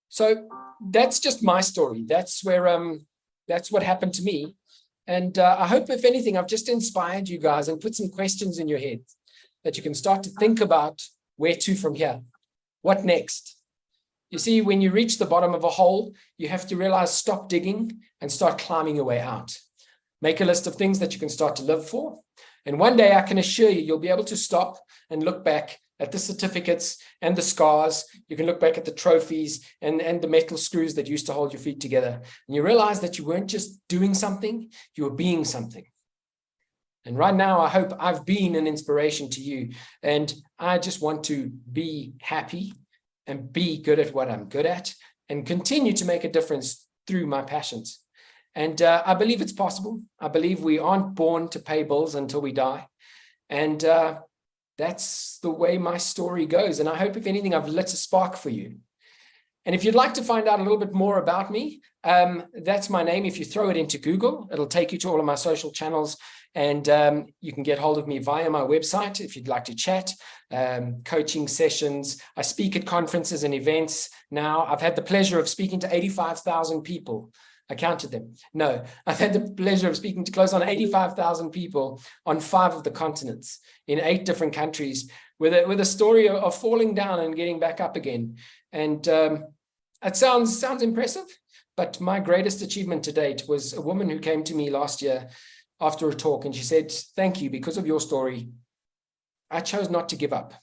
So that's just my story. That's what happened to me. And I hope, if anything, I've just inspired you guys and put some questions in your head that you can start to think about where to from here. What next? You see, when you reach the bottom of a hole, you have to realize, stop digging and start climbing your way out. Make a list of things that you can start to live for. And one day, I can assure you, you'll be able to stop and look back at the certificates and the scars. You can look back at the trophies and the metal screws that used to hold your feet together. And you realize that you weren't just doing something, you were being something. And right now, I hope I've been an inspiration to you. And I just want to be happy and be good at what I'm good at and continue to make a difference through my passions. And I believe it's possible. I believe we aren't born to pay bills until we die. And that's the way my story goes. And I hope, if anything, I've lit a spark for you. And if you'd like to find out a little bit more about me, that's my name. If you throw it into Google, it'll take you to all of my social channels. And you can get hold of me via my website if you'd like to chat, coaching sessions. I speak at conferences and events now. I've had the pleasure of speaking to 85,000 people. I counted them. No, I've had the pleasure of speaking to close on 85,000 people on 5 of the continents in 8 different countries with a story of falling down and getting back up again. And it sounds impressive, but my greatest achievement to date was a woman who came to me last year after a talk, and she said, thank you, because of your story, I chose not to give up.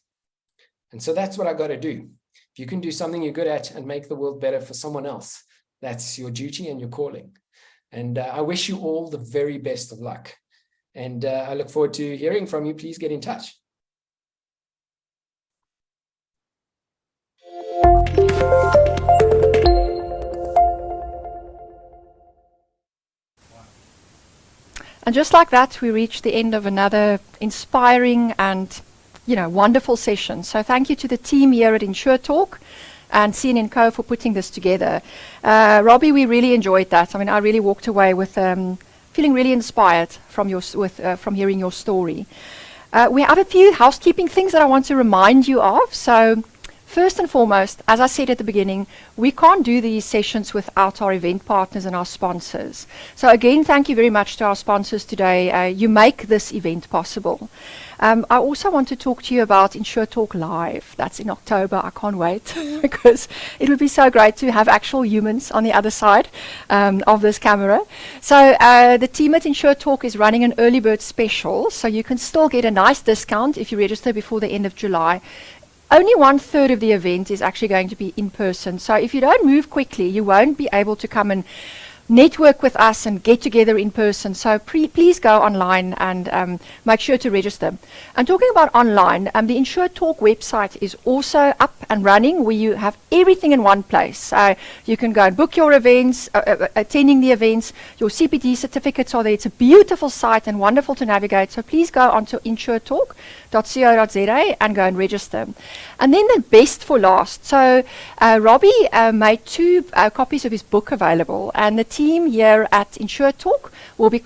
And so that's what I got to do. If you can do something you're good at and make the world better for someone else, that's your duty and your calling. And I wish you all the very best of luck. And I look forward to hearing from you. Please get in touch. And just like that, we reached the end of another inspiring and, wonderful session. So thank you to the team here at InsureTalk and CN&CO for putting this together. Robbie, we really enjoyed that. I mean, I really walked away with a feeling really inspired from from hearing your story. We have a few housekeeping things that I want to remind you of. So first and foremost, as I said at the beginning, we can't do these sessions without our event partners and our sponsors. So again, thank you very much to our sponsors today. You make this event possible. I also want to talk to you about InsureTalk Live. That's in October. I can't wait because it would be so great to have actual humans on the other side of this camera. So the team at InsureTalk is running an early bird special, so you can still get a nice discount if you register before the end of July. Only 1/3 of the event is actually going to be in person. So if you don't move quickly, you won't be able to come and network with us and get together in person. So please go online and make sure to register. And talking about online, the InsureTalk website is also up and running, where you have everything in one place. So you can go and book your events, attending the events, your CPD certificates are there. It's a beautiful site and wonderful to navigate. So please go onto InsureTalk.co.za and go and register. And then the best for last. So Robbie made 2 copies of his book available, and the team here at InsureTalk will be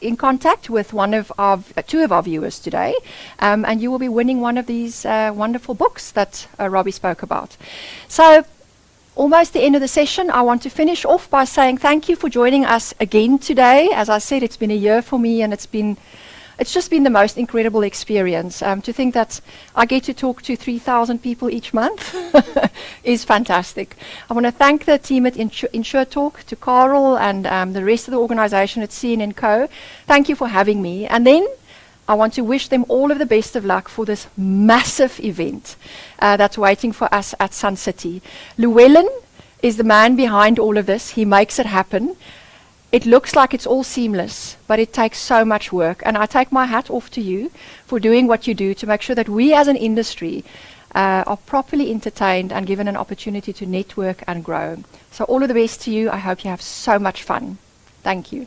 in contact with 2 of our viewers today, and you will be winning one of these wonderful books that Robbie spoke about. So almost the end of the session, I want to finish off by saying thank you for joining us again today. As I said, it's been a year for me, and it's just been the most incredible experience. To think that I get to talk to 3,000 people each month is fantastic. I want to thank the team at InsureTalk, to Carl and the rest of the organization at CN&CO. Thank you for having me. And then I want to wish them all of the best of luck for this massive event that's waiting for us at Sun City. Llewellyn is the man behind all of this. He makes it happen. It looks like it's all seamless, but it takes so much work. And I take my hat off to you for doing what you do to make sure that we as an industry are properly entertained and given an opportunity to network and grow. So all of the best to you. I hope you have so much fun. Thank you.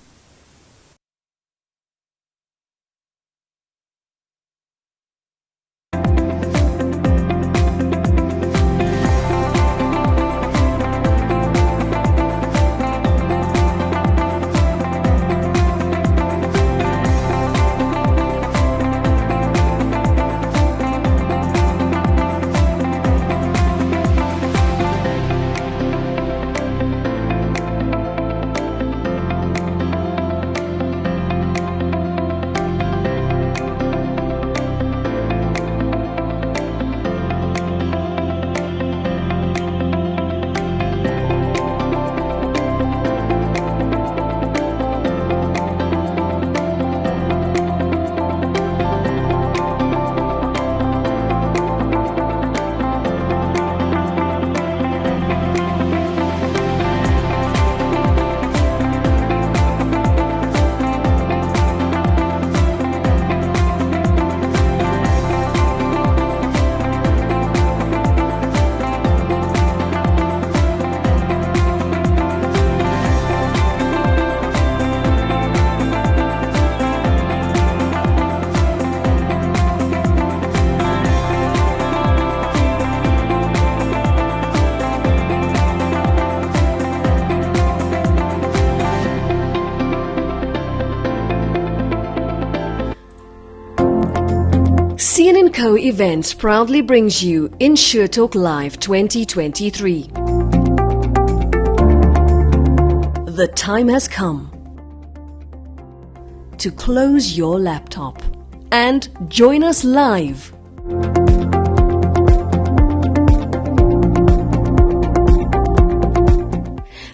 CN&CO Events proudly brings you InsureTalk Live 2023. The time has come to close your laptop and join us live.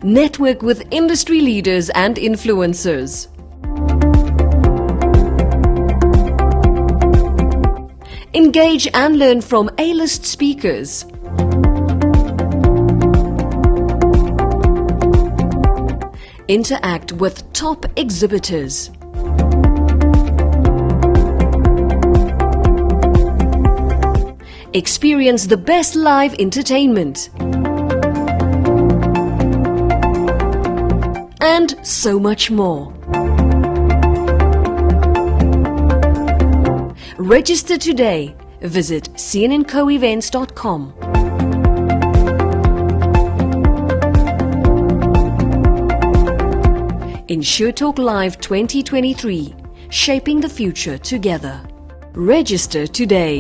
Network with industry leaders and influencers. Engage and learn from A-list speakers. Interact with top exhibitors. Experience the best live entertainment. And so much more. Register today. Visit cnncoevents.com. InsureTalk Live 2023, shaping the future together. Register today.